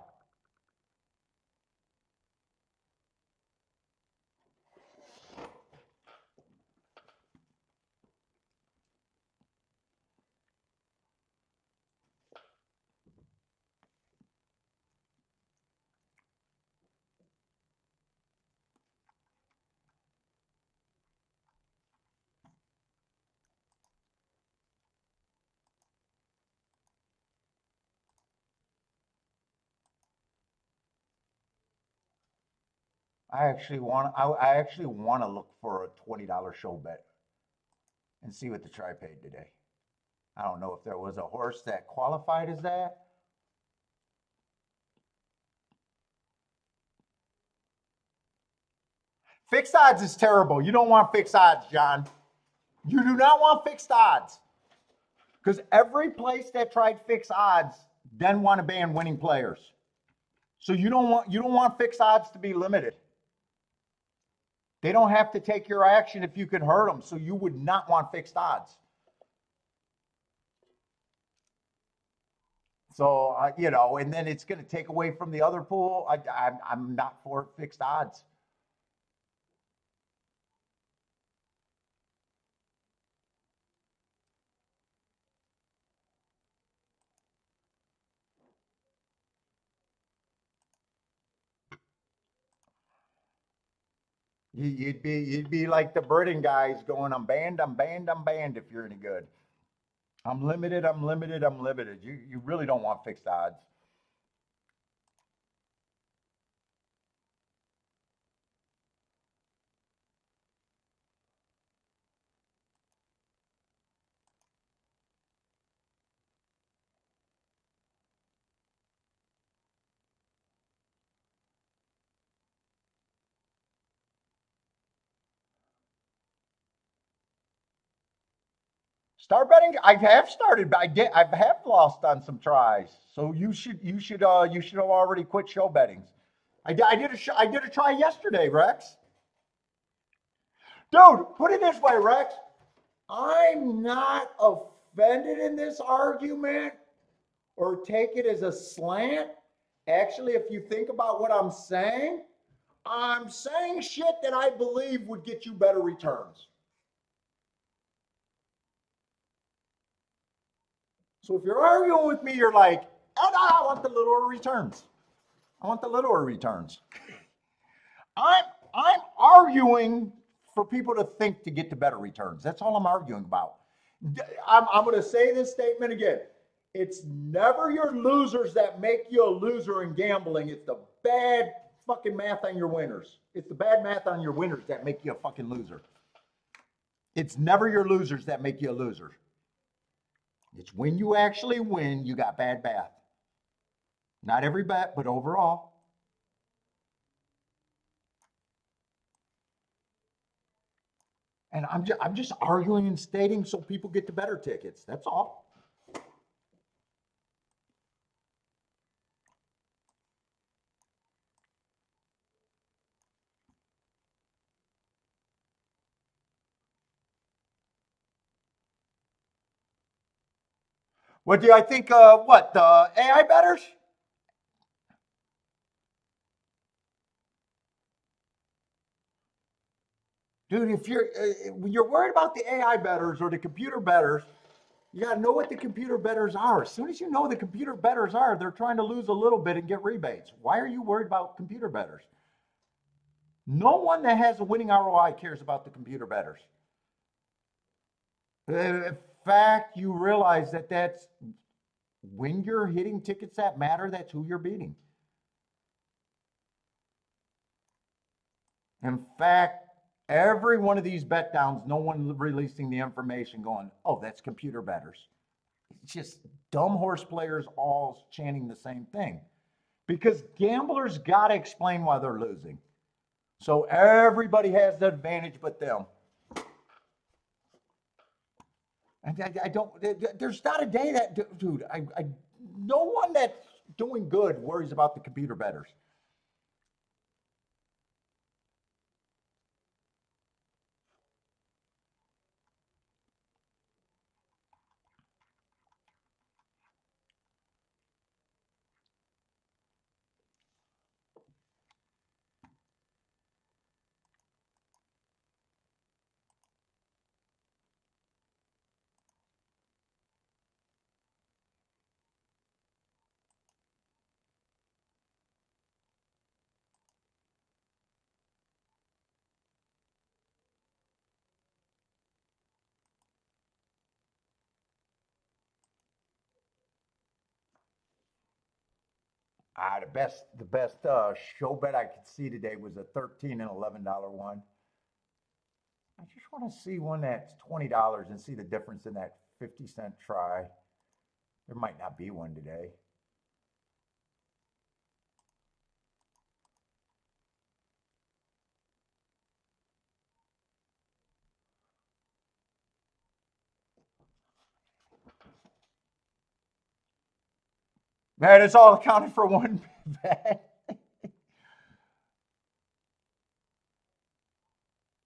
I actually want to look for a $20 show bet and see what the try paid today. I don't know if there was a horse that qualified as that. Fixed odds is terrible. You don't want fixed odds, John. You do not want fixed odds. Because every place that tried fixed odds then want to ban winning players. So you don't want fixed odds to be limited. They don't have to take your action if you can hurt them. So you would not want fixed odds. So and then it's going to take away from the other pool. I'm not for fixed odds. You'd be like the Britain guys going, I'm banned, if you're any good. I'm limited. You really don't want fixed odds. Start betting. I have started. I have lost on some tries. So you should have already quit show betting. I did a try yesterday, Rex. Dude, put it this way, Rex. I'm not offended in this argument or take it as a slant. Actually, if you think about what I'm saying shit that I believe would get you better returns. So if you're arguing with me, you're like, oh, no, I want the littler returns. I'm arguing for people to think to get to better returns. That's all I'm arguing about. I'm going to say this statement again. It's never your losers that make you a loser in gambling. It's the bad fucking math on your winners. It's the bad math on your winners that make you a fucking loser. It's never your losers that make you a loser. It's when you actually win, you got bad math. Not every bet, but overall. And I'm just arguing and stating so people get the better tickets. That's all. What do I think? What the AI betters? Dude, if when you're worried about the AI betters or the computer betters, you got to know what the computer betters are. As soon as you know the computer betters are, they're trying to lose a little bit and get rebates. Why are you worried about computer betters? No one that has a winning ROI cares about the computer betters. In fact, you realize that that's when you're hitting tickets that matter, that's who you're beating. In fact, every one of these bet downs, no one releasing the information going, oh, that's computer betters. It's just dumb horse players all chanting the same thing. Because gamblers got to explain why they're losing. So everybody has the advantage but them. And I don't, there's not a day that, dude, no one that's doing good worries about the computer betters. The best show bet I could see today was a $13 and $11 one. I just want to see one that's $20 and see the difference in that 50-cent try. There might not be one today. Man, it's all accounted for one bet.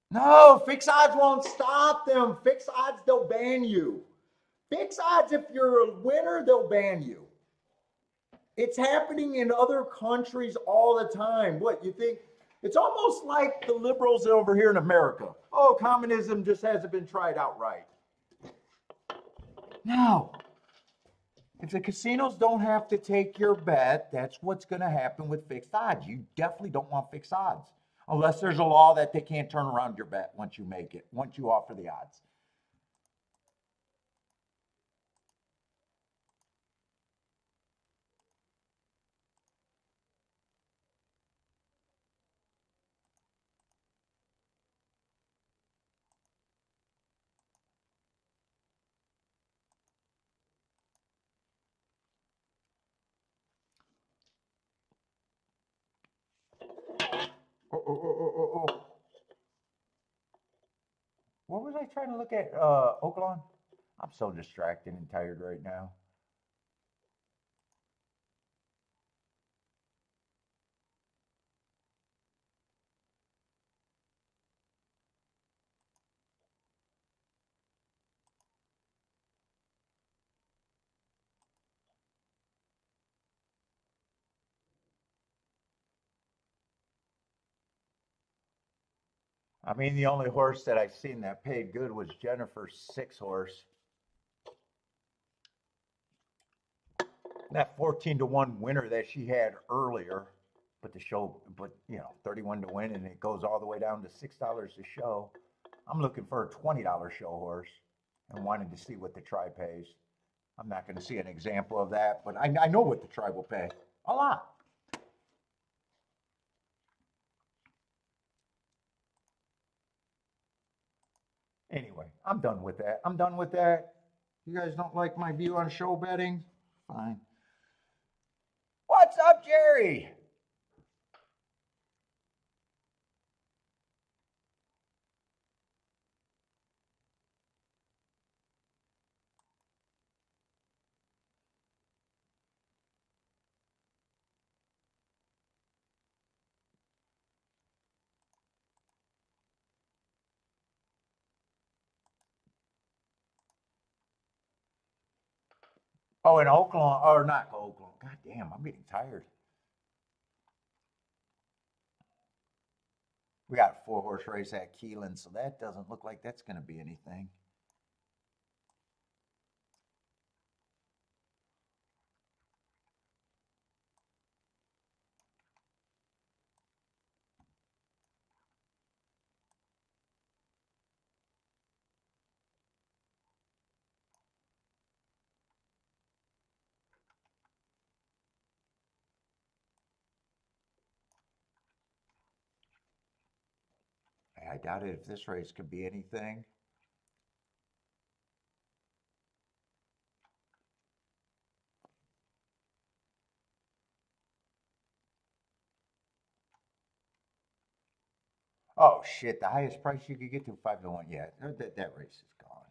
No, fixed odds won't stop them. Fixed odds, they'll ban you. Fixed odds, if you're a winner, they'll ban you. It's happening in other countries all the time. What, you think? It's almost like the liberals over here in America. Oh, communism just hasn't been tried out right. No. If the casinos don't have to take your bet, that's what's going to happen with fixed odds. You definitely don't want fixed odds. Unless there's a law that they can't turn around your bet once you make it, once you offer the odds. Oh, oh, oh, oh, oh, oh. What was I trying to look at? Oaklawn? I'm so distracted and tired right now. I mean, the only horse that I've seen that paid good was Jennifer's 6 horse. That 14-1 winner that she had earlier, but the show, but 31 to win, and it goes all the way down to $6 a show. I'm looking for a $20 show horse and wanted to see what the try pays. I'm not going to see an example of that, but I know what the try will pay. A lot. Anyway, I'm done with that. I'm done with that. You guys don't like my view on show betting? Fine. What's up, Jerry? Oh, in Oakland, or not Oakland. God damn, I'm getting tired. We got a 4 horse race at Keeneland, so that doesn't look like that's going to be anything. I doubt it if this race could be anything. Oh shit! The highest price you could get to 5 to 1. Yeah, that race is gone.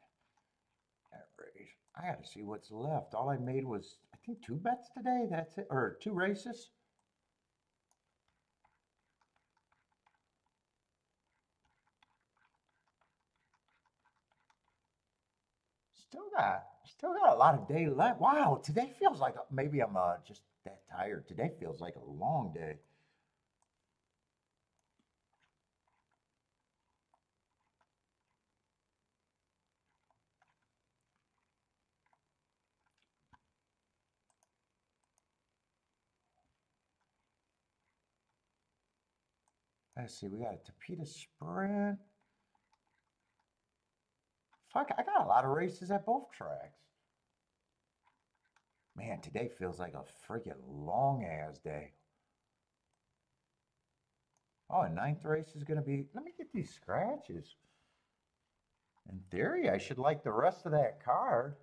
That race. I got to see what's left. All I made was I think 2 bets today. That's it, or 2 races. Still got a lot of day left. Wow, today feels like maybe I'm just that tired. Today feels like a long day. Let's see, we got a Tapeta Sprint. Fuck, I got a lot of races at both tracks. Man, today feels like a freaking long ass day. Oh, and ninth race is going to be, let me get these scratches. In theory, I should like the rest of that card.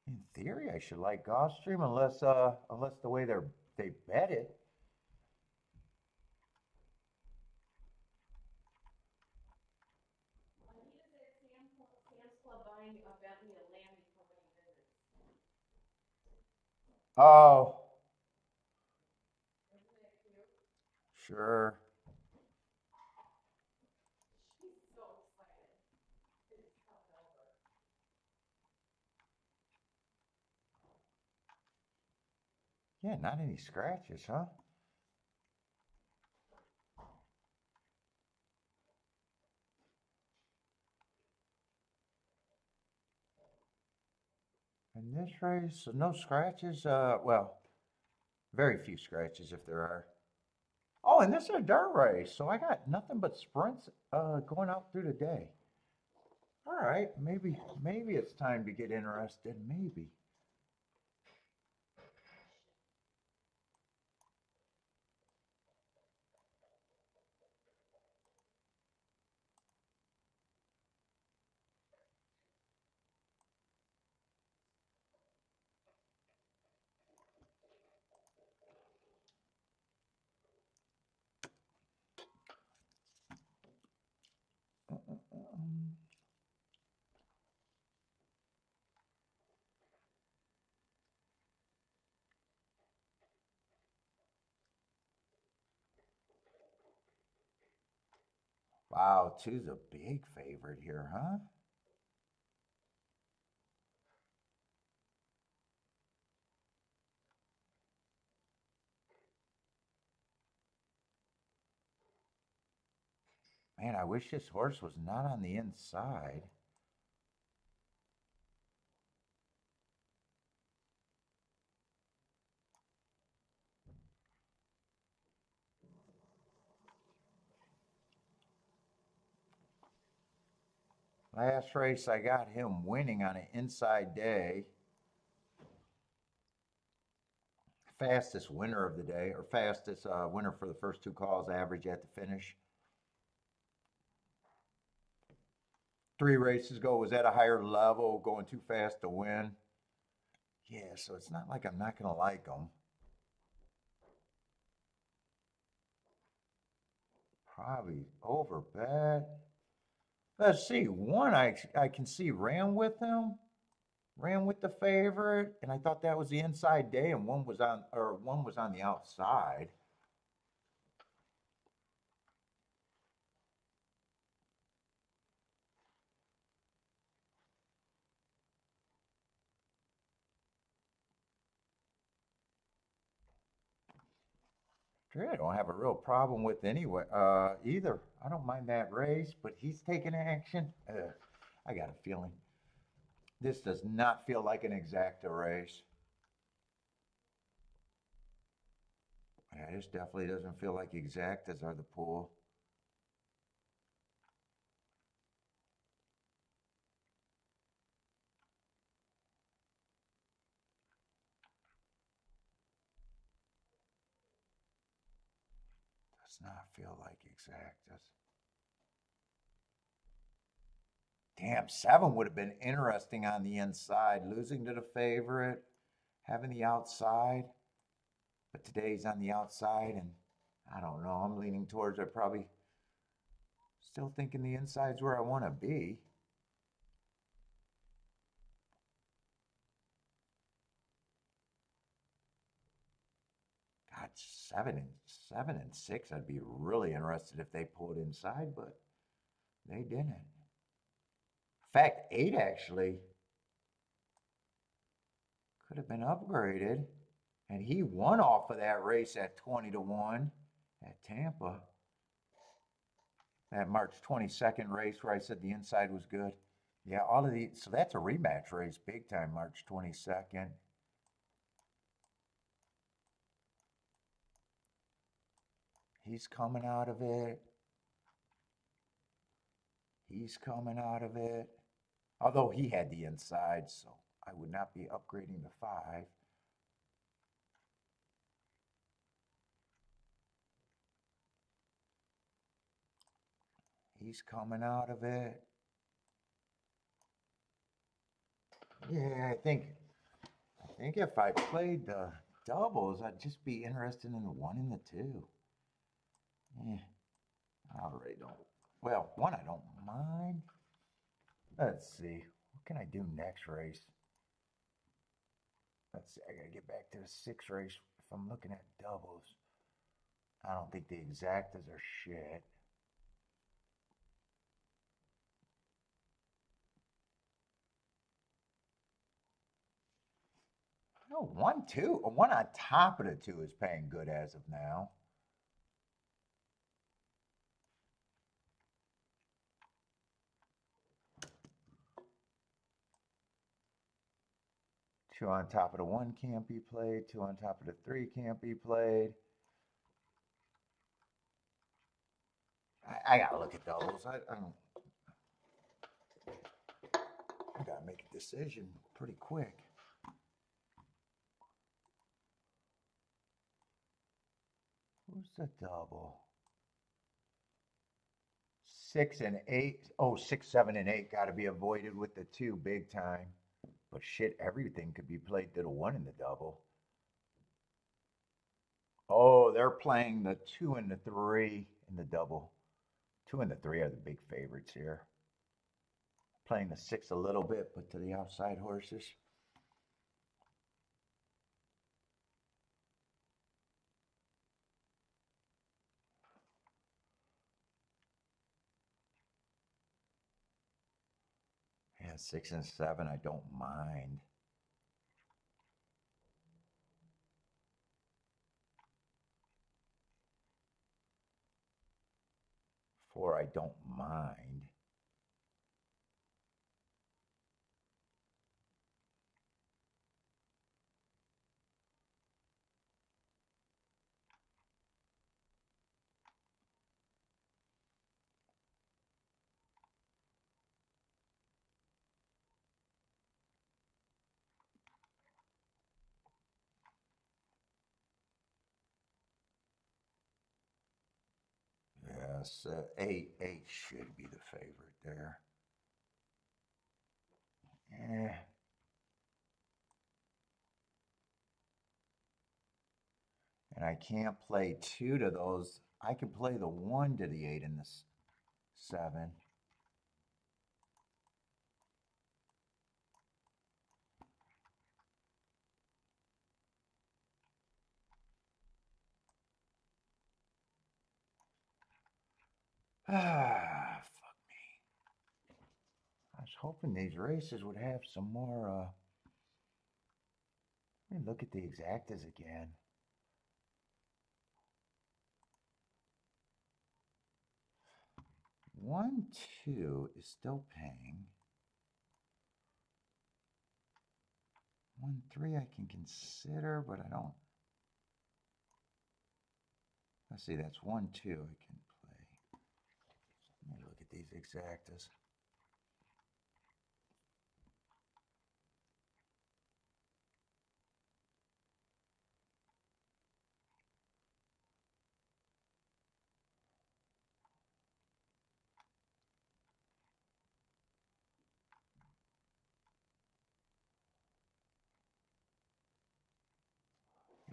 In theory, I should like Gulfstream unless the way they bet it. Oh, sure. Yeah, not any scratches, huh? In this race, no scratches. Well, very few scratches if there are. Oh, and this is a dirt race, so I got nothing but sprints going out through the day. All right, maybe it's time to get interested. Maybe. Wow, two's a big favorite here, huh? Man, I wish this horse was not on the inside. Last race, I got him winning on an inside day. Fastest winner of the day, or fastest winner for the first two calls, average at the finish. 3 races ago was at a higher level, going too fast to win. Yeah, so it's not like I'm not going to like them. Probably over bet. Let's see. One I can see ran with the favorite, and I thought that was the inside day, and one was on the outside. Sure, I don't have a real problem with anyway either. I don't mind that race, but he's taking action. I got a feeling this does not feel like an exacta race. Yeah, this definitely doesn't feel like exactas are the pool. Does not feel like exactas. Damn, 7 would have been interesting on the inside, losing to the favorite, having the outside. But today's on the outside, and I don't know. I'm leaning towards I probably still thinking the inside's where I want to be. God, 7 and 6. I'd be really interested if they pulled inside, but they didn't. In fact, 8 actually could have been upgraded, and he won off of that race at 20-1 at Tampa. That March 22nd race where I said the inside was good. Yeah, all of these. So that's a rematch race, big time, March 22nd. He's coming out of it. He's coming out of it. Although he had the inside, so I would not be upgrading the 5. He's coming out of it. Yeah, I think if I played the doubles, I'd just be interested in the 1 and the 2. Yeah, I already don't. Well, 1 I don't mind. Let's see. What can I do next race? Let's see. I gotta get back to the 6 race if I'm looking at doubles. I don't think the exactas are shit. No, 1, 2. 1 on top of the 2 is paying good as of now. Two on top of the 1 can't be played. 2 on top of the 3 can't be played. I gotta look at doubles. I don't. I gotta make a decision pretty quick. Who's the double? 6 and 8. Oh, 6, 7, and 8 got to be avoided with the 2 big time. But shit, everything could be played to the 1 in the double. Oh, they're playing the 2 and the 3 in the double. 2 and the 3 are the big favorites here. Playing the 6 a little bit, but to the outside horses. Yeah, 6 and 7, I don't mind. 4, I don't mind. Yes, 8 should be the favorite there. Eh. And I can't play 2 to those. I can play the 1 to the 8 and the 7. Ah, fuck me. I was hoping these races would have some more. Let me look at the exactas again. One, 2 is still paying. 1, 3 I can consider, but I don't. Let's see, that's 1, 2 I can play. Let me look at these exactas.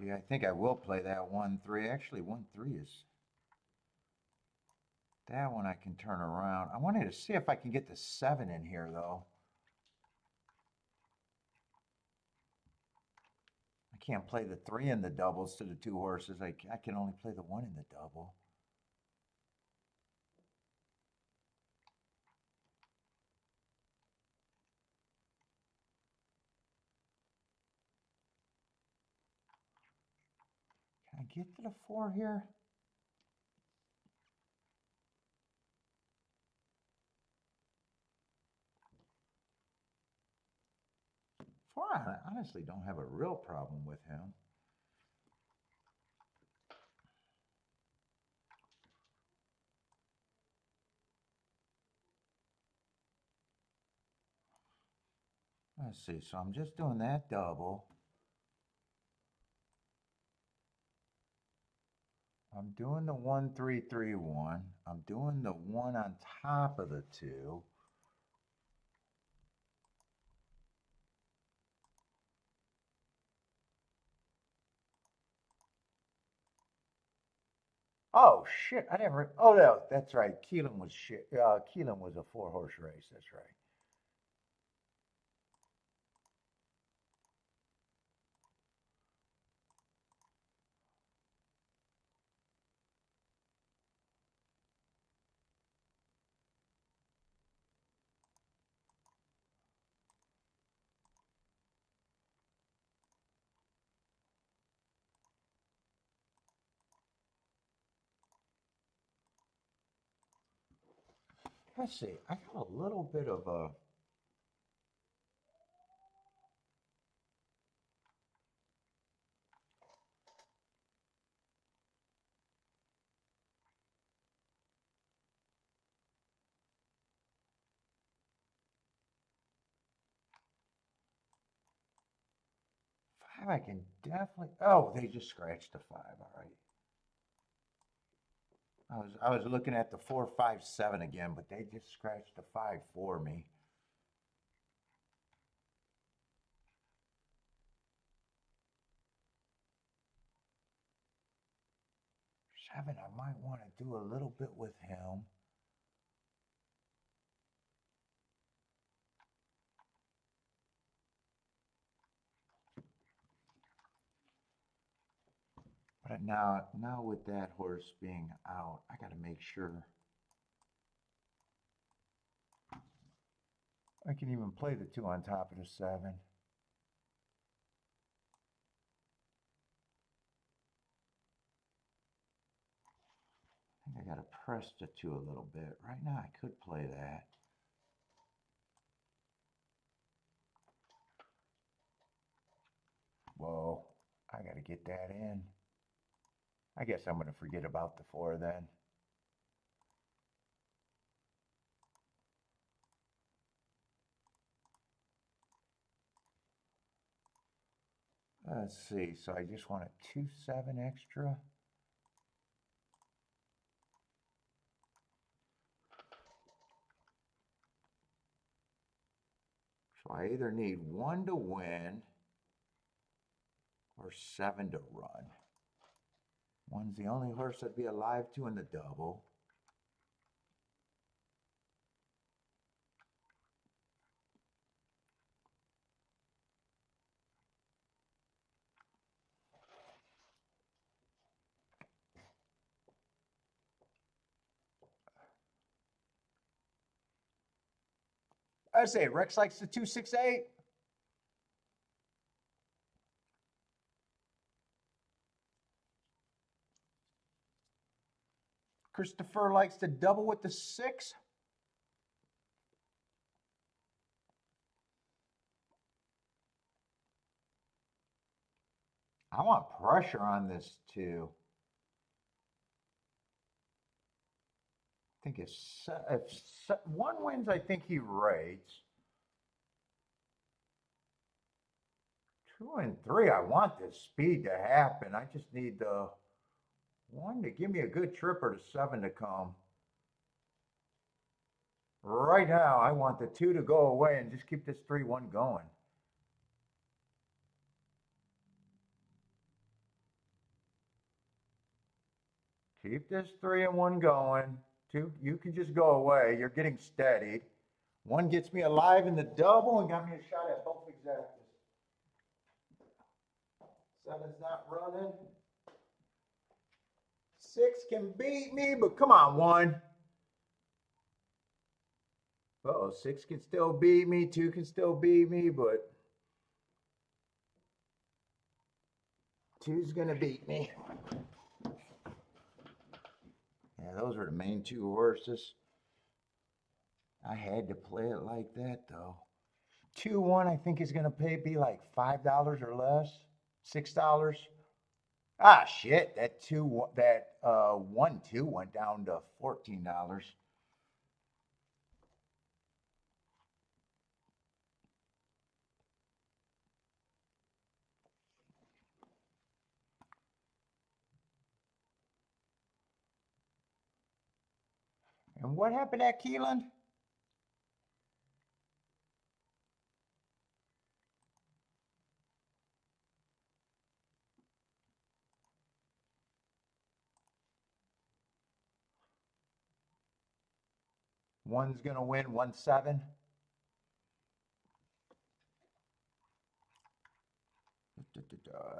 Yeah, I think I will play that 1, 3. Actually, 1, 3 is. That one I can turn around. I wanted to see if I can get the 7 in here, though. I can't play the 3 in the doubles to the 2 horses. I can only play the 1 in the double. Can I get to the 4 here? Four, I honestly don't have a real problem with him. Let's see, so I'm just doing that double. I'm doing the 1, 3, 3, 1. I'm doing the 1 on top of the 2. Oh shit! I never. Oh no, that's right. Keelan was shit. Keelan was a 4-horse race. That's right. Let's see. I got a little bit of a. Five, I can definitely. Oh, they just scratched the 5. All right. I was looking at the 4, 5, 7 again, but they just scratched the 5 for me. Seven, I might want to do a little bit with him. But now with that horse being out, I got to make sure I can even play the 2 on top of the 7. I think I got to press the 2 a little bit. Right now, I could play that. Whoa, I got to get that in. I guess I'm going to forget about the 4 then. Let's see, so I just want a 2, 7 extra. So I either need 1 to win or 7 to run. 1's the only horse I'd be alive to in the double. I say Rex likes the 2, 6, 8. Christopher likes to double with the 6. I want pressure on this 2. I think if 1 wins, I think he rates. 2 and 3, I want this speed to happen. I just need the 1 to give me a good trip or the 7 to come. Right now, I want the 2 to go away and just keep this 3-1 going. Keep this 3 and 1 going. 2, you can just go away. You're getting steadied. 1 gets me alive in the double and got me a shot at both exactas. 7's not running. 6 can beat me, but come on, 1. Uh-oh, 6 can still beat me. 2 can still beat me, but 2's going to beat me. Yeah, those were the main 2 horses. I had to play it like that, though. 2-1, I think is going to be like $5 or less, $6. Ah, shit! That 1-2 went down to $14. And what happened at Keeland? One's gonna win 1-7.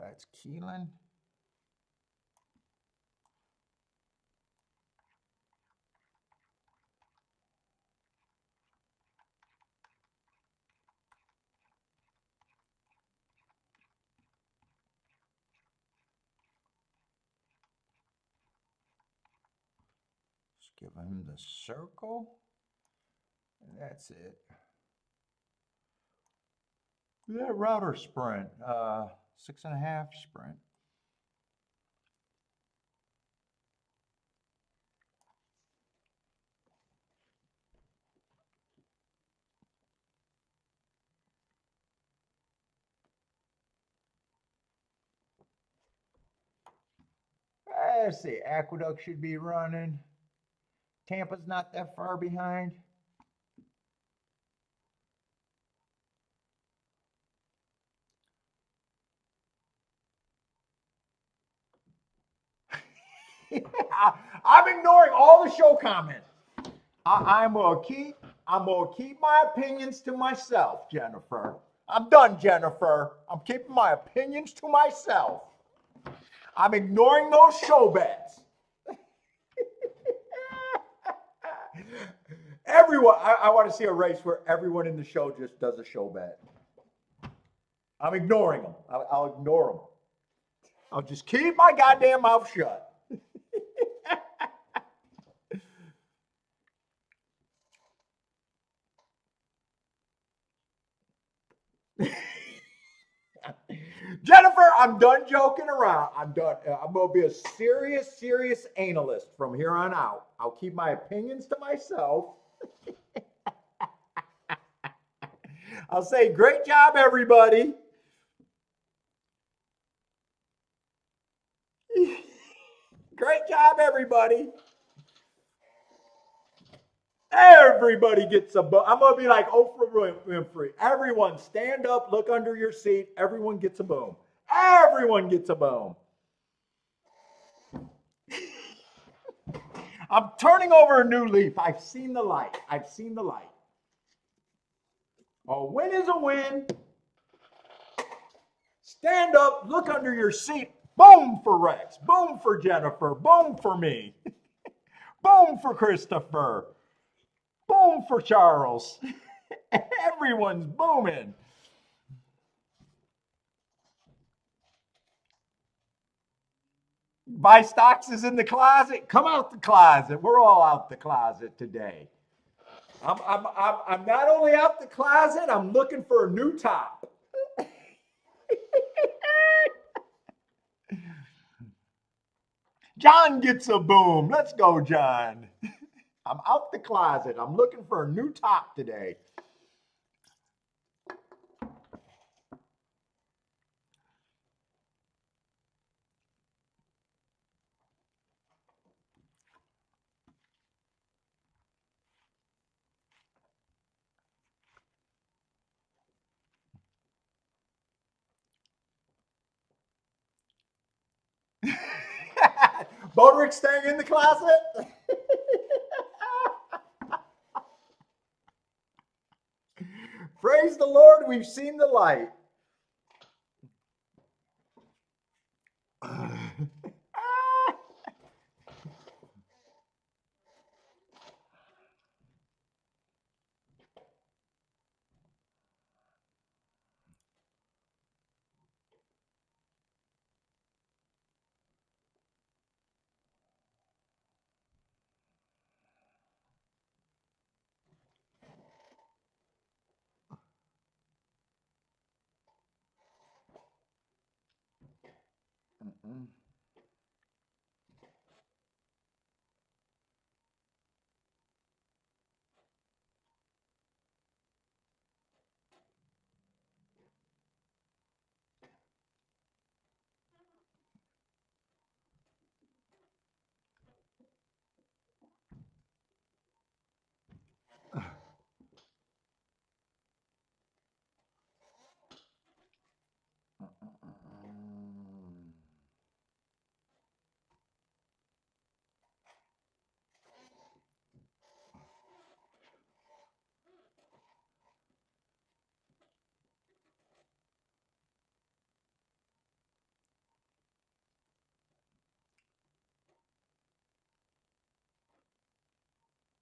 That's Keelan. Just give him the circle. And that's it. That router sprint, 6.5 sprint. Let's see, Aqueduct should be running. Tampa's not that far behind. I'm ignoring all the show comments. I'm gonna keep my opinions to myself, Jennifer. I'm done, Jennifer. I'm keeping my opinions to myself. I'm ignoring those show bets. Everyone, I want to see a race where everyone in the show just does a show bet. I'm ignoring them. I'll ignore them. I'll just keep my goddamn mouth shut. Jennifer, I'm done joking around. I'm done. I'm going to be a serious analyst from here on out. I'll keep my opinions to myself. I'll say, great job, everybody. Great job, everybody. Everybody gets a boom. I'm going to be like Oprah Winfrey. Everyone stand up, look under your seat. Everyone gets a boom. Everyone gets a boom. I'm turning over a new leaf. I've seen the light. I've seen the light. A win is a win. Stand up, look under your seat. Boom for Rex. Boom for Jennifer. Boom for me. Boom for Christopher. Boom for Charles. Everyone's booming. Buy stocks is in the closet. Come out the closet. We're all out the closet today. I'm not only out the closet, I'm looking for a new top. John gets a boom. Let's go, John. I'm out the closet. I'm looking for a new top today. Boderick staying in the closet? Praise the Lord, we've seen the light.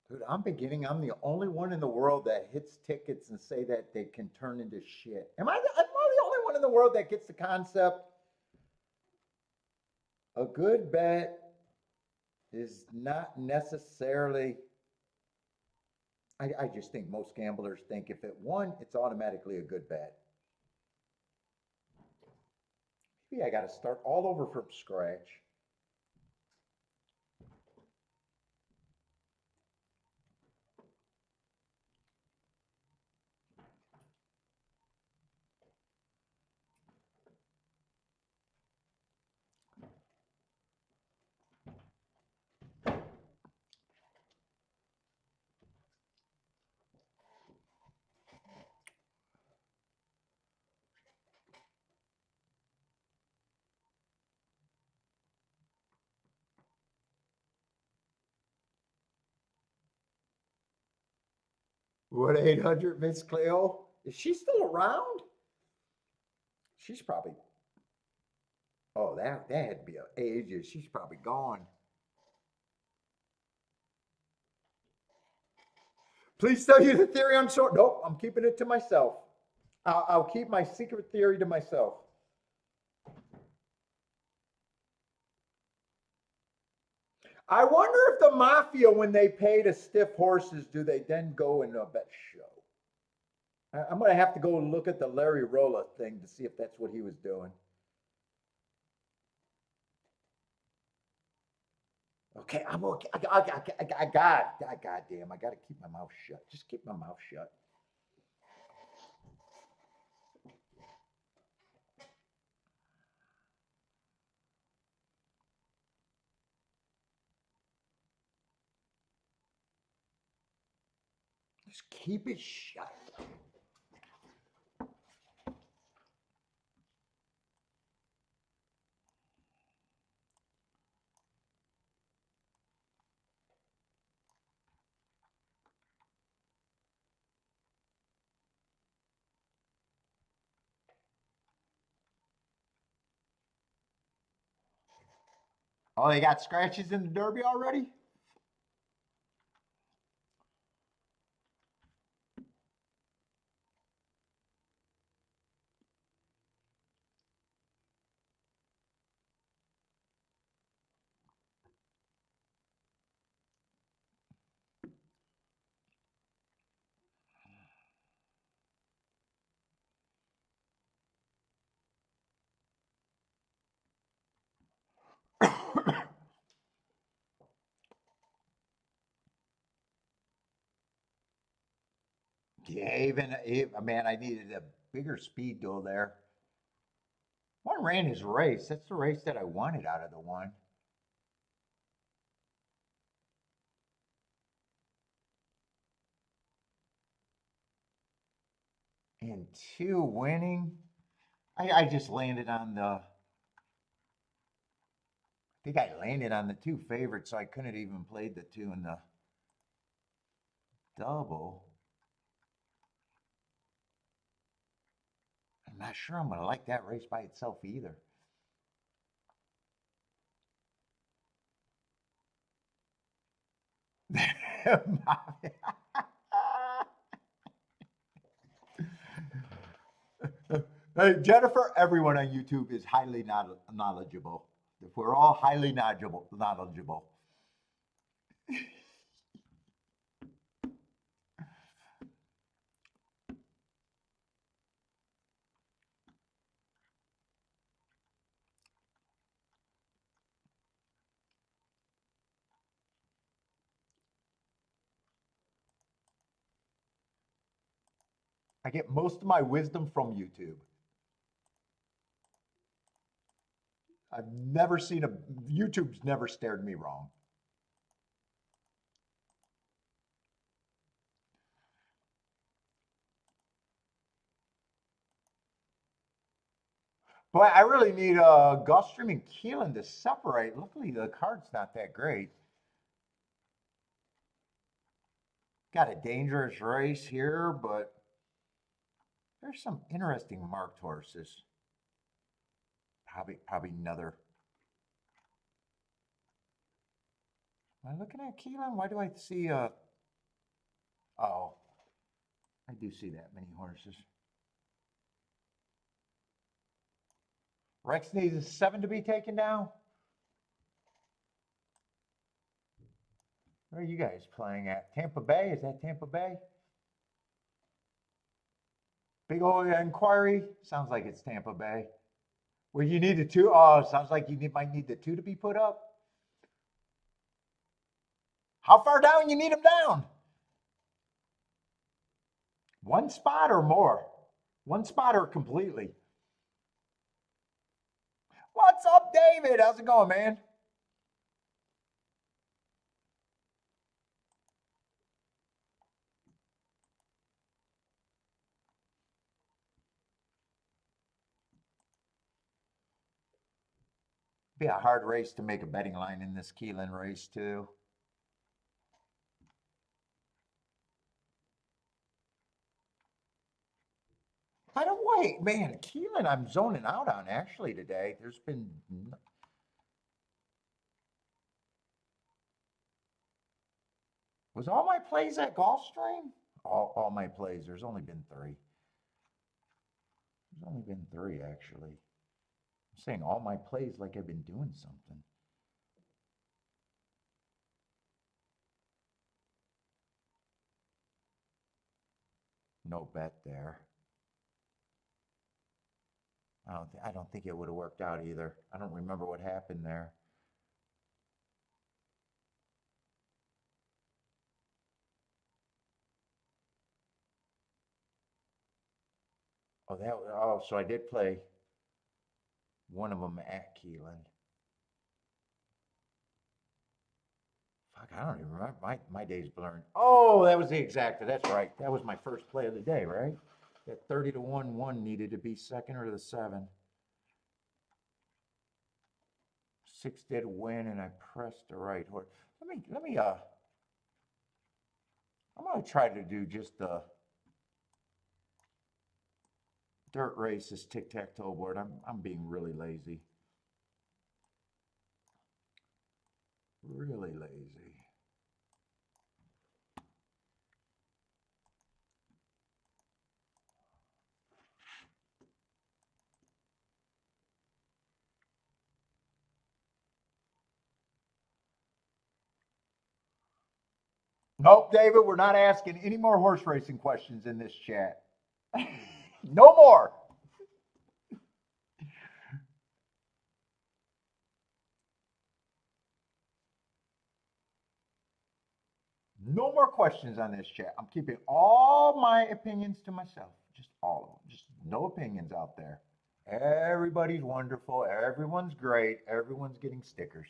Dude, I'm beginning. I'm the only one in the world that hits tickets and say that they can turn into shit. Am I the only one in the world that gets the concept? A good bet is not necessarily. I just think most gamblers think if it won, it's automatically a good bet. Maybe I got to start all over from scratch. What 800 Miss Cleo? Is she still around? She's probably. Oh, that had to be ages. She's probably gone. Please tell you the theory on short. Nope, I'm keeping it to myself. I'll keep my secret theory to myself. I wonder if the mafia, when they pay to stiff horses, do they then go in a bet show? I'm going to have to go look at the Larry Rolla thing to see if that's what he was doing. Okay, I'm okay. I got goddamn, I got to keep my mouth shut. Just keep my mouth shut. Just keep it shut. Oh, they got scratches in the Derby already? Yeah, man, I needed a bigger speed though there. One ran his race. That's the race that I wanted out of the one. And two winning. I just landed on the. I think I landed on the two favorites, so I couldn't even play the two in the double. I'm not sure I'm going to like that race by itself either. Hey, Jennifer, everyone on YouTube is highly knowledgeable. If we're all highly knowledgeable. I get most of my wisdom from YouTube. I've never seen YouTube's never stared me wrong. Boy, I really need Gulfstream and Keeland to separate. Luckily, the card's not that great. Got a dangerous race here, but there's some interesting marked horses. Probably another. Am I looking at Keeland? Why do I see Oh, I do see that many horses. Rex needs a 7 to be taken down. Where are you guys playing at? Tampa Bay? Is that Tampa Bay? Big old inquiry. Sounds like it's Tampa Bay. Where you need a 2? Oh, sounds like you might need the 2 to be put up. How far down you need them down? 1 spot or more? 1 spot or completely? What's up, David? How's it going, man? Be a hard race to make a betting line in this Keeneland race, too. By the way, man, Keelan, I'm zoning out on actually today. There's been. Was all my plays at Gulfstream? All my plays. There's only been 3. There's only been 3, actually. I'm saying all my plays like I've been doing something. No bet there. I don't think it would have worked out either. I don't remember what happened there. Oh, so I did play one of them at Keeland. Fuck, I don't even remember. My day's blurring. Oh, that was the exacta. That's right. That was my first play of the day, right? That 30 to 1 needed to be second or the 7. 6 did win, and I pressed the right horse. I'm gonna try to do just the dirt races tic-tac-toe board. I'm being really lazy. Really lazy. Nope, David, we're not asking any more horse racing questions in this chat. No more. No more questions on this chat. I'm keeping all my opinions to myself. Just all of them. Just no opinions out there. Everybody's wonderful. Everyone's great. Everyone's getting stickers.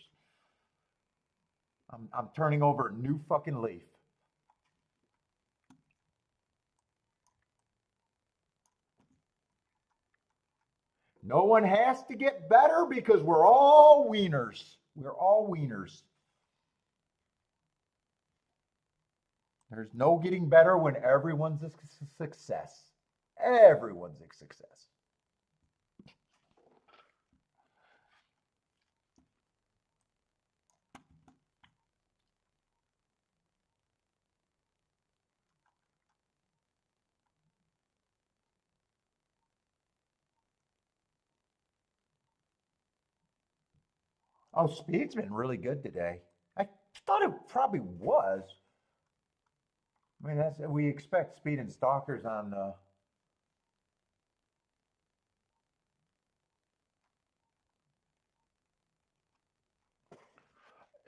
I'm turning over a new fucking leaf. No one has to get better because we're all wieners. We're all wieners. There's no getting better when everyone's a success. Everyone's a success. Oh, Speed's been really good today. I thought it probably was. I mean, we expect Speed and Stalkers on the.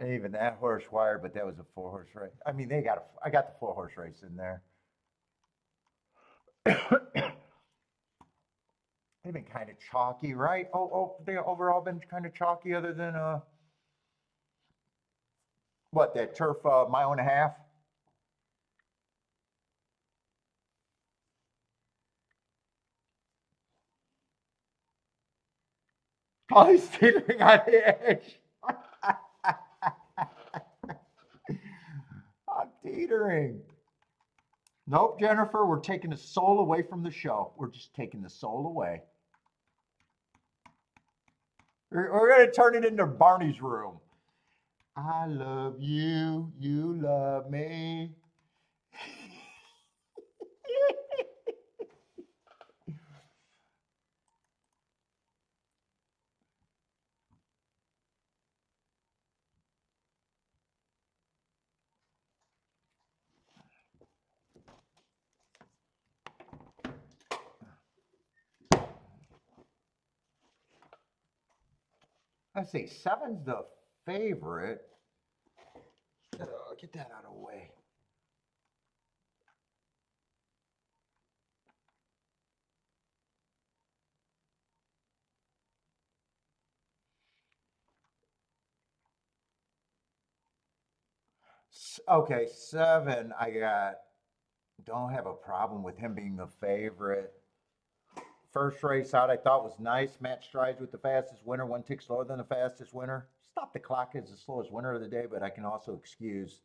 Even that horse wired, but that was a 4-horse race. I mean, I got the 4-horse race in there. They've been kind of chalky, right? They overall been kind of chalky, other than what, that turf mile and a half. Oh, he's teetering on the edge. I'm teetering. Nope, Jennifer, we're taking the soul away from the show. We're just taking the soul away. We're going to turn it into Barney's room. I love you. You love me. Let's see, 7's the favorite. Get that out of the way. Okay, 7, don't have a problem with him being the favorite. First race out I thought was nice. Match strides with the fastest winner, 1 tick slower than the fastest winner. Stop the clock is the slowest winner of the day, but I can also excuse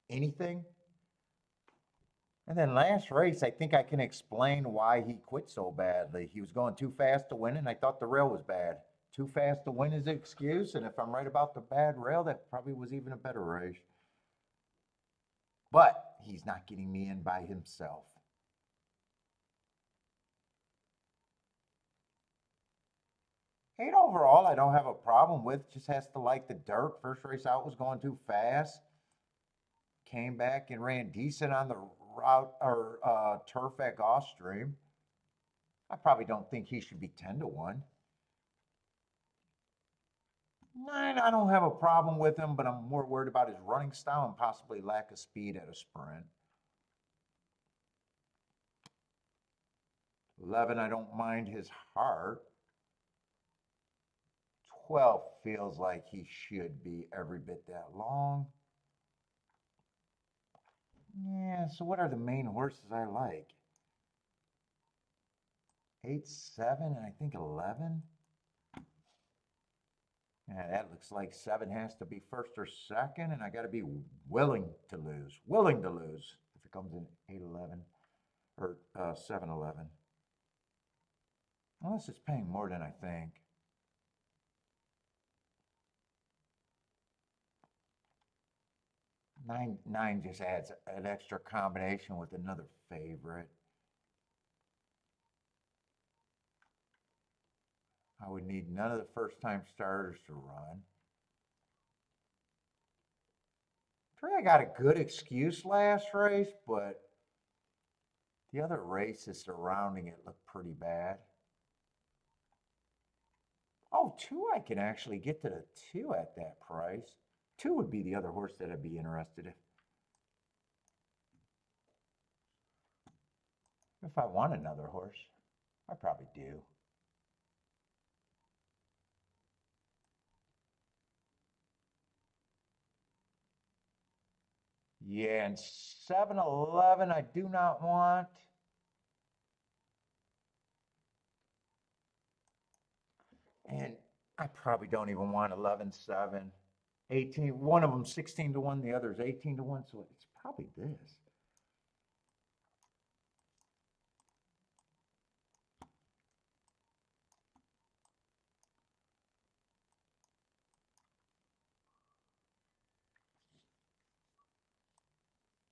anything. And then last race, I think I can explain why he quit so badly. He was going too fast to win, and I thought the rail was bad. Too fast to win is an excuse, and if I'm right about the bad rail, that probably was even a better race. But he's not getting me in by himself. 8 overall, I don't have a problem with. Just has to like the dirt. First race out was going too fast. Came back and ran decent on the route or turf at Gulfstream. I probably don't think he should be 10-1. 9, I don't have a problem with him, but I'm more worried about his running style and possibly lack of speed at a sprint. 11, I don't mind his heart. 12 feels like he should be every bit that long. Yeah, so what are the main horses I like? 8, 7, and I think 11. Yeah, that looks like 7 has to be first or second, and I got to be willing to lose. Willing to lose if it comes in 8, 11 or 7, 11. Unless it's paying more than I think. 9 just adds an extra combination with another favorite. I would need none of the first-time starters to run. 3, I got a good excuse last race, but the other races surrounding it look pretty bad. Oh, 2, I can actually get to the 2 at that price. 2 would be the other horse that I'd be interested in. If I want another horse, I probably do. Yeah, and 7, 11, I do not want. And I probably don't even want 11, 7. 18, one of them 16-1, the other is 18-1, so it's probably this.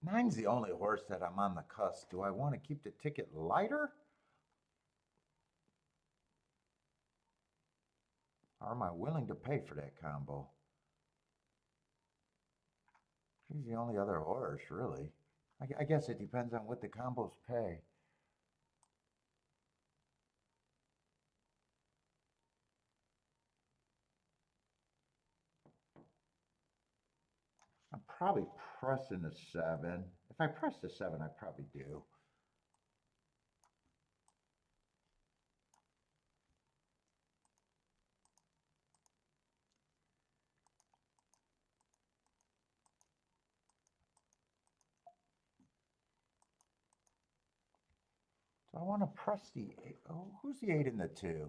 Nine's the only horse that I'm on the cusp. Do I want to keep the ticket lighter? Or am I willing to pay for that combo? He's the only other horse, really. I guess it depends on what the combos pay. I'm probably pressing the 7. If I press the 7, I probably do. So I want to press the 8. Oh, who's the 8 in the 2?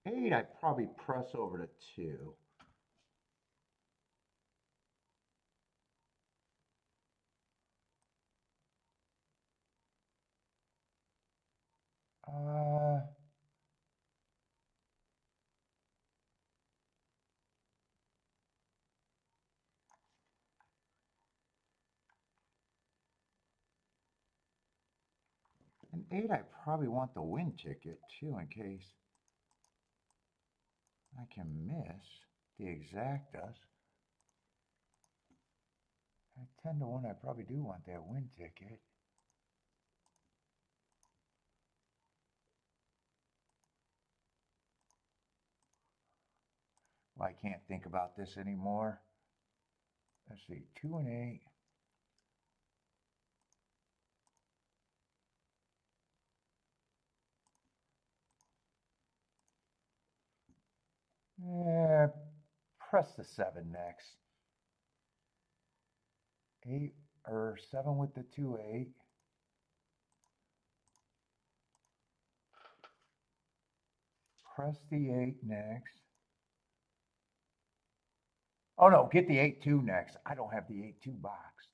8, I'd probably press over to 2. Uh, an 8, I probably want the win ticket too, in case I can miss the exactas. At 10-1, I probably do want that win ticket. I can't think about this anymore. Let's see, 2 and 8. Press the 7 next. 8 or 7 with the 2 8. Press the 8 next. Oh no, get the 8-2 next. I don't have the 8-2 box.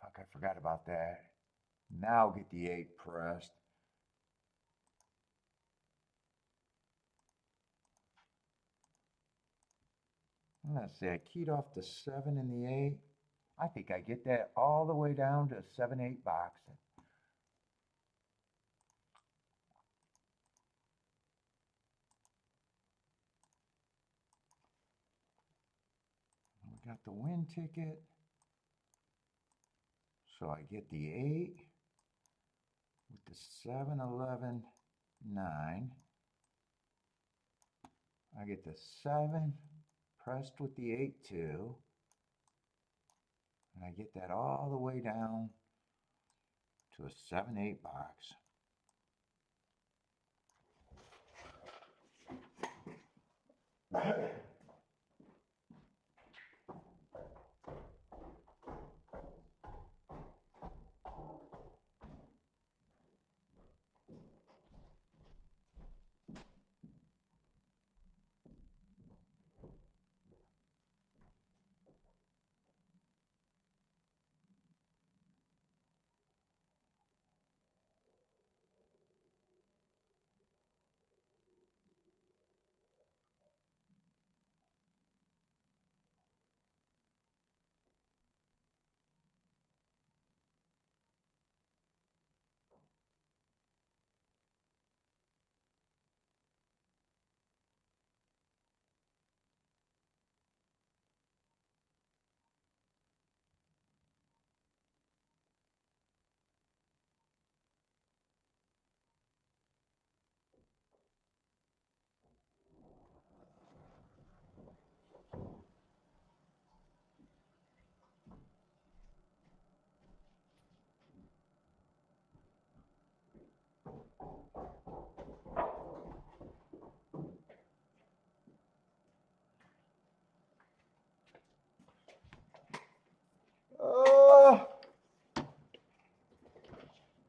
Fuck, I forgot about that. Now get the 8 pressed. Let's see, I keyed off the 7 and the 8. I think I get that all the way down to 7-8 box. We got the win ticket. So I get the 8 with the 7, 11, 9. I get the 7 pressed with the 8-2. And I get that all the way down to a 7-8 box.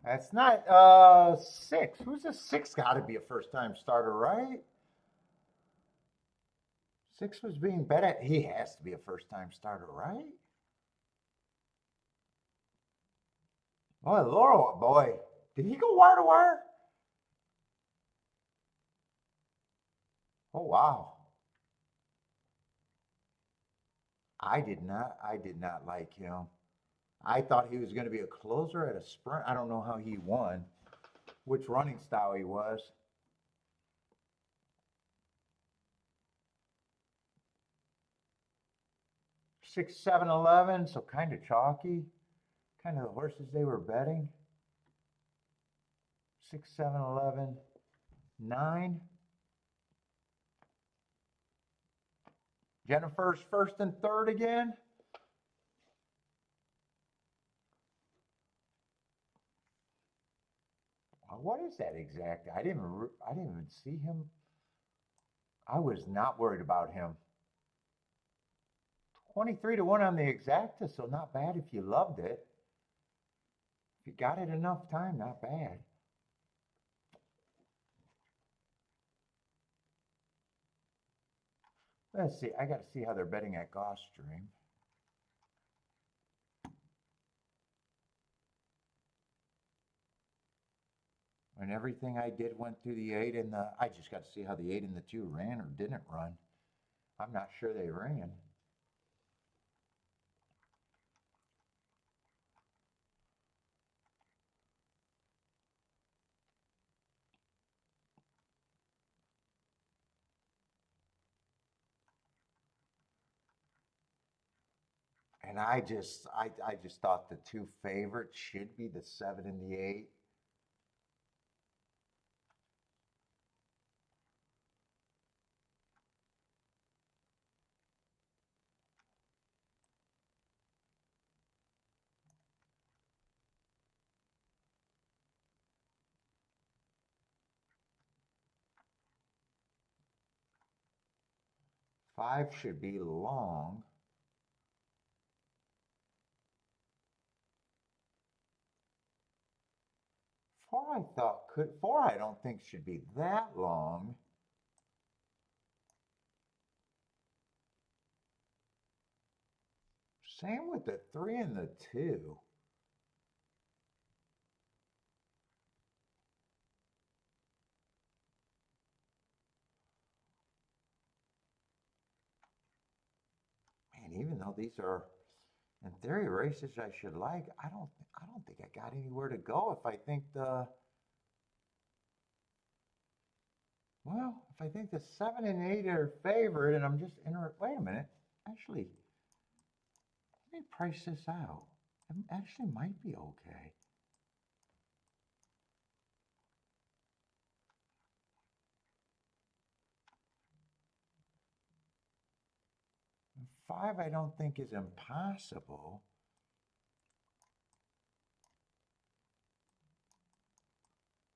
That's not 6. Who's a 6? Got to be a first-time starter, right? 6 was being bet at. He has to be a first-time starter, right? Oh, Laurel, boy. Did he go wire to wire? Oh, wow. I did not like him. I thought he was going to be a closer at a sprint. I don't know how he won, which running style he was. 6, 7, 11, so kind of chalky. Kind of the horses they were betting. 6, 7, 11, 9. Jennifer's first and third again. What is that exact? I didn't even see him. I was not worried about him. 23 to 1 on the exacta, so not bad if you loved it. If you got it enough time, not bad. Let's see. I got to see how they're betting at Gulfstream. And everything I did went through the 8 and the. I just got to see how the 8 and the 2 ran or didn't run. I'm not sure they ran. And I just thought the 2 favorites should be the 7 and the 8. 5 should be long. 4 I thought could, 4 I don't think should be that long. Same with the 3 and the 2. Man, even though these are, in theory, races I should like, I don't think I got anywhere to go if I think the, well, if I think the 7 and 8 are favored and I'm just wait a minute, actually, let me price this out. It actually might be okay. And 5 I don't think is impossible.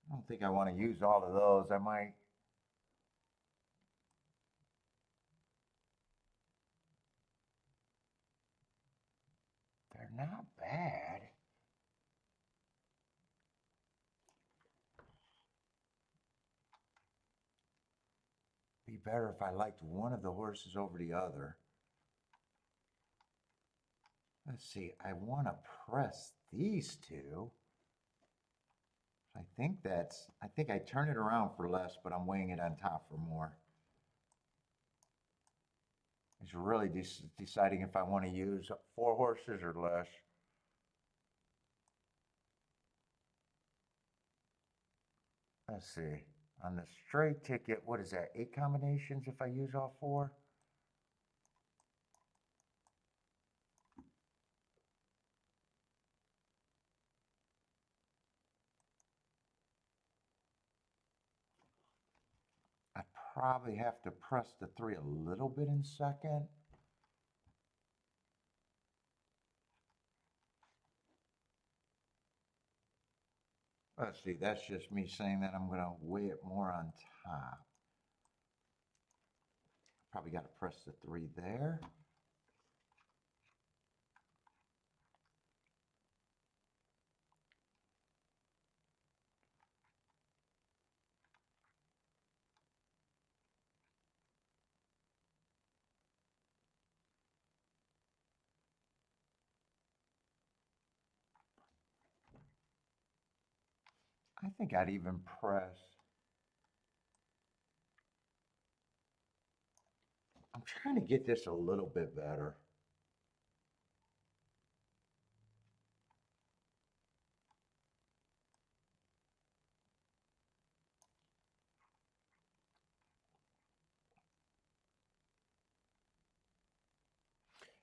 I don't think I want to use all of those. I might. They're not bad. Be better if I liked one of the horses over the other. Let's see, I want to press these two. I think I turn it around for less, but I'm weighing it on top for more. It's really deciding if I want to use 4 horses or less. Let's see, on the straight ticket, what is that, 8 combinations if I use all 4? I probably have to press the 3 a little bit in second. Let's see, that's just me saying that I'm going to weigh it more on top. Probably got to press the 3 there. I think I'd even press. I'm trying to get this a little bit better.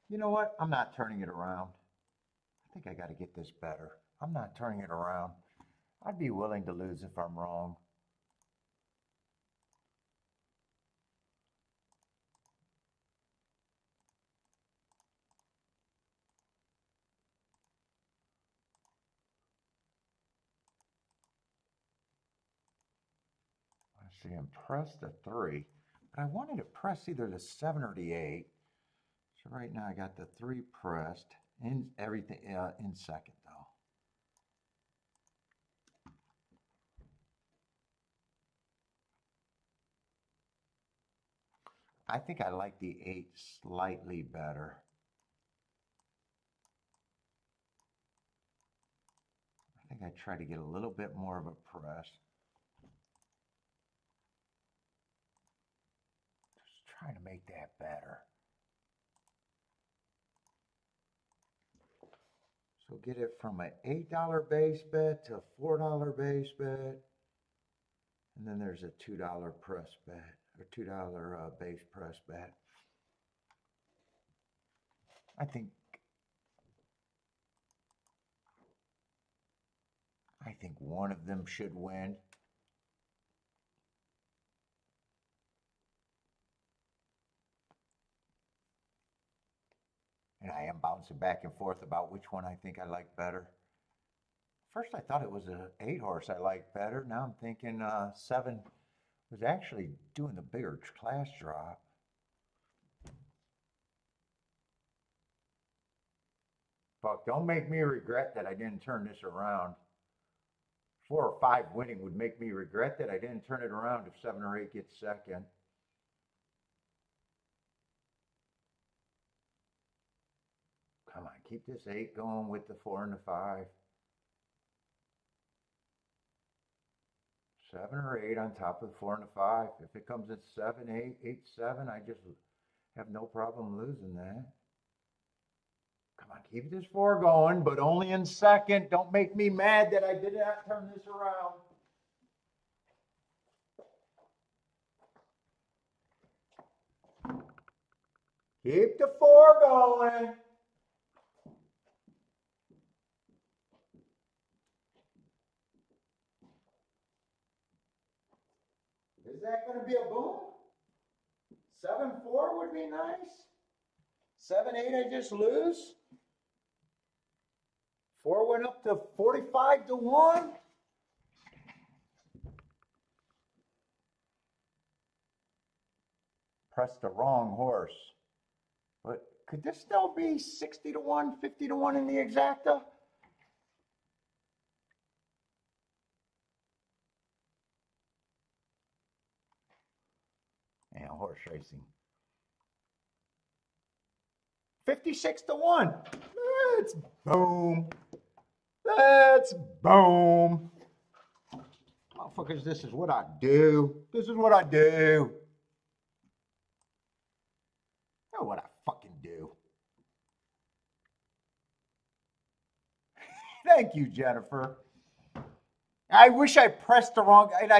You know what? I'm not turning it around. I think I got to get this better. I'm not turning it around. I'd be willing to lose if I'm wrong. Let's see, and press the 3. But I wanted to press either the 7 or the 8. So right now I got the 3 pressed. In everything in second though. I think I like the 8 slightly better. I think I try to get a little bit more of a press. Just trying to make that better. So get it from an $8 base bet to a $4 base bet. And then there's a $2 press bet, or $2 base press bet. I think one of them should win. And I am bouncing back and forth about which one I think I like better. First I thought it was an 8 horse I liked better. Now I'm thinking 7 was actually doing the bigger class drop. Fuck, don't make me regret that I didn't turn this around. 4 or 5 winning would make me regret that I didn't turn it around if 7 or 8 gets second. Come on, keep this 8 going with the 4 and the 5. 7 or 8 on top of the 4 and the 5. If it comes at 7, 8, 8, 7, I just have no problem losing that. Come on, keep this 4 going, but only in second. Don't make me mad that I did not turn this around. Keep the 4 going. Is that going to be a boom? 7-4 would be nice. 7-8, I just lose. 4 went up to 45-1. Pressed the wrong horse. But could this still be 60-1, 50-1 in the exacta? Yeah, horse racing. 56-1. Let's boom. Let's boom. Motherfuckers, this is what I do. This is what I do. You know what I fucking do. Thank you, Jennifer. I wish I pressed the wrong, and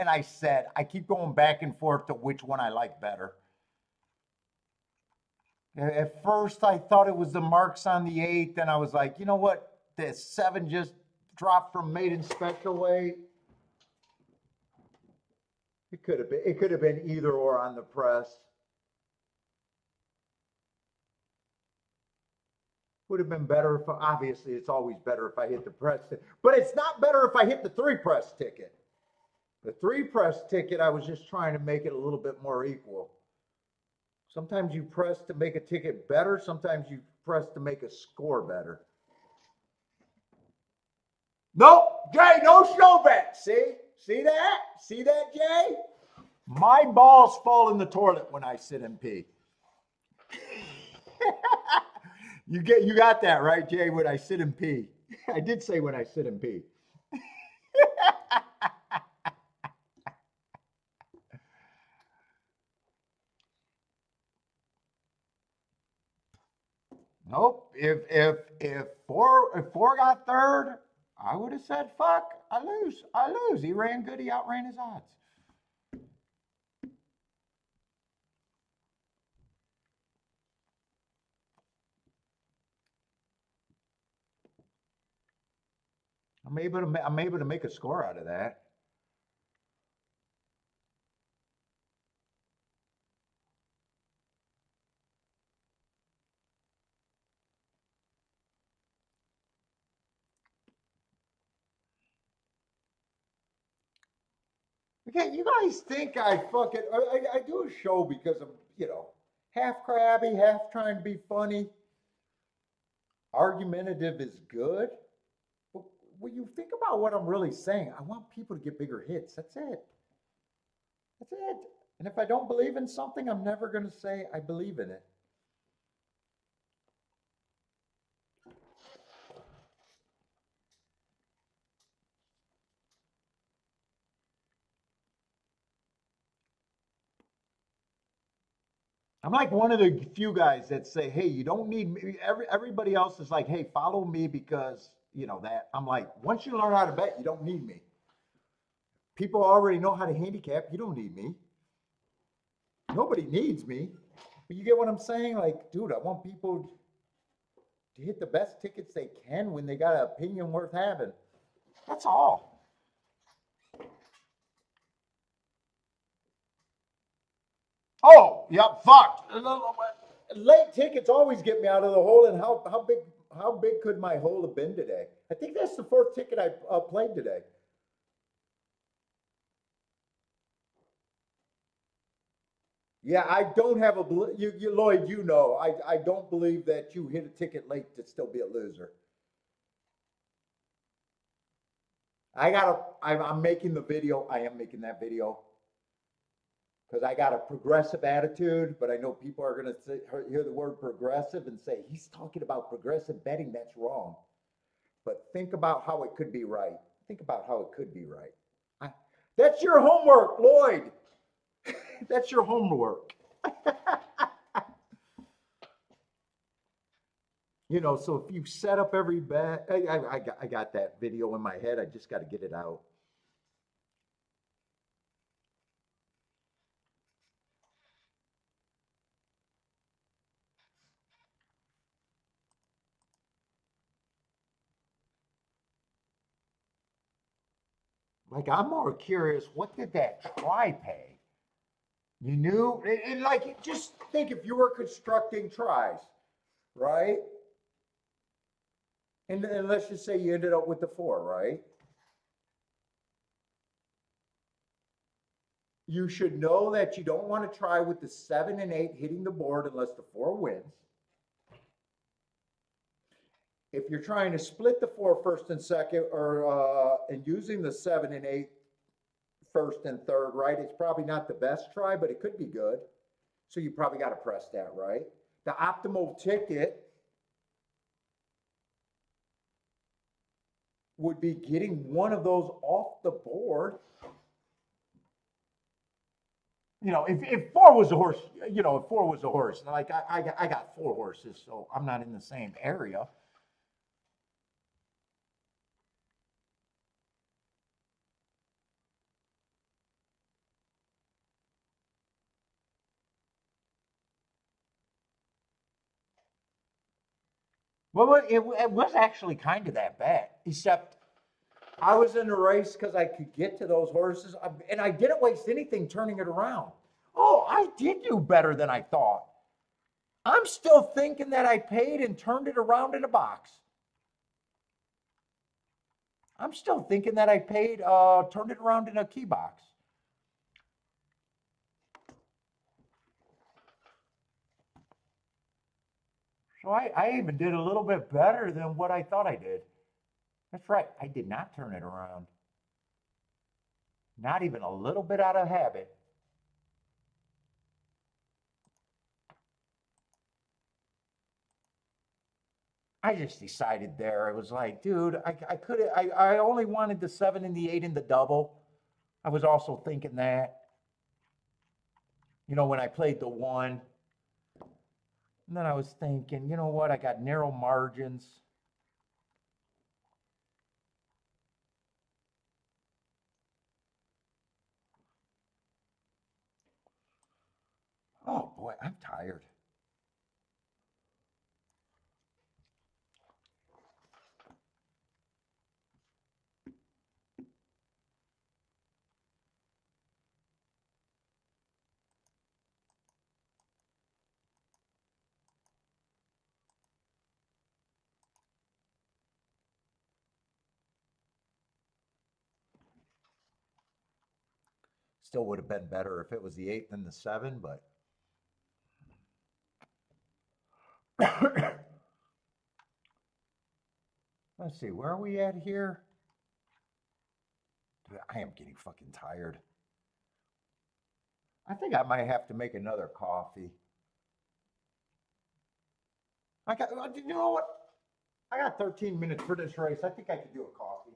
I said, I keep going back and forth to which one I like better. At first, I thought it was the marks on the 8, then I was like, you know what? The 7 just dropped from maiden special weight. It could have been either or on the press. Would have been better if, obviously, it's always better if I hit the press ticket. But it's not better if I hit the 3 press ticket. The 3 press ticket, I was just trying to make it a little bit more equal. Sometimes you press to make a ticket better. Sometimes you press to make a score better. Nope, Jay, no show bet. See that? See that, Jay? My balls fall in the toilet when I sit and pee. You got that right, Jay, when I sit and pee. I did say when I sit and pee. Nope. If four got third, I would have said, fuck, I lose. He ran good, he outran his odds. I'm able to make a score out of that. Okay, you guys think I do a show because I'm, half crabby, half trying to be funny. Argumentative is good. But when you think about what I'm really saying, I want people to get bigger hits. That's it. That's it. And if I don't believe in something, I'm never going to say I believe in it. I'm like one of the few guys that say, hey, you don't need me. Everybody else is like, hey, follow me because, that. I'm like, once you learn how to bet, you don't need me. People already know how to handicap. You don't need me. Nobody needs me. But you get what I'm saying? Like, dude, I want people to hit the best tickets they can when they got an opinion worth having. That's all. Oh, yep, fuck. Late tickets always get me out of the hole. And how big could my hole have been today? I think that's the 4th ticket I played today. Yeah, I don't have a, Lloyd, you know, I don't believe that you hit a ticket late to still be a loser. I'm making the video. I am making that video because I got a progressive attitude, but I know people are going to hear the word progressive and say, he's talking about progressive betting. That's wrong. But think about how it could be right. Think about how it could be right. I, that's your homework, Lloyd. That's your homework. You know, so if you set up every bet, I got that video in my head. I just got to get it out. Like, I'm more curious, what did that try pay? You knew? And like, just think if you were constructing tries, right? And let's just say you ended up with the 4, right? You should know that you don't want to try with the 7 and 8 hitting the board unless the 4 wins. If you're trying to split the 4 first and second, or and using the 7 and 8 first and third, right? It's probably not the best try, but it could be good. So you probably got to press that, right? The optimal ticket would be getting one of those off the board. You know, if 4 was a horse, you know, if 4 was a horse, like I got 4 horses, so I'm not in the same area. Well, it was actually kind of that bad, except I was in the race because I could get to those horses, and I didn't waste anything turning it around. Oh, I did do better than I thought. I'm still thinking that I paid and turned it around in a box. I'm still thinking that I paid, turned it around in a key box. So I even did a little bit better than what I thought I did. That's right. I did not turn it around. Not even a little bit out of habit. I just decided there. It was like, dude, I could have, I only wanted the 7 and the 8 in the double. I was also thinking that, you know, when I played the 1. And then I was thinking, you know what? I got narrow margins. Oh boy, I'm tired. Still would have been better if it was the 8 than the 7, but let's see, where are we at here? Dude, I am getting fucking tired. I think I might have to make another coffee. You know what? I got 13 minutes for this race. I think I could do a coffee.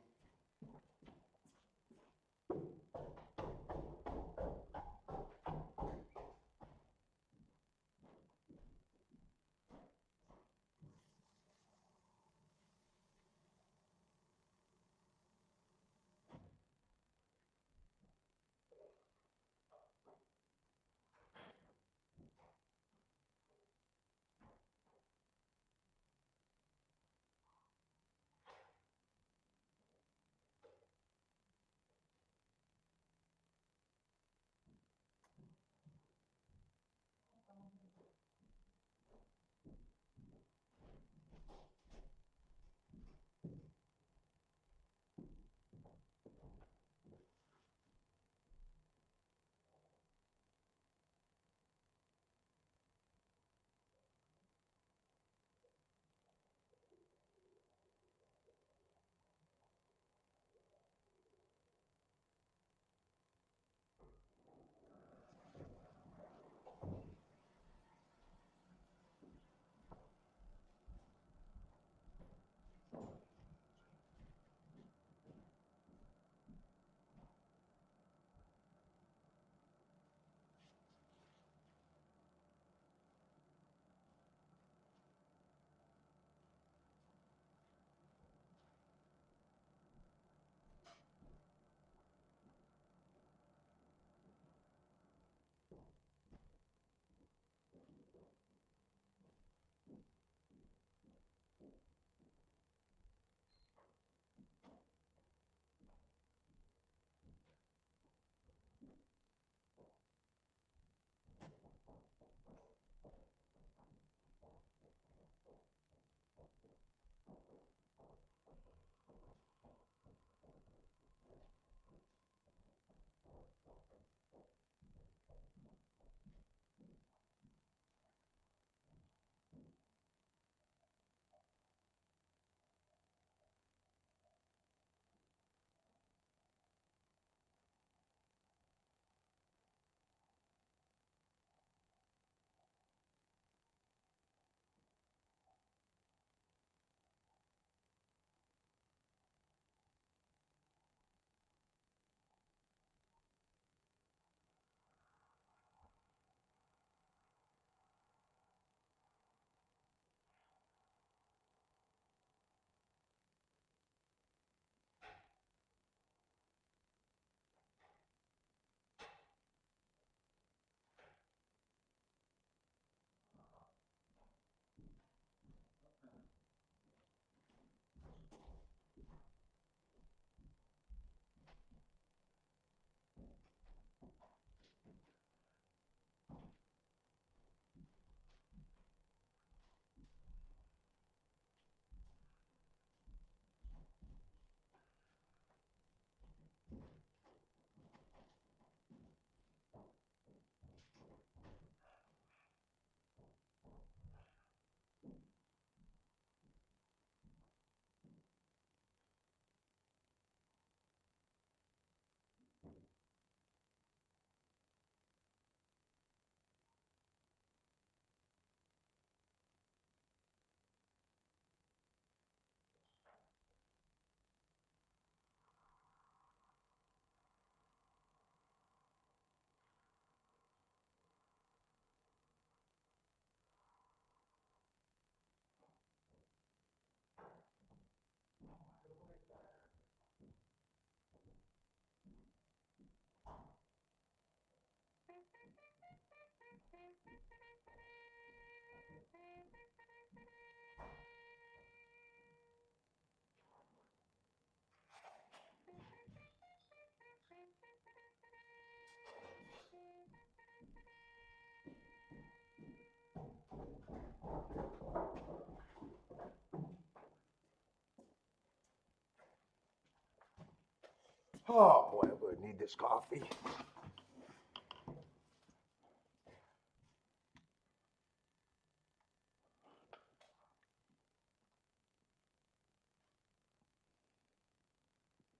Oh boy, I'm gonna need this coffee.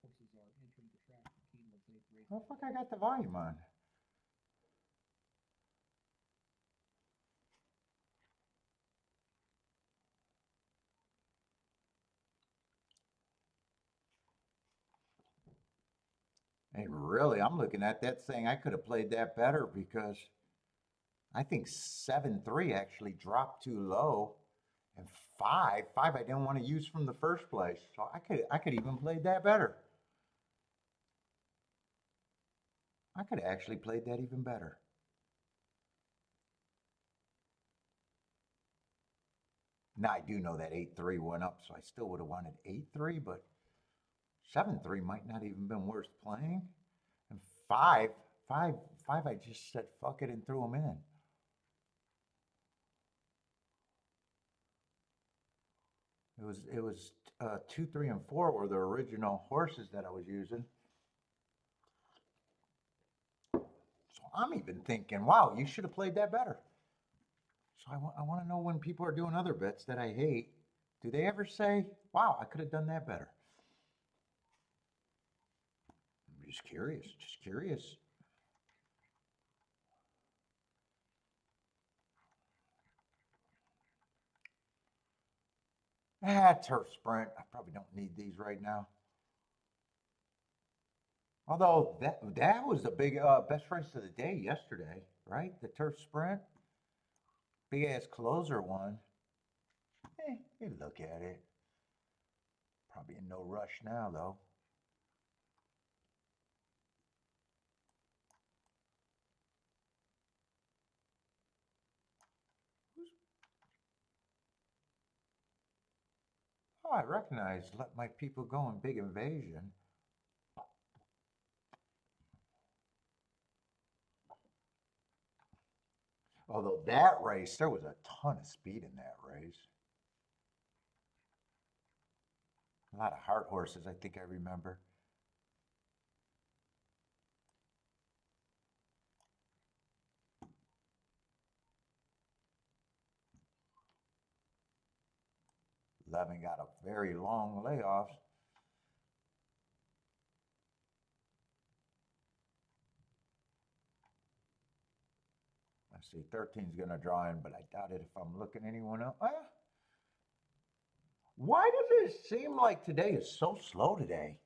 Horses are entering the track for Keeneland's 8th race. Oh fuck, I got the volume on. Hey, really, I'm looking at that saying I could have played that better because I think 7-3 actually dropped too low. And 5 I didn't want to use from the first place. So I could even played that better. I could have actually played that even better. Now I do know that 8-3 went up, so I still would have wanted 8-3, but 7-3 might not even been worth playing. And 5, I just said fuck it and threw them in. It was 2, 3, and 4 were the original horses that I was using. So I'm even thinking, wow, you should have played that better. So I want to know when people are doing other bets that I hate, do they ever say, wow, I could have done that better? I'm just curious, just curious. Turf Sprint. I probably don't need these right now. Although that was the big best race of the day yesterday, right? The Turf Sprint, big ass closer one. You look at it. Probably in no rush now though. Oh, I recognize Let My People Go in Big Invasion. Although that race, there was a ton of speed in that race. A lot of hard horses, I think I remember. Levin got a very long layoff. Let's see, 13's going to draw in, but I doubt it if I'm looking anyone else. Why does it seem like today is so slow today?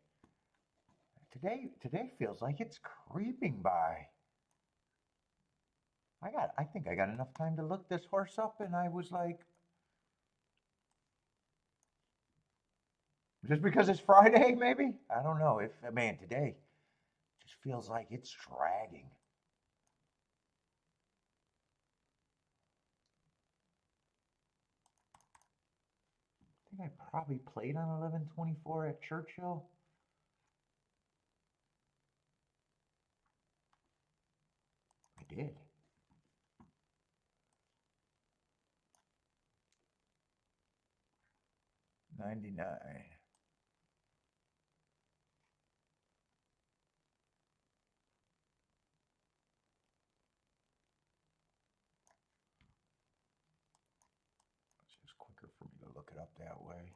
Today feels like it's creeping by. I think I got enough time to look this horse up, and I was like, just because it's Friday, maybe? I don't know. Man, today just feels like it's dragging. I think I probably played on 1124 at Churchill. I did. $99. It's just quicker for me to look it up that way.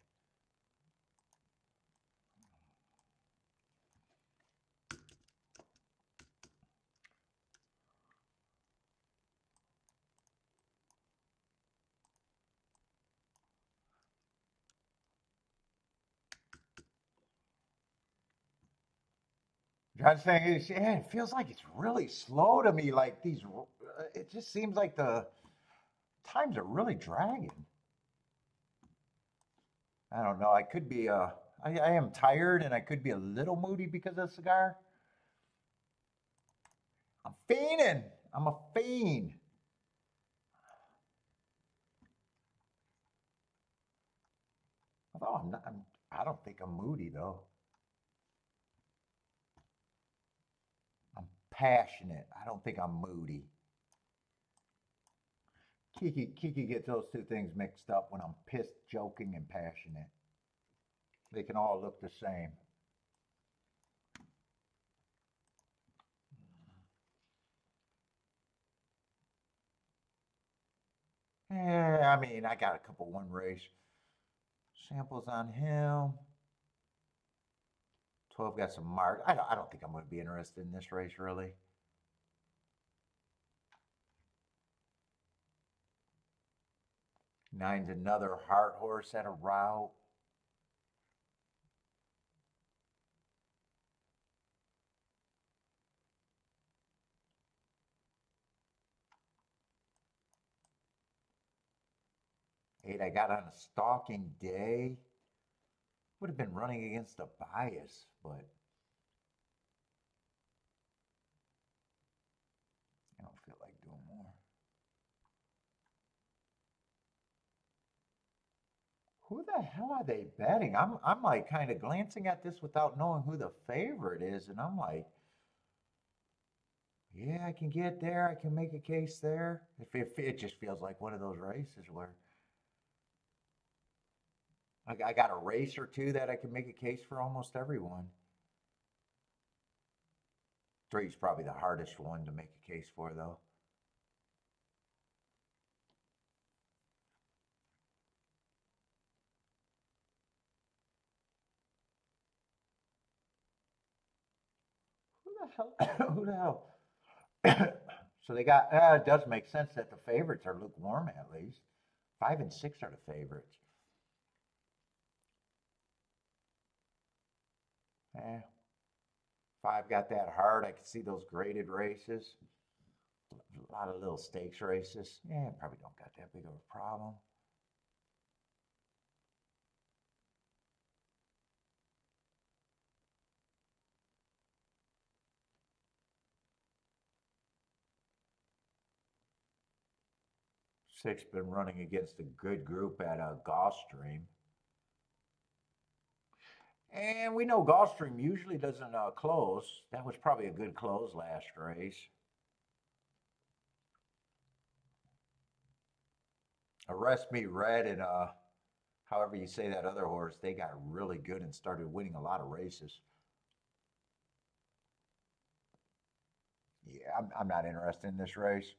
John's saying, yeah, it feels like it's really slow to me. Like it just seems like the times are really dragging. I don't know. I could be, I am tired and I could be a little moody because of the cigar. I'm fiending. I'm a fiend. Although I don't think I'm moody though. I'm passionate. I don't think I'm moody. Kiki gets those two things mixed up when I'm pissed, joking, and passionate. They can all look the same. Yeah, I mean, I got a couple one race samples on him. 12 got some mark. I don't think I'm going to be interested in this race really. Nine's another heart horse at a route. Eight, I got on a stalking day. Would have been running against a bias, but I don't feel like doing more. Who the hell are they betting? I'm like kind of glancing at this without knowing who the favorite is, and I'm like, yeah, I can get there. I can make a case there. If it just feels like one of those races where I got a race or two that I can make a case for almost everyone. Three's probably the hardest one to make a case for, though. Who the hell? Who the hell? So they got. It does make sense that the favorites are lukewarm at least. 5 and 6 are the favorites. Eh, 5 got that hard. I can see those graded races. A lot of little stakes races. Yeah, probably don't got that big of a problem. Six been running against a good group at Gulfstream. And we know Gulfstream usually doesn't close. That was probably a good close last race. Arrest Me Red and however you say that other horse, they got really good and started winning a lot of races. Yeah, I'm not interested in this race.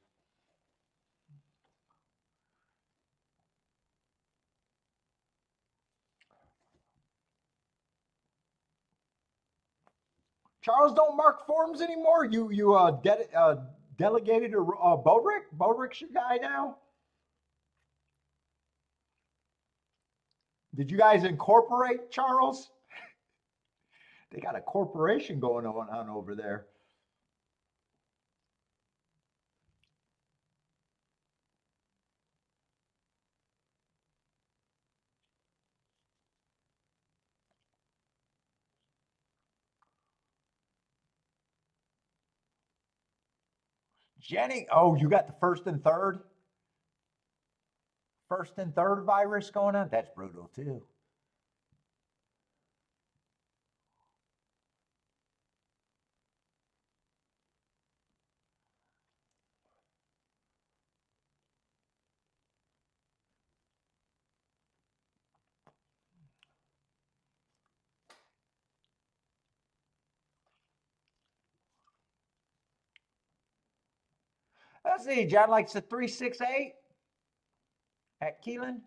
Charles don't mark forms anymore. You delegated to Bodrick. Bodrick's your guy now. Did you guys incorporate Charles? They got a corporation going on over there. Jenny, oh, you got the first and third? First and third virus going on? That's brutal too. Let's see, John likes the 368 at Keeland.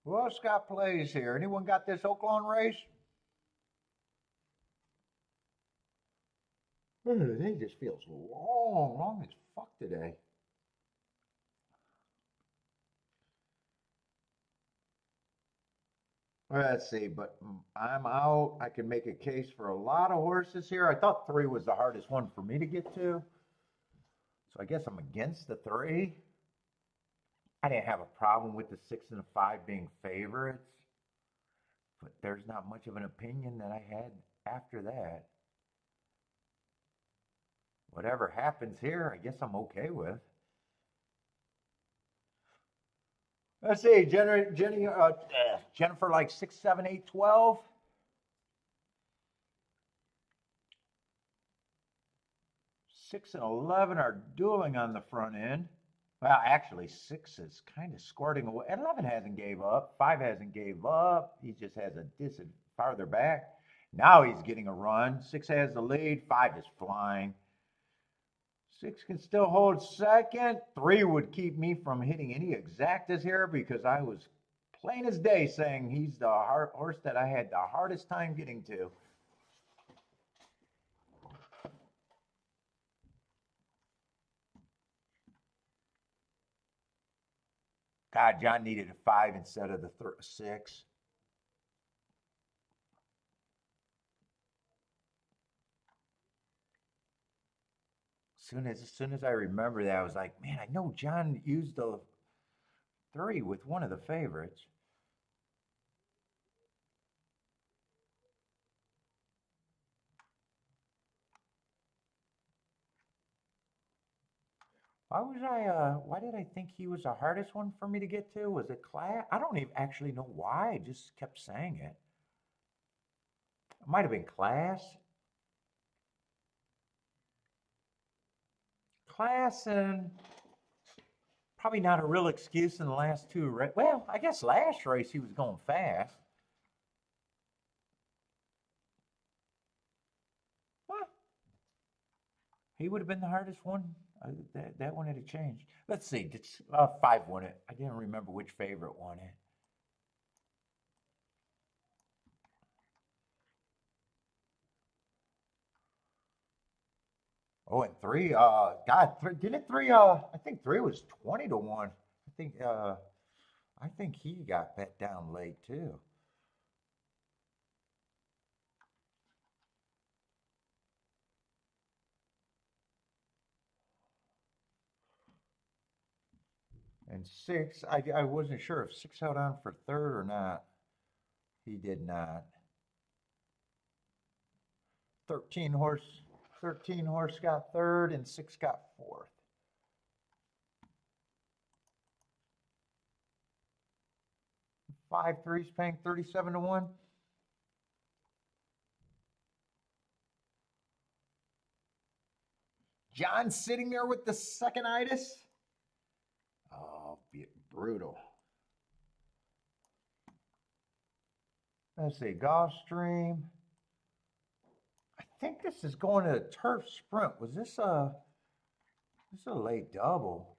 Who else got plays here? Anyone got this Oaklawn race? The day just feels long as fuck today. Let's see, but I'm out. I can make a case for a lot of horses here. I thought 3 was the hardest one for me to get to. So I guess I'm against the 3. I didn't have a problem with the 6 and the 5 being favorites, but there's not much of an opinion that I had after that. Whatever happens here, I guess I'm okay with. Let's see, Jennifer like 6, 7, 8, 12. 6 and 11 are dueling on the front end. Well, actually, 6 is kind of squirting away. 11 hasn't gave up. 5 hasn't gave up. He just has a distance farther back. Now he's getting a run. 6 has the lead. 5 is flying. 6 can still hold second. 3 would keep me from hitting any exactas here because I was plain as day saying he's the horse that I had the hardest time getting to. God, John needed a 5 instead of the 6. As soon as I remember that, I was like, man, I know John used the 3 with one of the favorites. Why did I think he was the hardest one for me to get to? Was it class? I don't even actually know why. I just kept saying it. It might have been class. Class and probably not a real excuse in the last 2. Well, I guess last race he was going fast. Well, he would have been the hardest one. That one had changed. Let's see. 5 won it. I didn't remember which favorite won it. Oh, and 3. God, didn't 3? I think 3 was 20 to 1. I think he got bet down late too. And 6, I wasn't sure if 6 held on for third or not. He did not. 13 horse, 13 horse got third, and 6 got fourth. Five threes paying 37 to 1. John sitting there with the second-itis. Oh, brutal. Let's see, Gulfstream. I think this is going to a turf sprint. Was this a late double?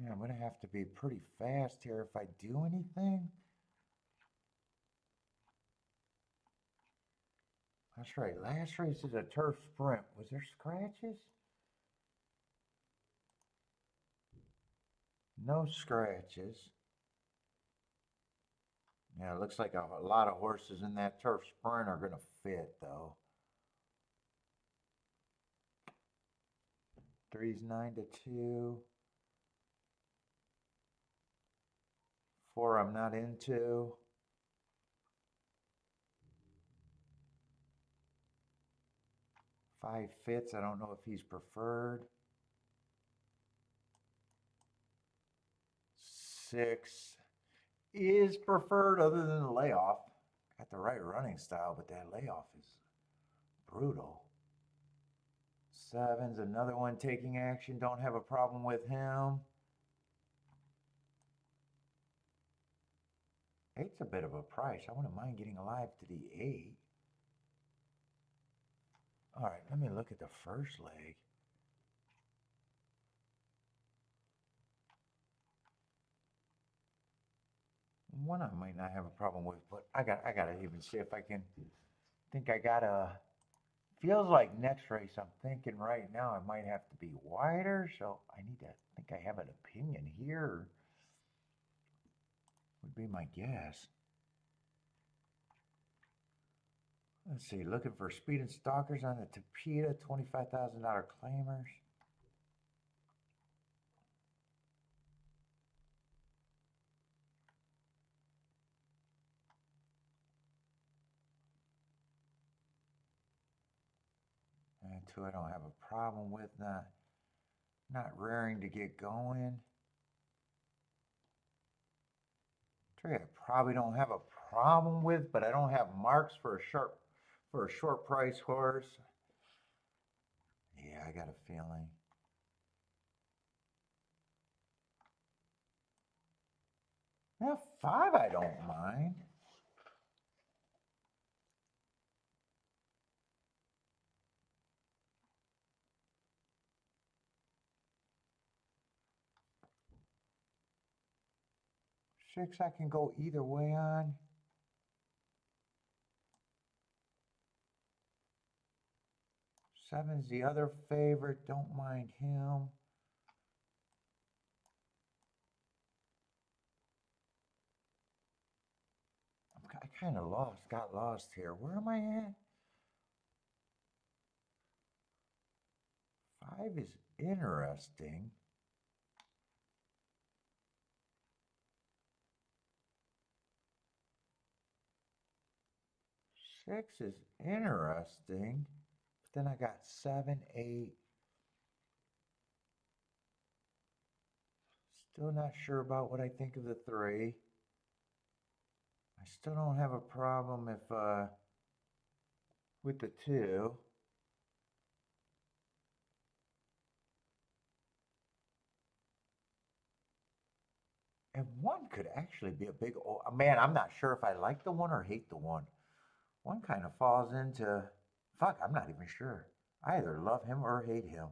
Yeah, I'm going to have to be pretty fast here if I do anything. That's right. Last race is a turf sprint. Was there scratches? No scratches. Yeah, it looks like a lot of horses in that turf sprint are going to fit, though. 3's 9 to 2. 4 I'm not into. 5 fits. I don't know if he's preferred. 6 is preferred other than the layoff. Got the right running style, but that layoff is brutal. 7's another one taking action. Don't have a problem with him. 8's a bit of a price. I wouldn't mind getting alive to the 8. All right, let me look at the first leg. One I might not have a problem with, but I gotta even see if I can. Think I gotta. Feels like next race. I'm thinking right now I might have to be wider, so I need to think I have an opinion here. Would be my guess. Let's see, looking for speed and stalkers on the Tapeta, $25,000 claimers. And 2 I don't have a problem with that. Not raring to get going. Three I probably don't have a problem with, but I don't have marks for a short price horse. Yeah, I got a feeling. Yeah, 5 I don't mind. Six I can go either way on. Seven's the other favorite. Don't mind him. I kind of got lost here. Where am I at? 5 is interesting. Six is interesting. But then I got 7, 8. Still not sure about what I think of the 3. I still don't have a problem if with the 2. And 1 could actually be a big, oh man, I'm not sure if I like the 1 or hate the 1. 1 kind of falls into, fuck, I'm not even sure. I either love him or hate him.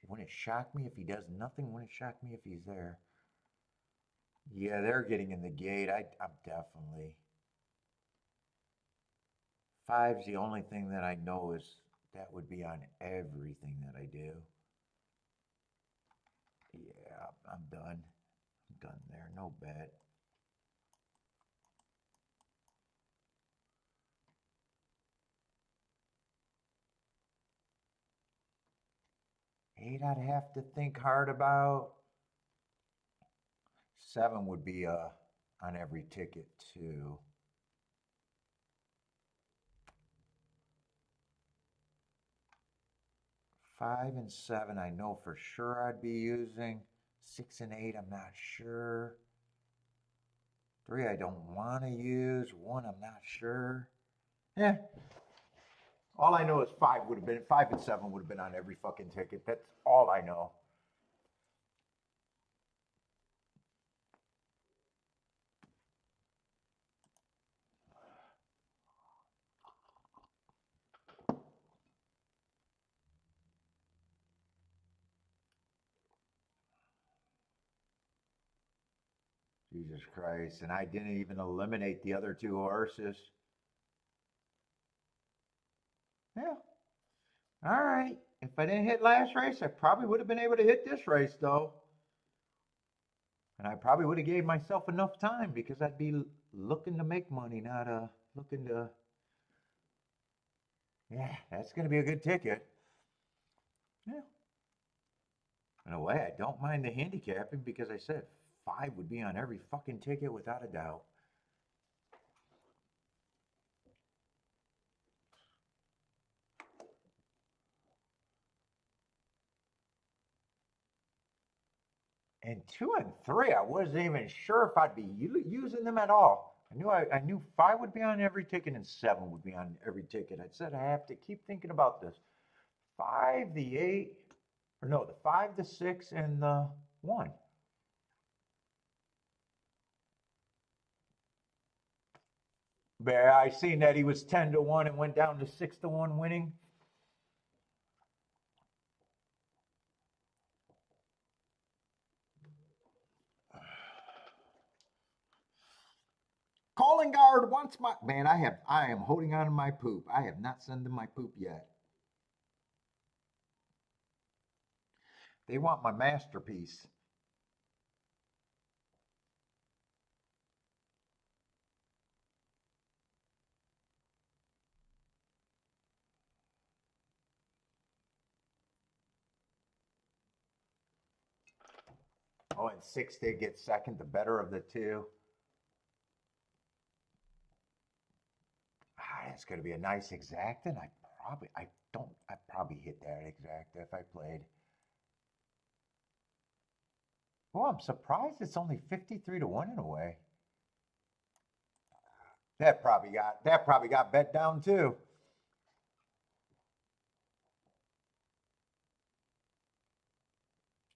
Wouldn't it shock me if he does nothing? Wouldn't it shock me if he's there? Yeah, they're getting in the gate. I'm definitely. 5's the only thing that I know is that would be on everything that I do. Yeah, I'm done. I'm done there. No bet. Eight, I'd have to think hard about. 7 would be on every ticket too. 5 and 7, I know for sure I'd be using. 6 and 8, I'm not sure. 3, I don't want to use. 1, I'm not sure. Yeah. All I know is 5 would have been, 5 and 7 would have been on every fucking ticket. That's all I know. Jesus Christ. And I didn't even eliminate the other 2 horses. Yeah. All right. If I didn't hit last race, I probably would have been able to hit this race, though. And I probably would have gave myself enough time because I'd be looking to make money, not looking to. Yeah, that's going to be a good ticket. Yeah. In a way, I don't mind the handicapping because I said 5 would be on every fucking ticket without a doubt. And 2 and 3, I wasn't even sure if I'd be using them at all. I knew 5 would be on every ticket and 7 would be on every ticket. I said I have to keep thinking about this. 5, the 8, or no, the 5, the 6, and the 1. Yeah, I seen that he was 10 to 1 and went down to 6 to 1 winning. Calling guard wants my man. I am holding on to my poop. I have not sent them my poop yet. They want my masterpiece. Oh, and 6 did get second, the better of the 2. it's gonna be a nice exacta. I'd probably hit that exacta if I played. Well, I'm surprised it's only 53 to 1 in a way. That probably got bet down too.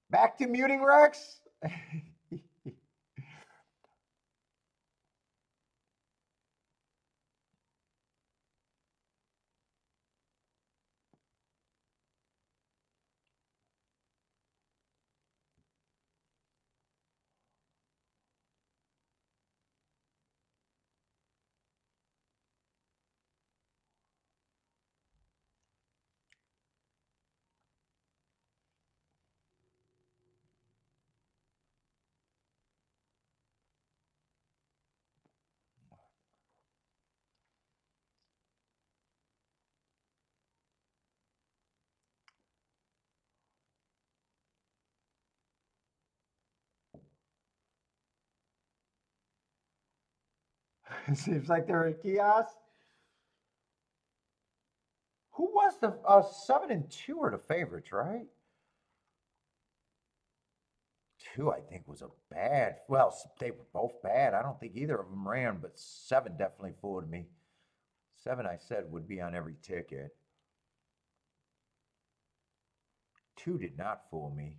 Back to muting Rex. It seems like they're a kiosk. Who was the 7 and 2 are the favorites, right? 2, I think, was a bad. Well, they were both bad. I don't think either of them ran, but 7 definitely fooled me. 7, I said, would be on every ticket. 2 did not fool me.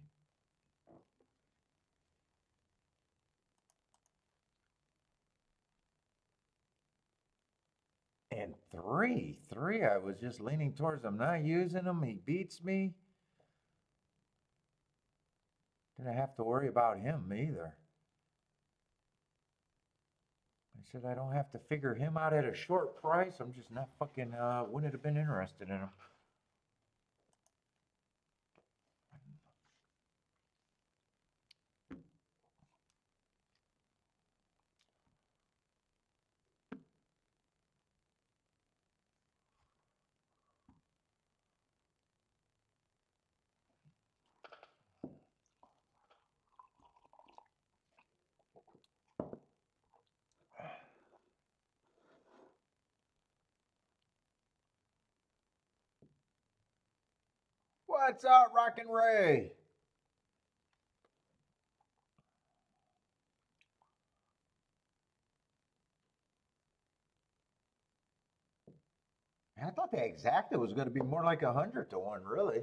And 3, I was just leaning towards him, not using him. He beats me. Didn't have to worry about him either. I said I don't have to figure him out at a short price. I'm just not fucking wouldn't have been interested in him. What's up, Rockin' Ray? I thought the exacta was going to be more like 100 to 1, really.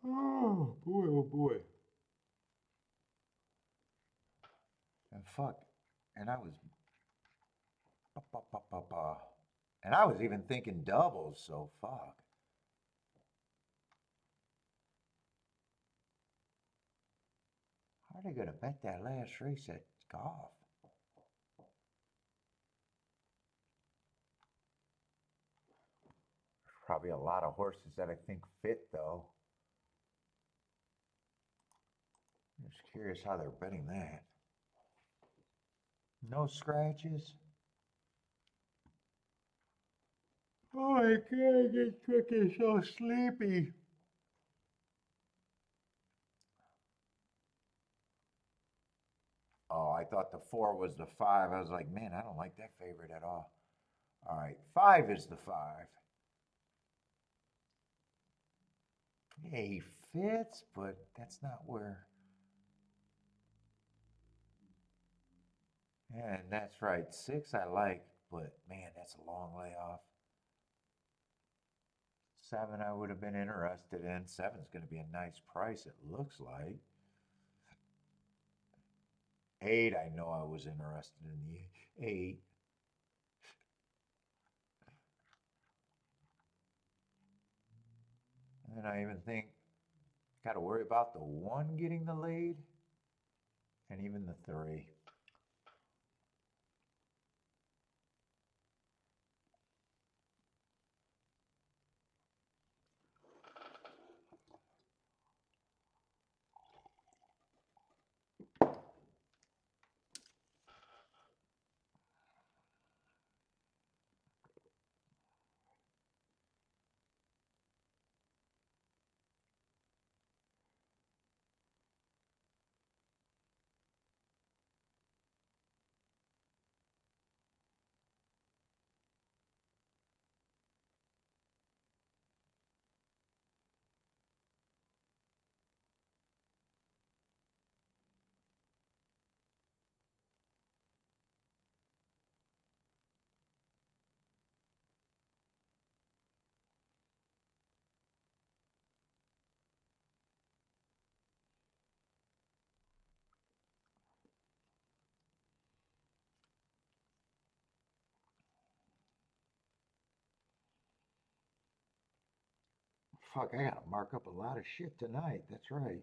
Oh boy, oh boy. And fuck. And I was and I was even thinking doubles, so fuck. How are they gonna bet that last race at golf? There's probably a lot of horses that I think fit though. I'm just curious how they're betting that. No scratches. Oh my god, this truck is so sleepy. Oh, I thought the 4 was the 5. I was like, man, I don't like that favorite at all. All right, 5 is the 5. Yeah, he fits, but that's not where. Yeah, and that's right. 6 I like, but man, that's a long layoff. 7 I would have been interested in. 7's going to be a nice price, it looks like. 8, I know I was interested in the 8. And I even think, got to worry about the 1 getting the lead, and even the 3. Fuck, I gotta mark up a lot of shit tonight. That's right.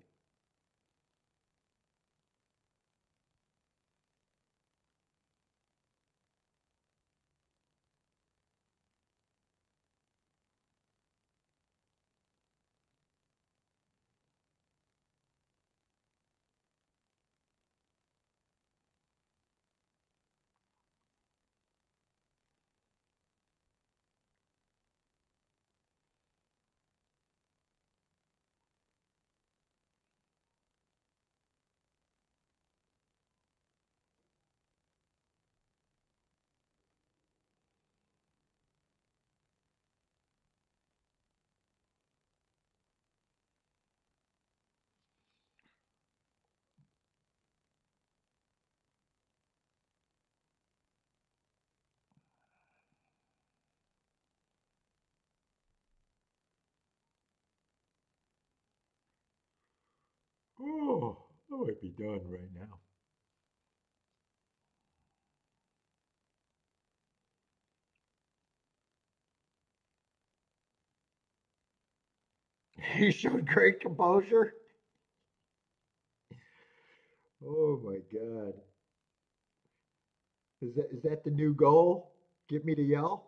Oh, I might be done right now. He showed great composure. Oh my God. Is that the new goal? Get me to yell?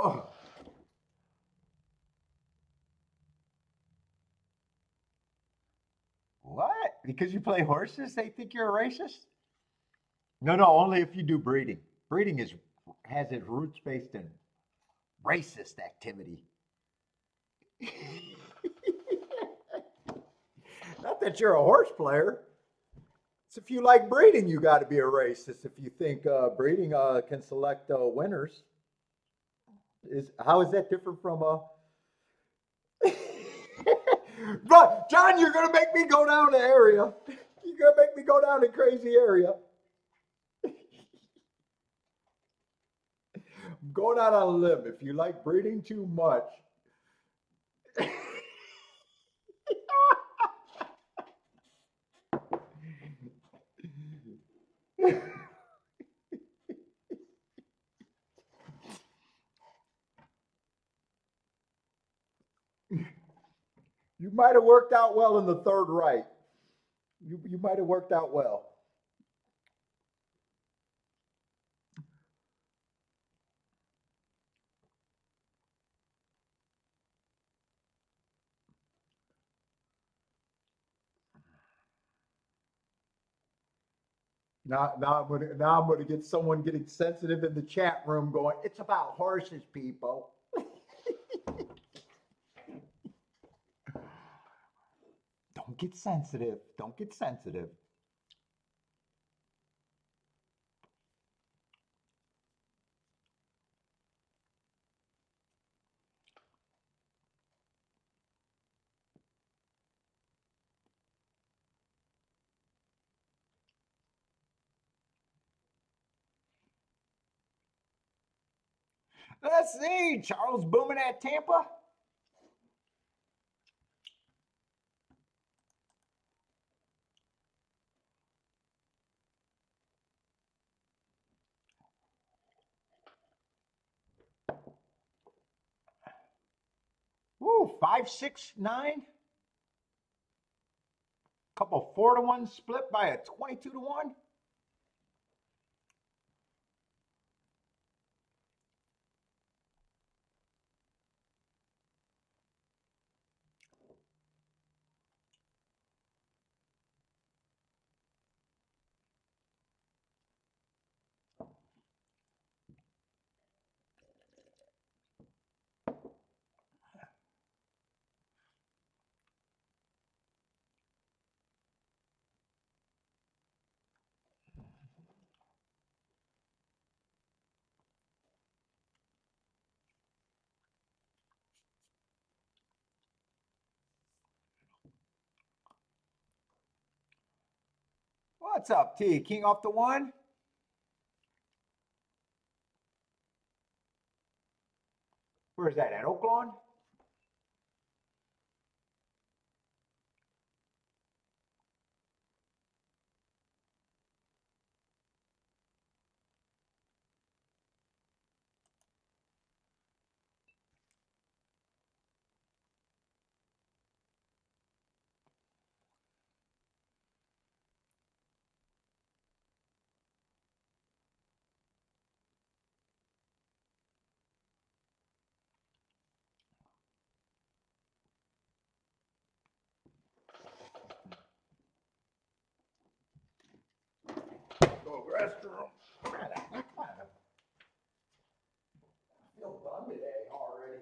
Oh. What? Because you play horses, they think you're a racist? No, no, only if you do breeding. Breeding has its roots based in racist activity. Not that you're a horse player. It's if you like breeding, you got to be a racist. If you think breeding can select winners, how is that different from a? But John, you're gonna make me go down the area. You're gonna make me go down the crazy area. I'm going out on a limb. If you like breeding too much, you might have worked out well in the third right. You might have worked out well. Now I'm gonna get someone getting sensitive in the chat room going, it's about horses, people. Don't get sensitive. Don't get sensitive. Let's see. Charles booming at Tampa. Woo, 5-6-9. Couple 4-1 split by a 22-1. What's up, T? King off the 1. Where's that? At Oaklawn? Go restroom. I feel done today already.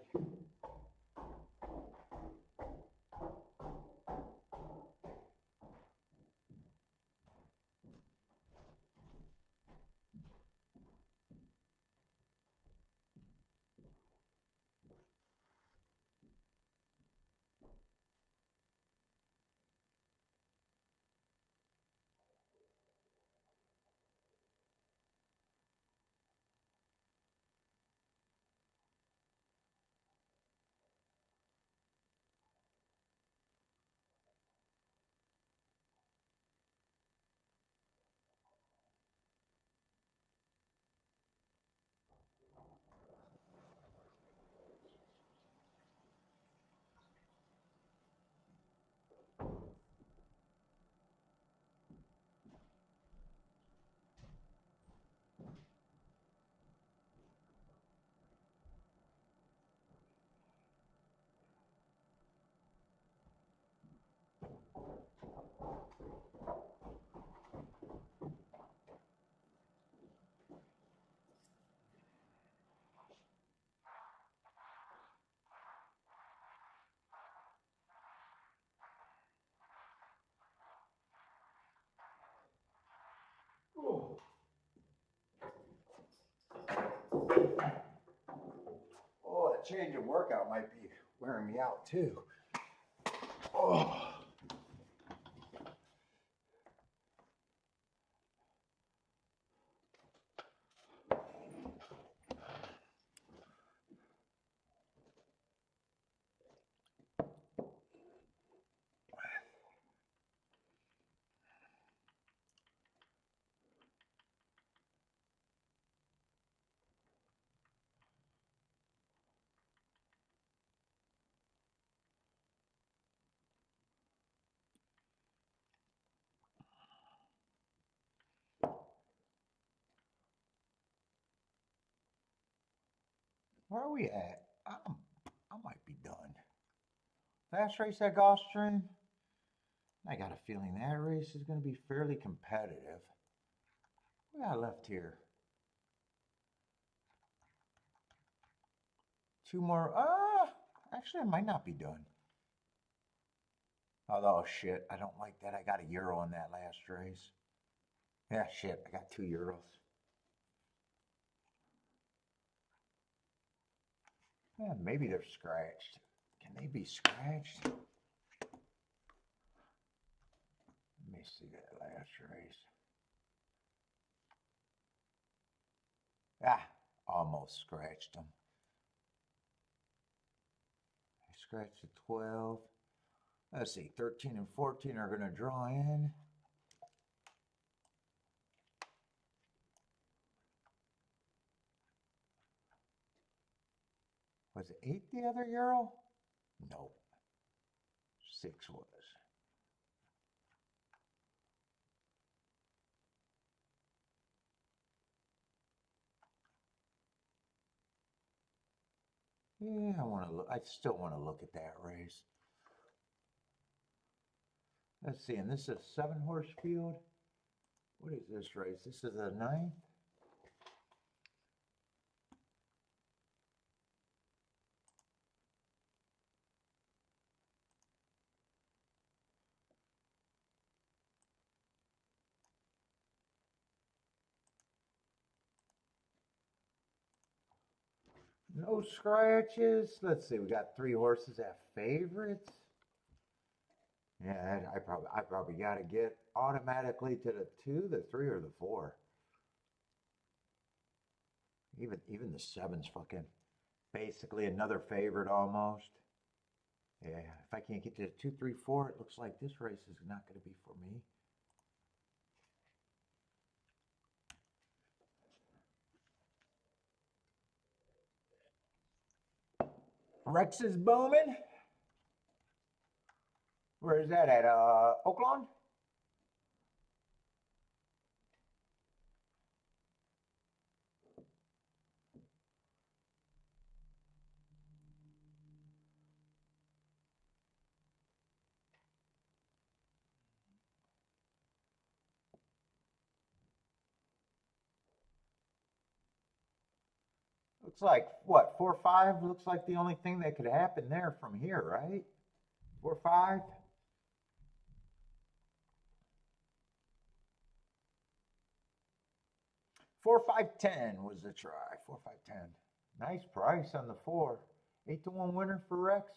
Oh, the change in workout might be wearing me out too. Oh. Where are we at? I might be done. Last race at Gulfstream. I got a feeling that race is going to be fairly competitive. What do I got left here? 2 more. Actually, I might not be done. Oh, shit. I don't like that. I got a euro on that last race. Yeah, shit. I got 2 euros. Yeah, maybe they're scratched. Can they be scratched? Let me see that last race. Almost scratched them. I scratched the 12. Let's see, 13 and 14 are going to draw in. Was it 8 the other euro? Nope. 6 was. Yeah, I want to look. I still want to look at that race. Let's see, and this is a 7-horse field. What is this race? This is a 9th. No scratches. Let's see, we got 3 horses at favorites. Yeah, I probably got to get automatically to the 2, the 3, or the 4. Even the 7's fucking basically another favorite almost. Yeah, if I can't get to the 2, 3, 4, it looks like this race is not going to be for me. Rex is booming. Where is that at? Oakland? Looks like what, 4, 5? Looks like the only thing that could happen there from here, right? 4, 5. 4, 5, 10 was the try. 4, 5, 10. Nice price on the 4. 8-1 winner for Rex.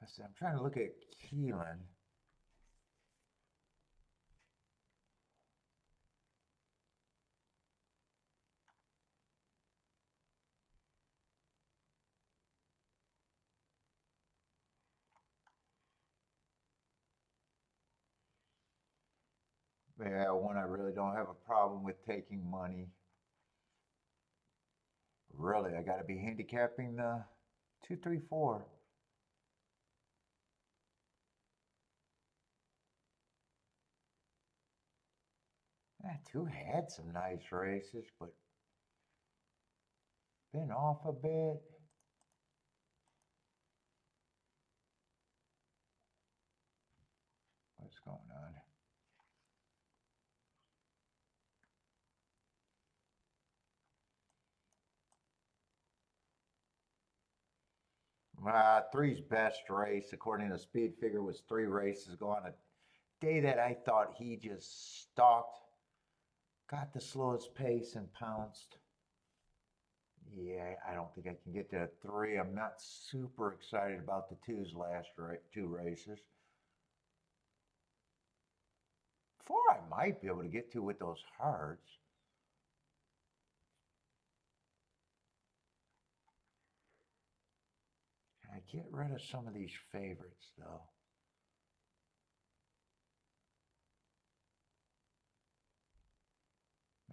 Let's see, I'm trying to look at Keeland. Yeah, one I really don't have a problem with taking money. Really, I got to be handicapping the 2, 3, 4. Yeah, 2 had some nice races, but been off a bit. What's going on? Three's best race, according to Speed Figure, was 3 races ago on a day that I thought he just stalked, got the slowest pace and pounced. Yeah, I don't think I can get to 3. I'm not super excited about the 2's last 2 races. 4 I might be able to get to with those hearts. I get rid of some of these favorites though.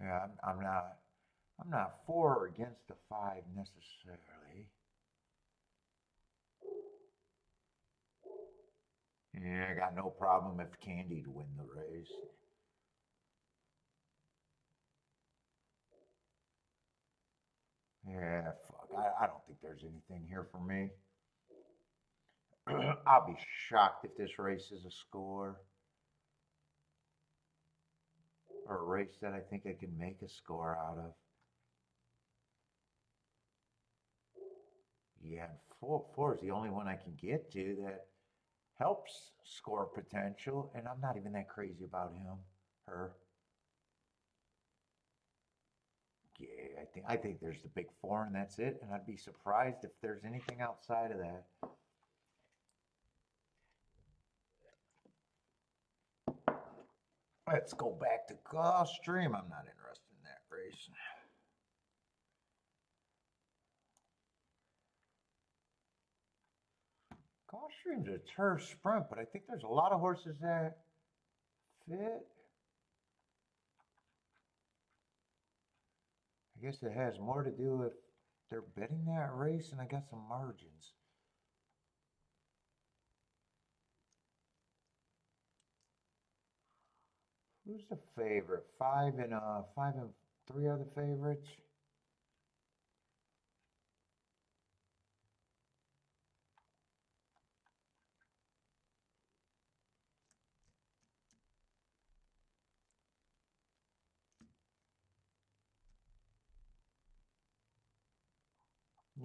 Yeah, I'm not for or against the 5 necessarily. Yeah, I got no problem if Candy'd win the race. Yeah, fuck. I don't think there's anything here for me. I'll be shocked if this race is a score. Or a race that I think I can make a score out of. Yeah, four is the only one I can get to that helps score potential, and I'm not even that crazy about him, her. Yeah, I think there's the big four, and that's it. And I'd be surprised if there's anything outside of that. Let's go back to Gulfstream. I'm not interested in that race. Gulfstream's a turf sprint, but I think there's a lot of horses that fit. I guess it has more to do with they're betting that race, and I got some margins. Who's the favorite? Five and three are the favorites.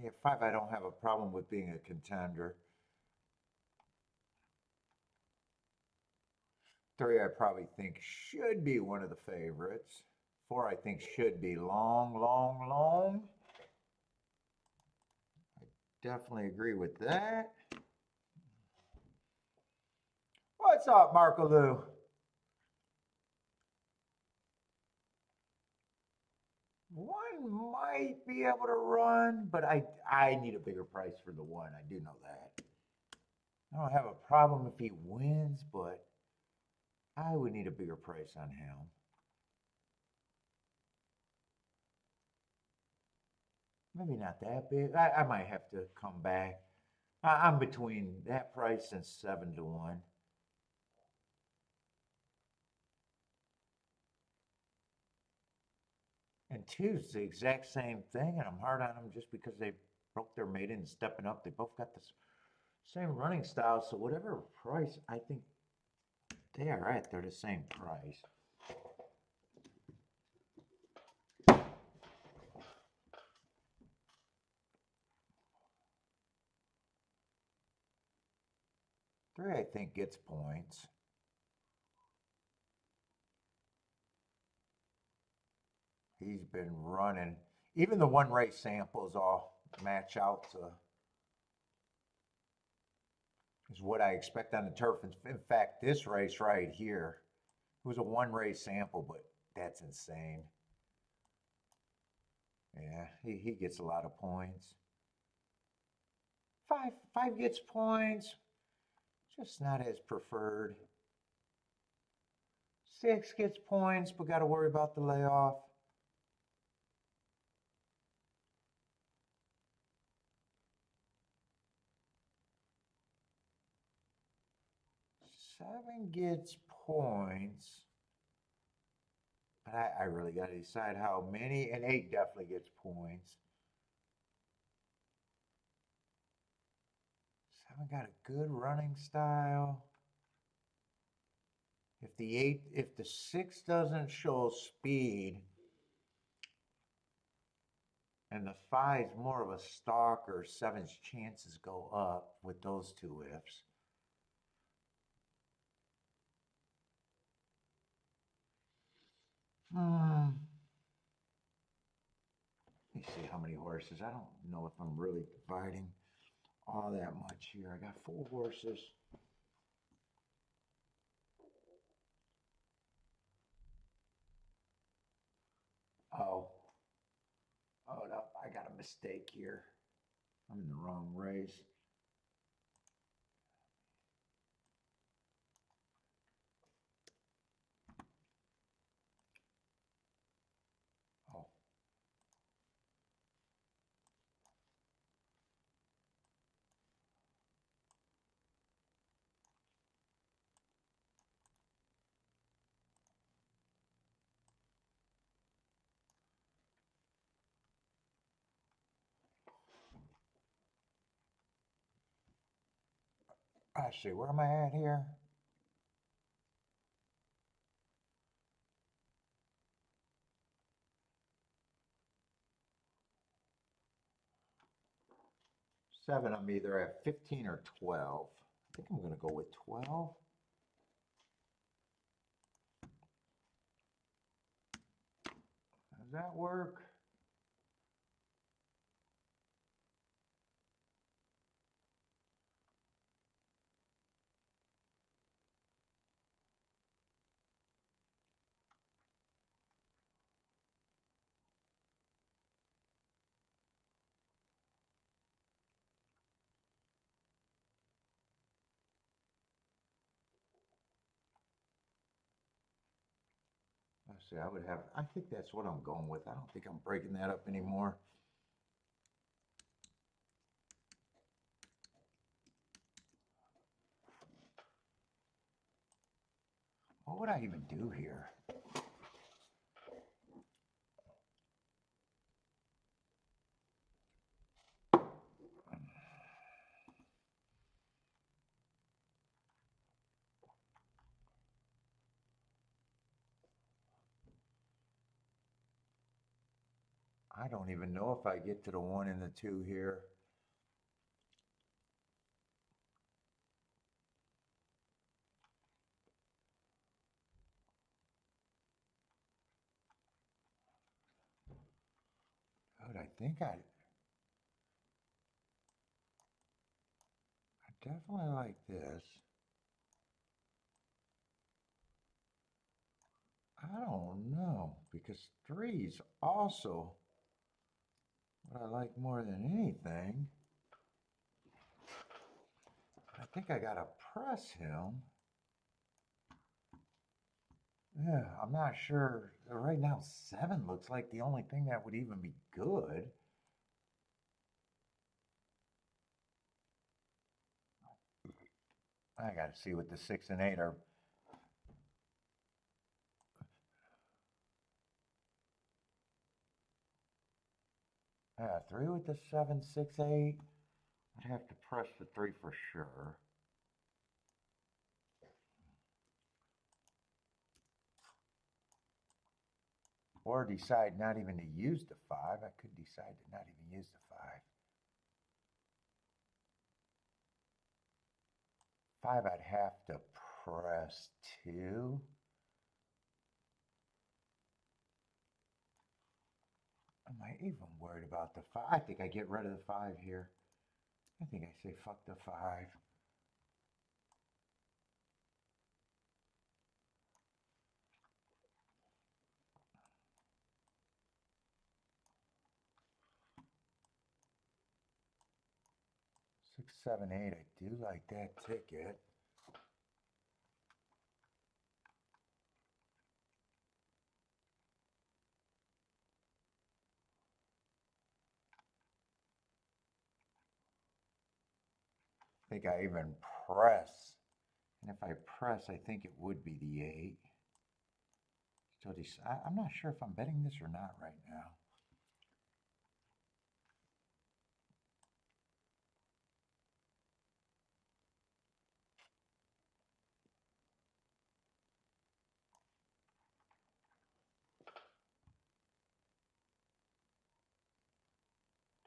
Yeah, five I don't have a problem with being a contender. Three I probably think should be one of the favorites. Four I think should be long, long, long. I definitely agree with that. What's up, Marco Lou? One might be able to run, but I need a bigger price for the one. I do know that. I don't have a problem if he wins, but I would need a bigger price on him. Maybe not that big. I might have to come back. I'm between that price and 7-1. And two's the exact same thing, and I'm hard on them just because they broke their maiden and stepping up. They both got the same running style, so whatever price I think they are at, they're the same price. Three, I think, gets points. He's been running. Even the one race samples all match out to is what I expect on the turf. In fact, this race right here was a one race sample, but that's insane. Yeah, he gets a lot of points. Five gets points, just not as preferred. Six gets points, but got to worry about the layoff. Seven gets points, but I really got to decide how many, and eight definitely gets points. Seven got a good running style. If the six doesn't show speed, and the five's more of a stalker, seven's chances go up with those two ifs. Let me see how many horses. I don't know if I'm really dividing all that much here. I got four horses. Oh, oh no, I got a mistake here. I'm in the wrong race. Oh. Let's see, where am I at here? Seven, I'm either at 15 or 12. I think I'm gonna go with 12. Does that work? Let's see, I would have, I think that's what I'm going with. I don't think I'm breaking that up anymore. What would I even do here? I don't even know if I get to the 1 and the 2 here. Dude, I think I definitely like this. I don't know, because 3's also what I like more than anything. I think I gotta press him. Yeah, I'm not sure. Right now, 7 looks like the only thing that would even be good. I gotta see what the 6 and 8 are. Yeah, 3 with the 7, 6, 8. I'd have to press the 3 for sure. Or decide not even to use the 5. I could decide to not even use the 5. 5, I'd have to press 2. Am I even worried about the 5? I think I get rid of the 5 here. I think I say fuck the 5. 6, 7, 8. I do like that ticket. I think I even press. And if I press, I think it would be the 8. Still I'm not sure if I'm betting this or not right now.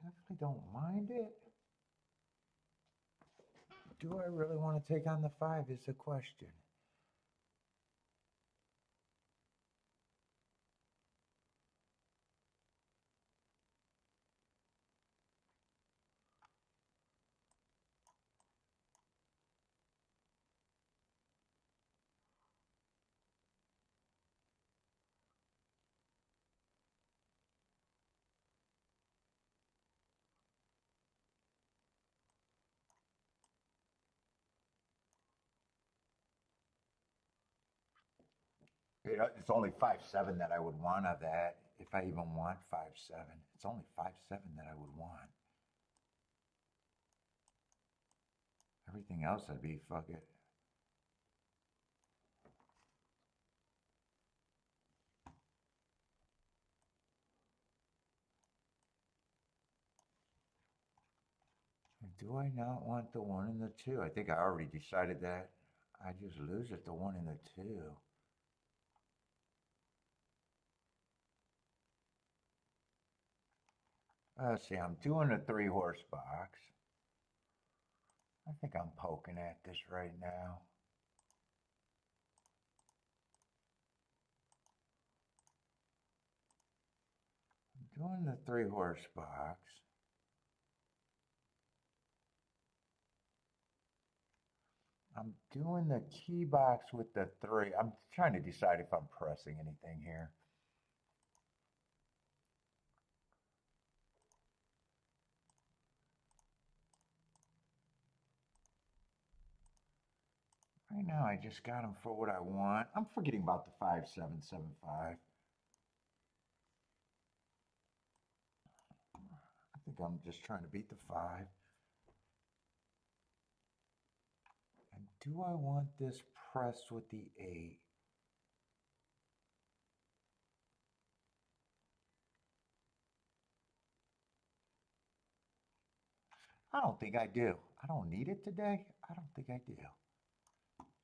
Definitely don't mind it. Do I really want to take on the 5 is the question. You know, it's only 5-7 that I would want of that. If I even want 5-7, it's only 5-7 that I would want. Everything else, I'd be fuck it. Do I not want the 1 and the 2? I think I already decided that. I just lose at the 1 and the 2. Let's see, I'm doing a 3-horse box. I think I'm poking at this right now. I'm doing the 3-horse box. I'm doing the key box with the 3. I'm trying to decide if I'm pressing anything here. Right now, I just got them for what I want. I'm forgetting about the 5, 7, 7, 5. I think I'm just trying to beat the 5. And do I want this pressed with the 8? I don't think I do. I don't need it today. I don't think I do.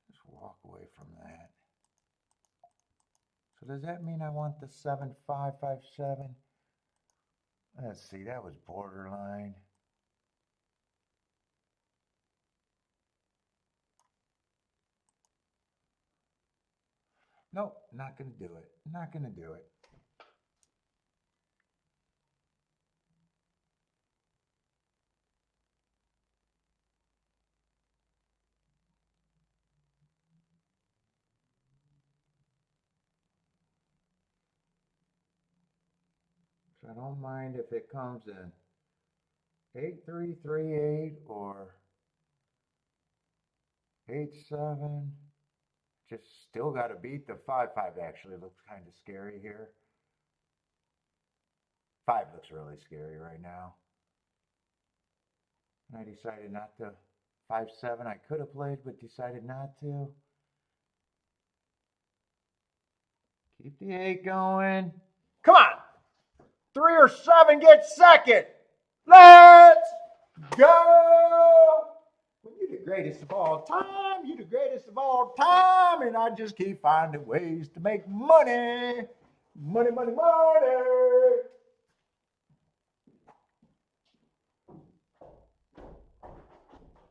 Just walk away from that. So does that mean I want the 7, 5, 5, 7? Let's see, that was borderline. Nope, not going to do it. Not going to do it. So I don't mind if it comes in 8, 3, 3, 8 or 8, 7. Just still got to beat the 5, 5 actually looks kind of scary here. 5 looks really scary right now. And I decided not to. 5, 7 I could have played, but decided not to. Keep the 8 going. Come on! 3 or 7 get second. Let's go! Well, you're the greatest of all time. You're the greatest of all time. And I just keep finding ways to make money. Money, money, money.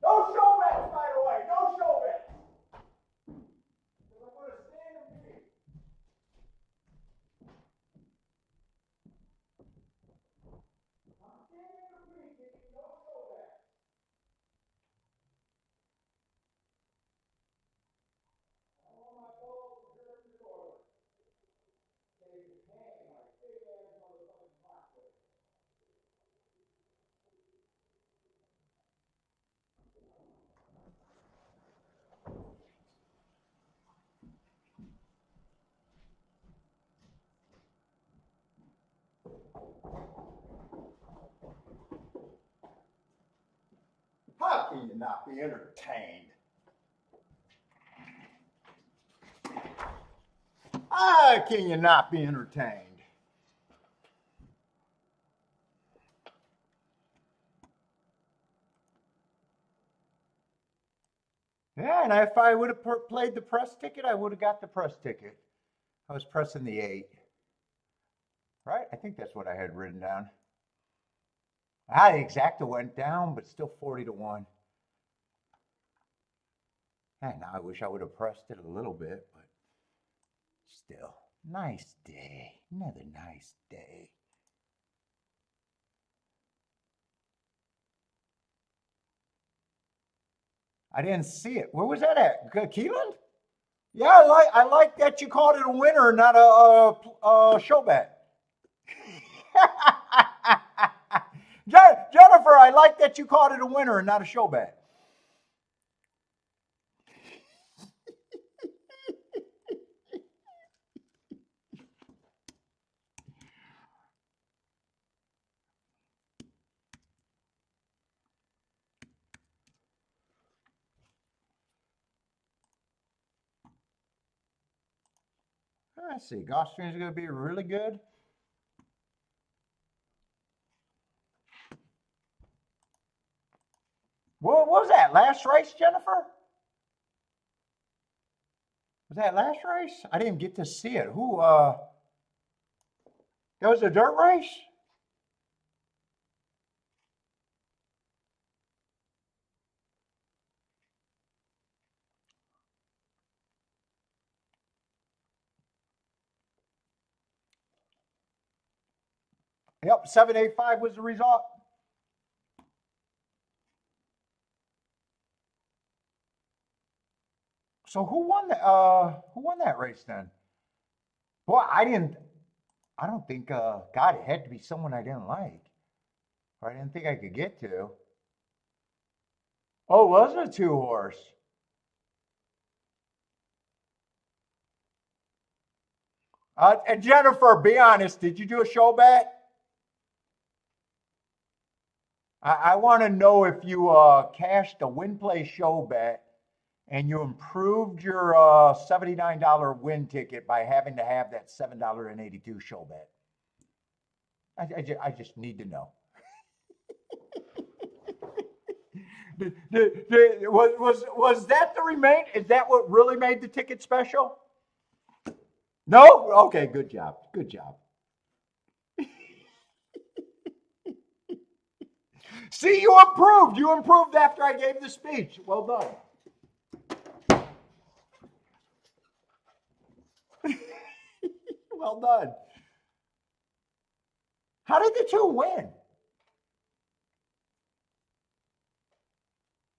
No show bets, by the way. No show bets. I'm going to stand and beat. I'm standing and beat. No show bets. All my balls are here in the door. They hang like big ass motherfucking clockwork. How can you not be entertained? How can you not be entertained? Yeah, and if I would have played the press ticket, I would have got the press ticket. I was pressing the 8. Right? I think that's what I had written down. The exacta went down, but still 40 to 1. And now I wish I would have pressed it a little bit, but still. Nice day. Another nice day. I didn't see it. Where was that at? Keeneland? Yeah, I like that you called it a winner, not a show bet. Jennifer, I like that you called it a winner and not a show bet. Let's see. Gulfstream is going to be really good. What was that, last race, Jennifer? Was that last race? I didn't get to see it. Who, that was a dirt race? Yep, 785 was the result. So who won that race then? Well, I don't think God, it had to be someone I didn't like. Or I didn't think I could get to. Oh, was it a two horse? And Jennifer, be honest, did you do a show bet? I want to know if you cashed a win play show bet and you improved your $79 win ticket by having to have that $7.82 show bet. I just need to know. Was that the remain? Is that what really made the ticket special? No? Okay, good job. Good job. See, you improved. You improved after I gave the speech. Well done. Well done. How did the two win?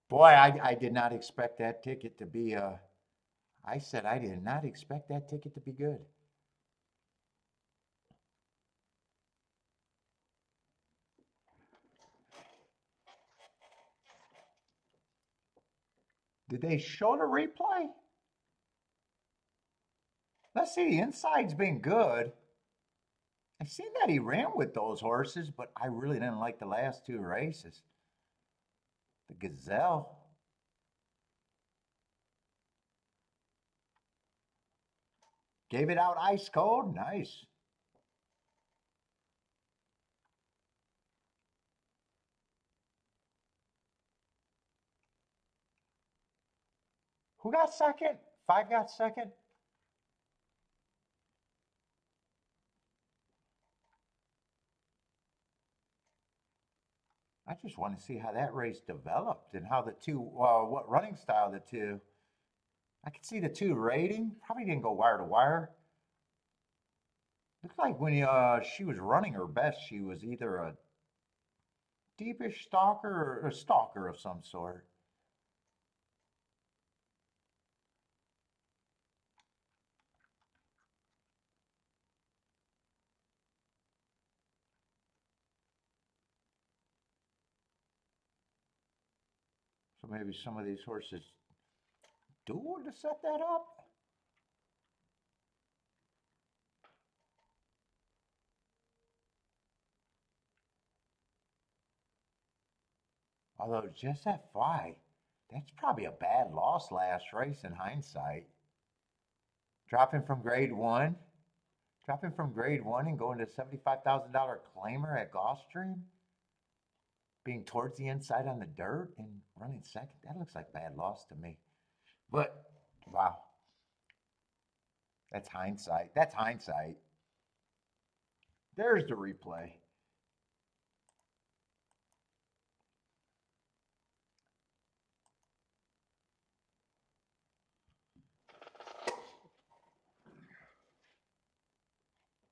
Boy, I did not expect that ticket to be I said I did not expect that ticket to be good. Did they show the replay? Let's see, the inside's been good. I've seen that he ran with those horses, but I really didn't like the last two races. The Gazelle. Gave it out ice cold. Nice. Who got second? Five got second. I just want to see how that race developed and how the two, what running style the two. I could see the two rating. Probably didn't go wire to wire. Looked like when she was running her best, she was either a deepish stalker or a stalker of some sort. So maybe some of these horses dueled to set that up. Although just that five, that's probably a bad loss last race in hindsight. Dropping from grade one, and going to $75,000 claimer at Gulfstream, being towards the inside on the dirt and running second, that looks like bad loss to me. But wow, that's hindsight. That's hindsight. There's the replay.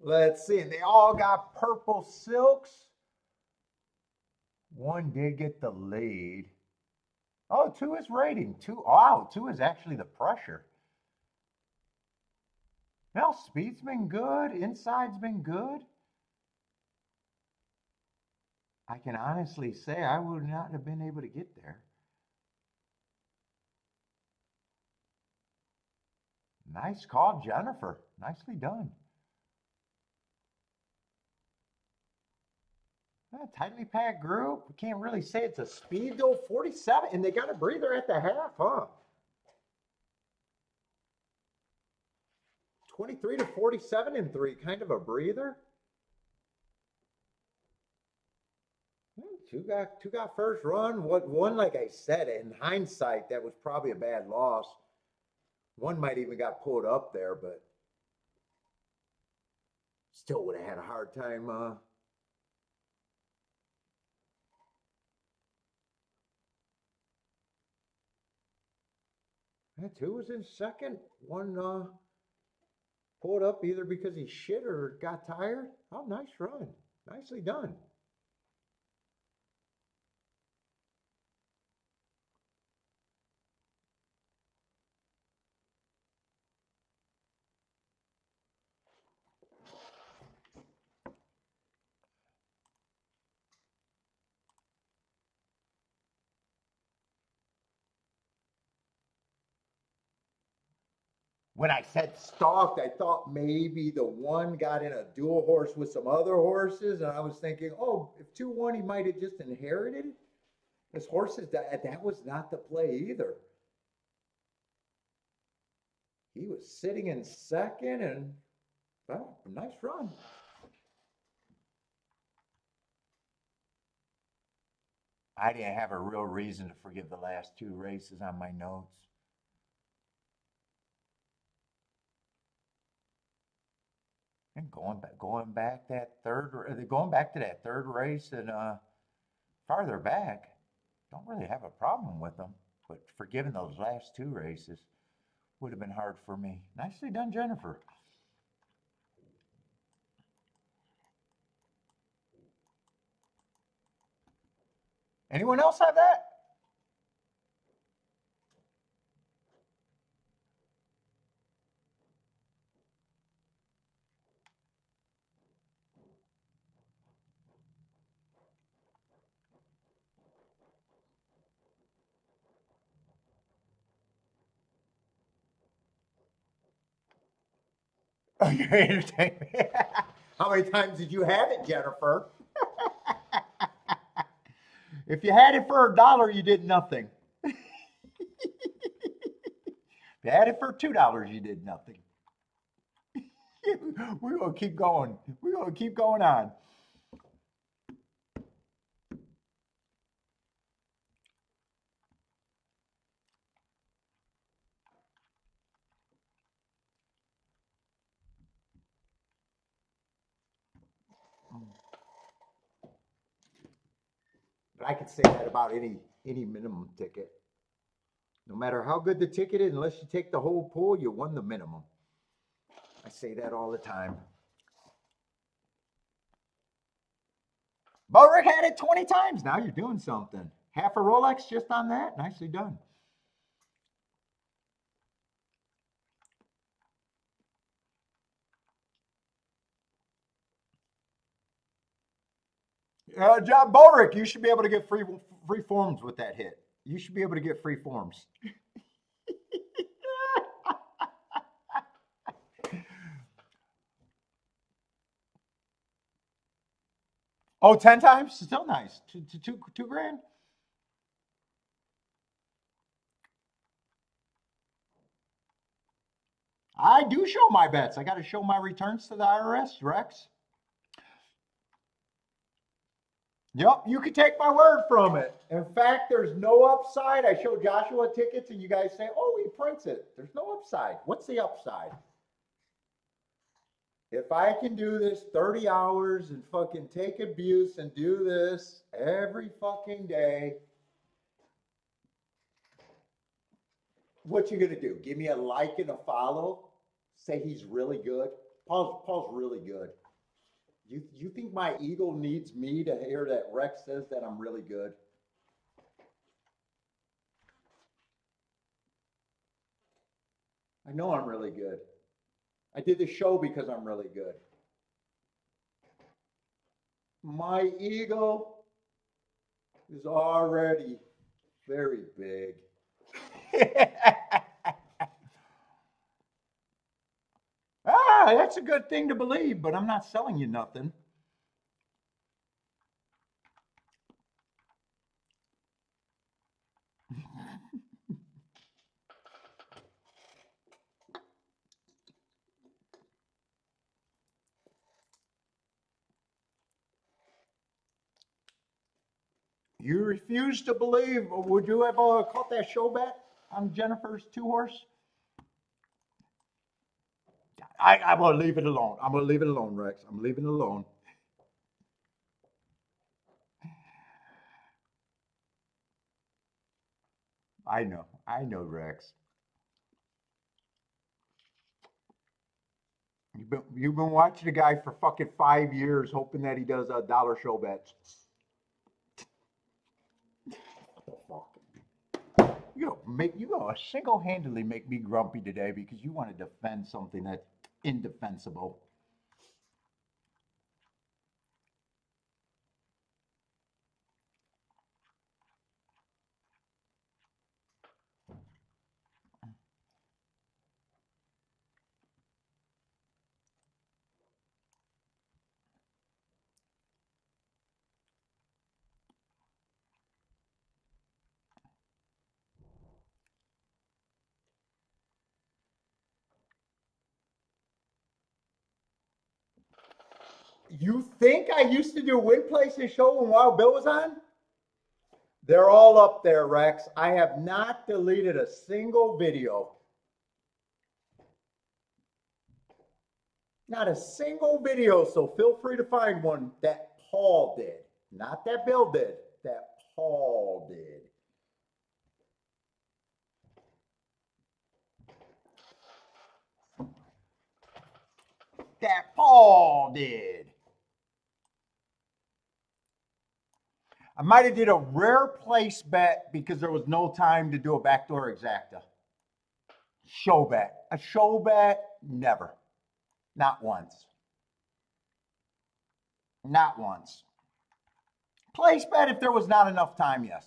Let's see. And they all got purple silks. One did get the lead. Oh, two is rating. Two. Wow, two is actually the pressure. Now, speed's been good. Inside's been good. I can honestly say I would not have been able to get there. Nice call, Jennifer. Nicely done. Tightly packed group. We can't really say it's a speed though. 47, and they got a breather at the half, huh? 23 to 47 in three, kind of a breather. Two got first run. One, like I said, in hindsight, that was probably a bad loss. One might even got pulled up there, but still would have had a hard time. Two was in second. One pulled up either because he shit or got tired. Oh, nice run. Nicely done. When I said stalked, I thought maybe the one got in a dual horse with some other horses, and I was thinking, oh, if 2-1, he might have just inherited his horses. That was not the play either. He was sitting in second, and nice run. I didn't have a real reason to forgive the last two races on my notes. And going back to that third race and farther back, don't really have a problem with them. But forgiving those last two races would have been hard for me. Nicely done, Jennifer. Anyone else have that? Oh, you entertain me. How many times did you have it, Jennifer? If you had it for $1, you did nothing. If you had it for $2, you did nothing. We're gonna keep going. We're gonna keep going on. But I could say that about any minimum ticket. No matter how good the ticket is, unless you take the whole pool, you won the minimum. I say that all the time. Bo Rick had it 20 times. Now you're doing something. Half a Rolex just on that. Nicely done. John Borick, you should be able to get free forms with that hit. You should be able to get free forms. Oh, 10 times? Still nice. Two grand? I do show my bets. I got to show my returns to the IRS, Rex. Yep, you can take my word from it. In fact, there's no upside. I show Joshua tickets and you guys say, oh, he prints it. There's no upside. What's the upside? If I can do this 30 hours and fucking take abuse and do this every fucking day, what you gonna do? Give me a like and a follow? Say he's really good? Paul's really good. You think my ego needs me to hear that Rex says that I'm really good? I know I'm really good. I did the show because I'm really good. My ego is already very big. That's a good thing to believe, but I'm not selling you nothing. You refuse to believe. Would you have caught that show bet on Jennifer's 2-horse? I'm going to leave it alone. I'm going to leave it alone, Rex. I'm leaving it alone. I know, Rex. You've been watching a guy for fucking 5 years, hoping that he does a dollar show bets. You gonna single-handedly make me grumpy today because you want to defend something that's indefensible. You think I used to do Win Places show when Wild Bill was on? They're all up there, Rex. I have not deleted a single video. Not a single video, so feel free to find one that Paul did. Not that Bill did, that Paul did. That Paul did. I might have did a rare place bet because there was no time to do a backdoor exacta. Show bet. A show bet, never. Not once. Not once. Place bet if there was not enough time, yes.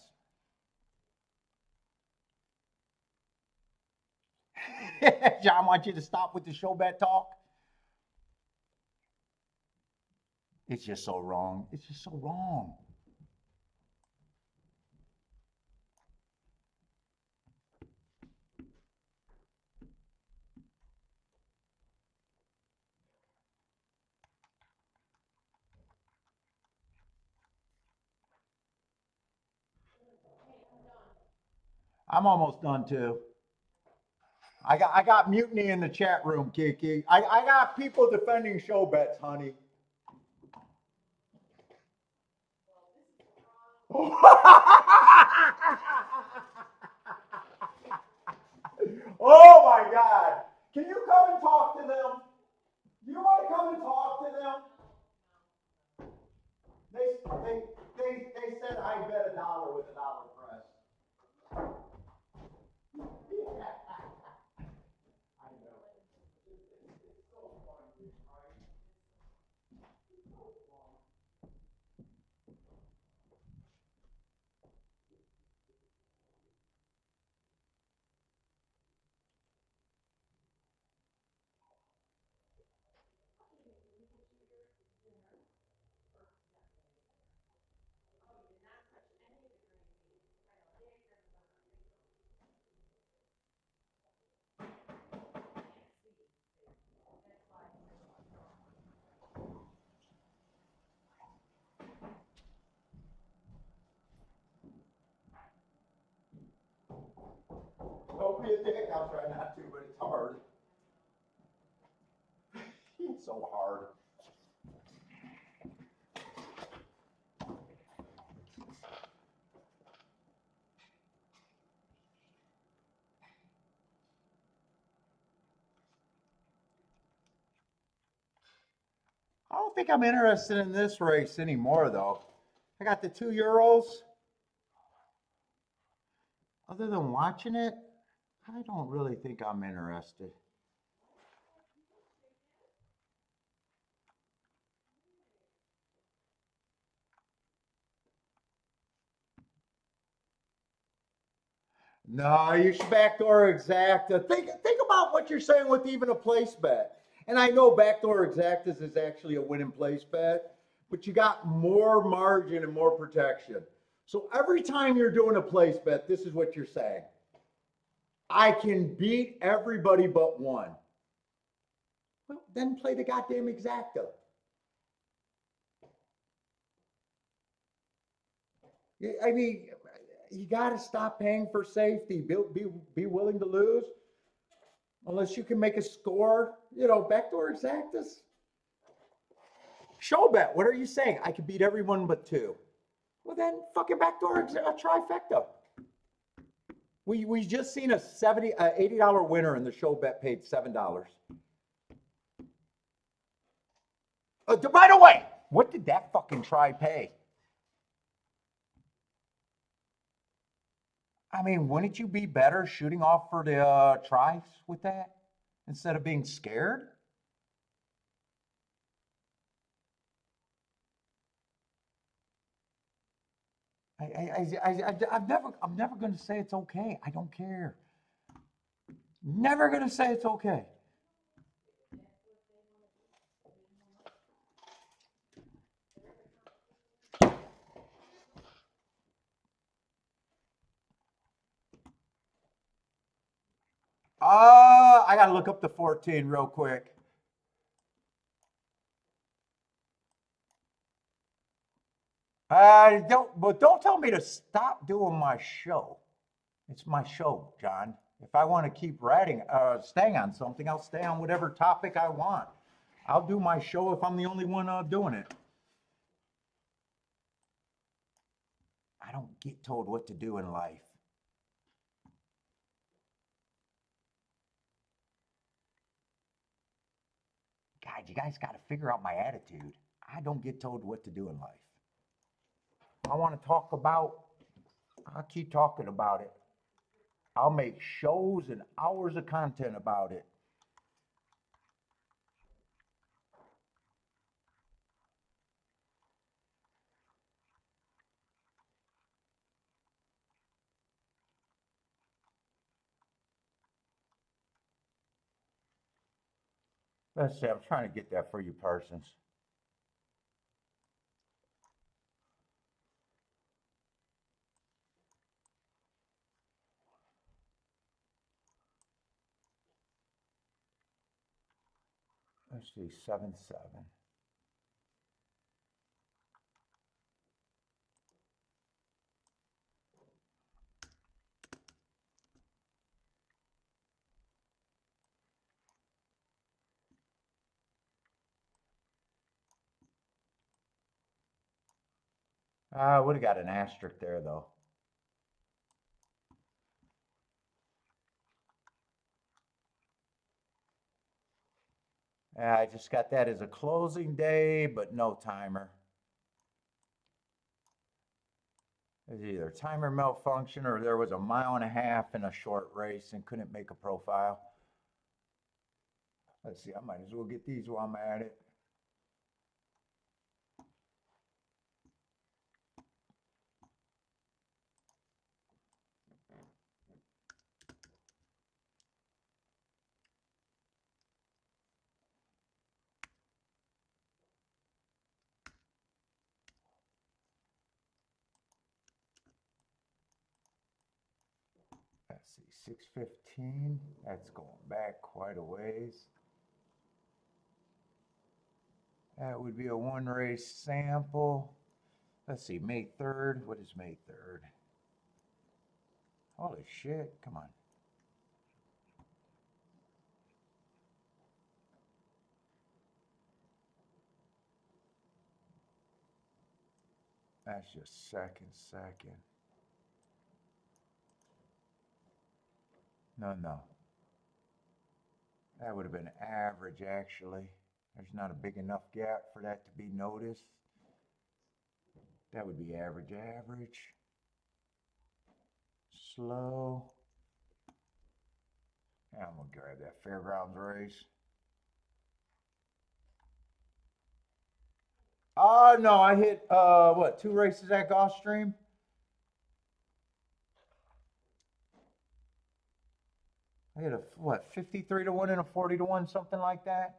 John wants you to stop with the show bet talk. It's just so wrong. It's just so wrong. I'm almost done too. I got mutiny in the chat room, Kiki. I got people defending show bets, honey. Oh my God. Can you come and talk to them? Do you want to come and talk to them? They said I bet $1 with $1 press. I know. It's so funny, right? Don't be a dick. I'll try not to, but it's hard. It's so hard. I don't think I'm interested in this race anymore, though. I got the €2. Other than watching it, I don't really think I'm interested. No, you should backdoor exacta. Think about what you're saying with even a place bet. And I know backdoor exactas is actually a win and place bet, but you got more margin and more protection. So every time you're doing a place bet, this is what you're saying. I can beat everybody but one. Well, then play the goddamn exacta. I mean, you got to stop paying for safety. Be willing to lose unless you can make a score. Backdoor exactus. Show bet. What are you saying? I could beat everyone but two. Well, then fucking backdoor a trifecta. We just seen a $80 winner and the show bet paid $7. By the way, what did that fucking try pay? I mean, wouldn't you be better shooting off for the tries with that instead of being scared? I'm never going to say it's okay. I don't care. Never going to say it's okay. I got to look up the 14 real quick. Don't tell me to stop doing my show. It's my show, John. If I want to keep staying on something, I'll stay on whatever topic I want. I'll do my show if I'm the only one doing it. I don't get told what to do in life. God, you guys got to figure out my attitude. I don't get told what to do in life. I want to talk about, I'll keep talking about it. I'll make shows and hours of content about it. Let's see, I'm trying to get that for you persons. Let's see, 7-7. I would have got an asterisk there, though. I just got that as a closing day, but no timer. It's either timer malfunction or there was a 1.5 miles in a short race and couldn't make a profile. Let's see, I might as well get these while I'm at it. Let's see, 6:15. That's going back quite a ways. That would be a one race sample. Let's see, May 3rd. What is May 3rd? Holy shit, come on. That's just second. No. That would have been average, actually. There's not a big enough gap for that to be noticed. That would be average. Slow. Yeah, I'm going to grab that fairgrounds race. Oh, no, I hit, 2 races at Gulfstream? I hit 53 to 1 and a 40 to 1, something like that?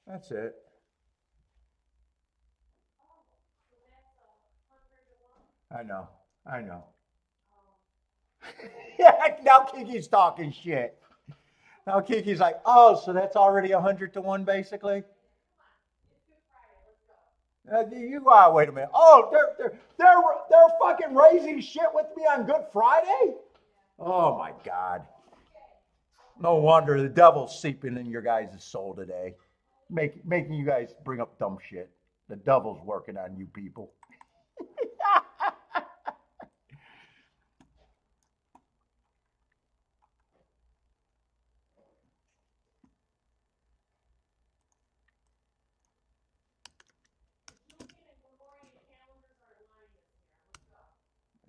That's it. I know. Yeah, now Kiki's talking shit. Now Kiki's like, oh, so that's already 100 to 1, basically? Wait a minute. Oh, they're fucking raising shit with me on Good Friday? Oh my God. No wonder the devil's seeping in your guys' soul today. Making you guys bring up dumb shit. The devil's working on you people.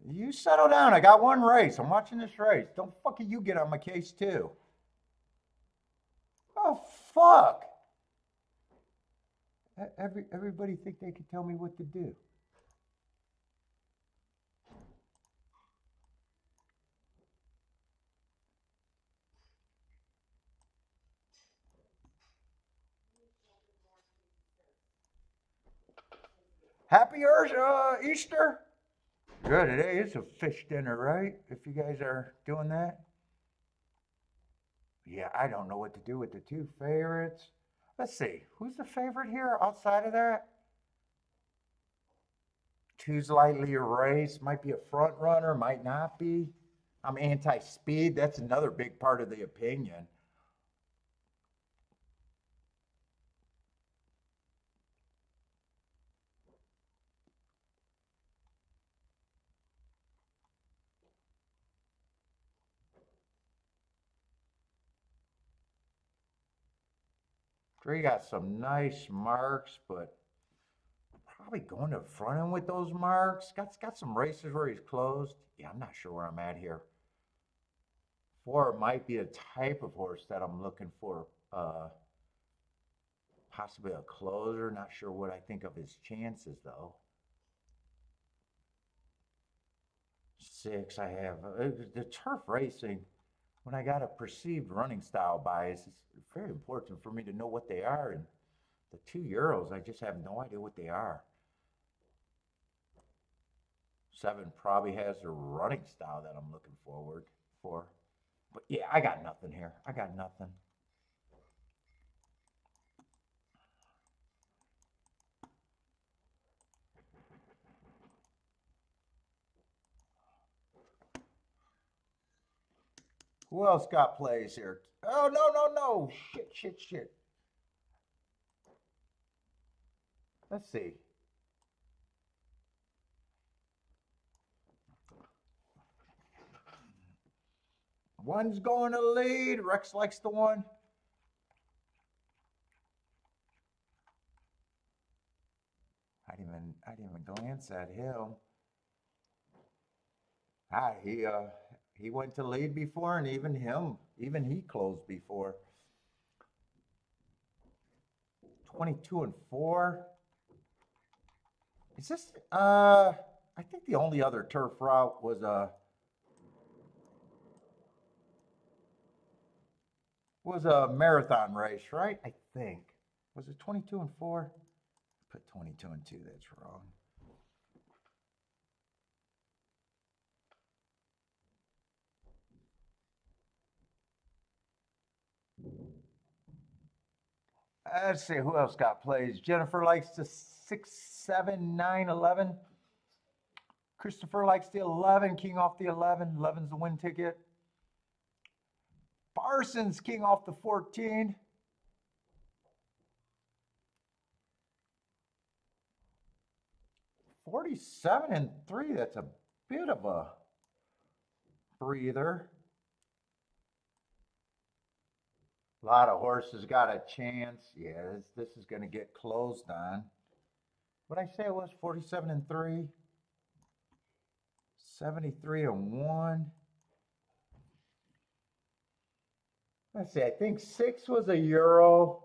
You settle down. I got one race. I'm watching this race. Don't fucking you get on my case too. Oh fuck. Everybody think they can tell me what to do. Happy Easter. Good. Today is a fish dinner, right? If you guys are doing that. Yeah, I don't know what to do with the two favorites. Let's see. Who's the favorite here outside of that? Two's lightly erased. Might be a front runner, might not be. I'm anti-speed. That's another big part of the opinion. Dre got some nice marks, but probably going to front end with those marks. Got some races where he's closed. Yeah, I'm not sure where I'm at here. 4 might be a type of horse that I'm looking for. Possibly a closer. Not sure what I think of his chances though. 6, I have the turf racing. When I got a perceived running style bias, it's very important for me to know what they are. And the 2 euros, I just have no idea what they are. 7 probably has a running style that I'm looking forward for. But yeah, I got nothing here. I got nothing. Who else got plays here? Oh, no. Shit. Let's see. One's going to lead. Rex likes the one. I didn't even glance at him. He went to lead before, and even he closed before. 22-4. Is this? I think the only other turf route was a marathon race, right? I think. Was it 22-4? Put 22-2. That's wrong. Let's see who else got plays. Jennifer likes the 6, 7, 9, 11. Christopher likes the 11. King off the 11. 11's the win ticket. Parsons king off the 14. $47-3. That's a bit of a breather. A lot of horses got a chance. Yeah, this is going to get closed on. What I say it was 47-3, 73-1. Let's see. I think 6 was a euro.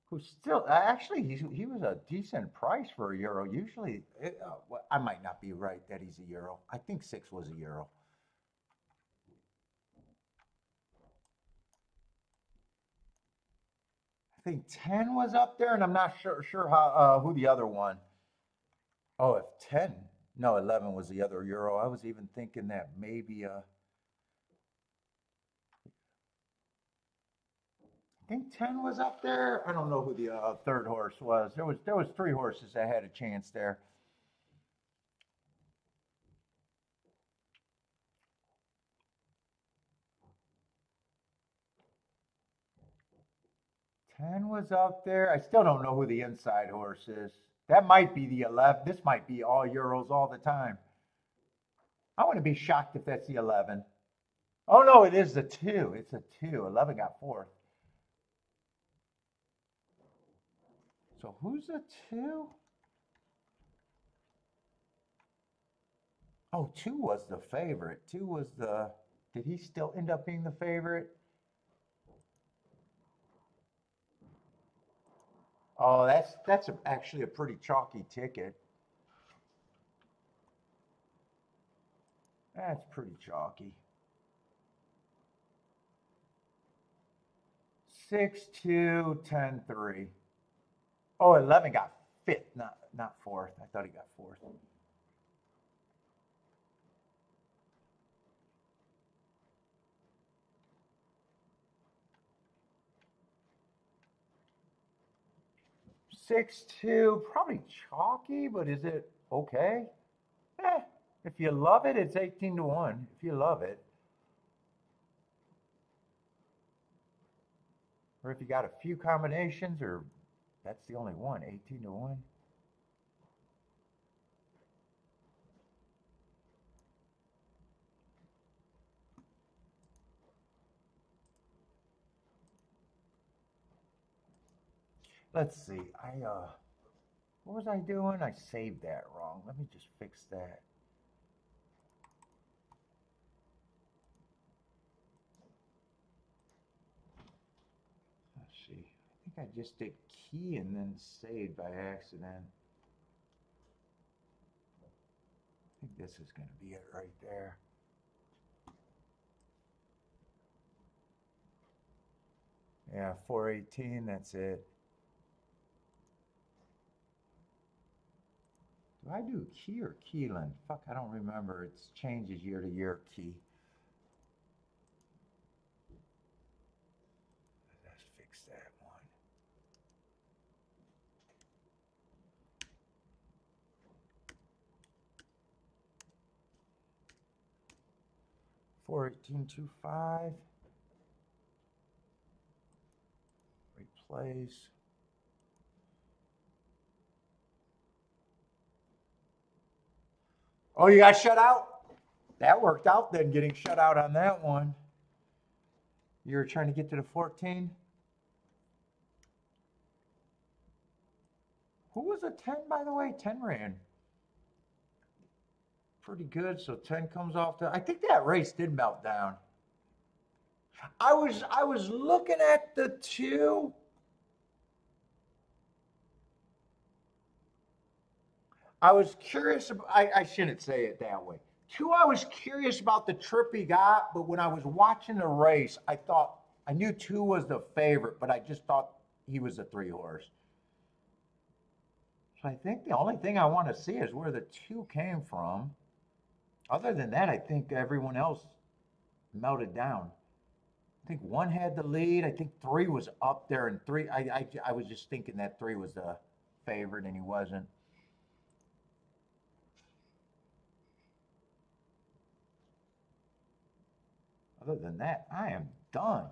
Who's still actually he was a decent price for a euro. Usually, I might not be right that he's a euro. I think 6 was a euro. I think 10 was up there, and I'm not sure how who the other one. Oh, if 10, no, 11 was the other euro. I was even thinking that maybe I think 10 was up there. I don't know who the third horse was. There was 3 horses that had a chance there. Ten was up there. I still don't know who the inside horse is. That might be the 11. This might be all Euros all the time. I wouldn't be shocked if that's the 11. Oh no, it is the 2. It's a 2. 11 got 4th. So who's the 2? Oh, 2 was the favorite. 2 was the. Did he still end up being the favorite? Oh, that's actually a pretty chalky ticket. That's pretty chalky. 6-2, 10-3. Oh, 11 got 5th, not 4th. I thought he got 4th. Six two, probably chalky, but is it okay? If you love it, it's 18-1. If you love it, or if you got a few combinations, or that's the only one, 18-1. Let's see. What was I doing? I saved that wrong. Let me just fix that. Let's see. I think I just did key and then saved by accident. I think this is going to be it right there. Yeah, 418, that's it. Do I do Key or Keeland? Fuck, I don't remember. It changes year to year, Key. Let's fix that one. $418.25. Replace. Oh, you got shut out? That worked out then, getting shut out on that one. You were trying to get to the 14? Who was a 10, by the way? 10 ran pretty good, so 10 comes off the. I think that race did melt down. I was looking at the 2. I was curious. I shouldn't say it that way. 2, I was curious about the trip he got, but when I was watching the race, I thought I knew 2 was the favorite, but I just thought he was a 3 horse. So I think the only thing I want to see is where the 2 came from. Other than that, I think everyone else melted down. I think 1 had the lead. I think 3 was up there, and 3. I was just thinking that 3 was the favorite, and he wasn't. Other than that, I am done.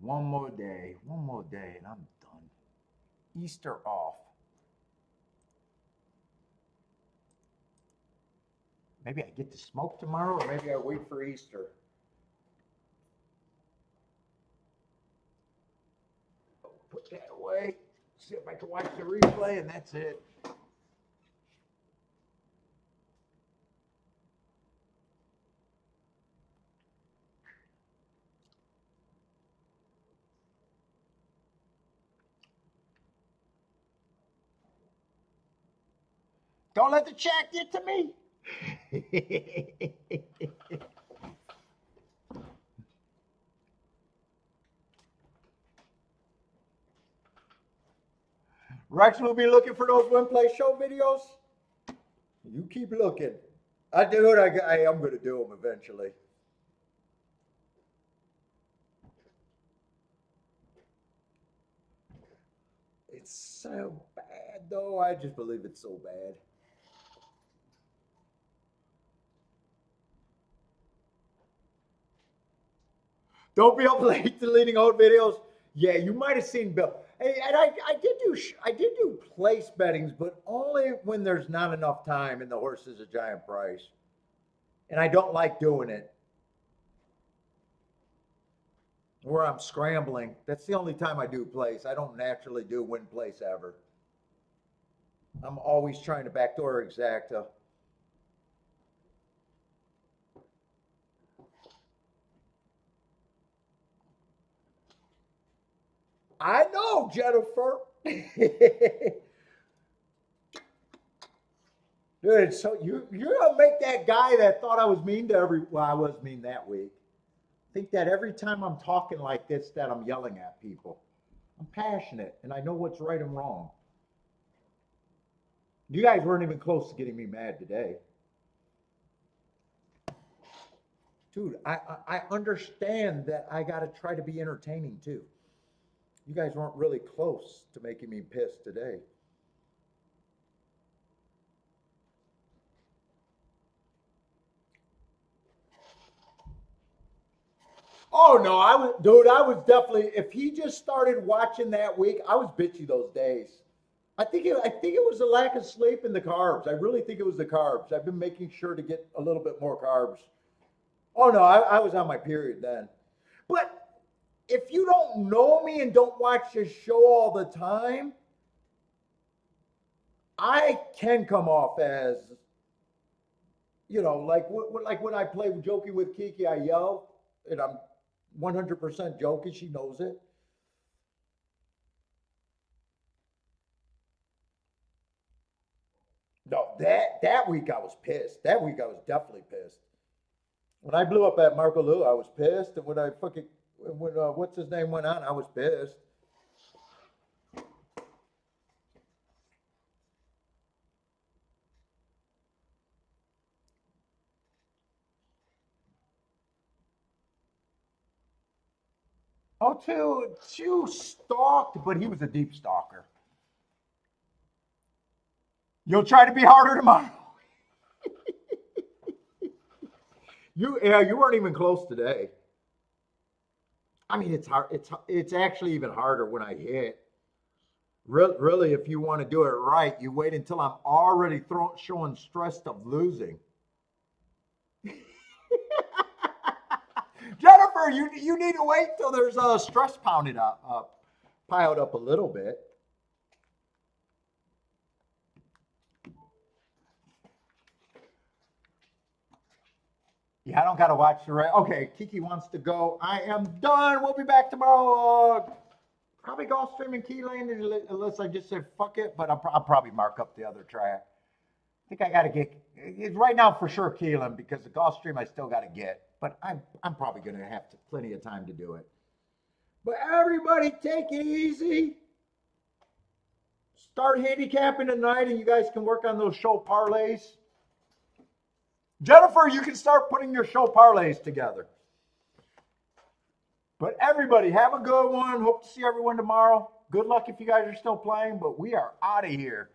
One more day, and I'm done. Easter off. Maybe I get to smoke tomorrow, or maybe I wait for Easter. Put that away. See if I can watch the replay, and that's it. Don't let the chat get to me. Rex will be looking for those Win Play Show videos. You keep looking. I do it. I'm going to do them eventually. it's so bad, though. I just believe it's so bad. Don't be up late deleting old videos. Yeah, you might have seen Bill. Hey, and I did do place bettings, but only when there's not enough time and the horse is a giant price. And I don't like doing it. Where I'm scrambling. That's the only time I do place. I don't naturally do win place ever. I'm always trying to backdoor exacta. I know, Jennifer. Dude, so you're gonna make that guy that thought I was mean to well, I was mean that week. Think that every time I'm talking like this that I'm yelling at people. I'm passionate and I know what's right and wrong. You guys weren't even close to getting me mad today. Dude, I understand that I gotta try to be entertaining too. You guys weren't really close to making me pissed today. Oh no, I was definitely. If he just started watching that week, I was bitchy those days. I think it was the lack of sleep and the carbs. I really think it was the carbs. I've been making sure to get a little bit more carbs. Oh no, I was on my period then. But if you don't know me and don't watch this show all the time, I can come off as, like when I play joking with Kiki, I yell, and I'm 100% joking. She knows it. No, that week I was pissed. That week I was definitely pissed. When I blew up at Marco Lou, I was pissed, and when what's his name went on, I was pissed. Oh, too stalked, but he was a deep stalker. You'll try to be harder tomorrow. You weren't even close today. I mean, it's hard. It's actually even harder when I hit. Really, if you want to do it right, you wait until I'm already showing stress of losing. Jennifer, you need to wait till there's stress piled up a little bit. Yeah, I don't got to watch the rest. Okay, Kiki wants to go. I am done. We'll be back tomorrow. Probably Gulfstream and Keeland, unless I just say fuck it, but I'll probably mark up the other track. I think I got to get right now for sure Keeland because the Gulfstream I still got to get, but I'm probably going to have plenty of time to do it. But everybody, take it easy. Start handicapping tonight, and you guys can work on those show parlays. Jennifer, you can start putting your show parlays together. But everybody, have a good one. Hope to see everyone tomorrow. Good luck if you guys are still playing, but we are out of here.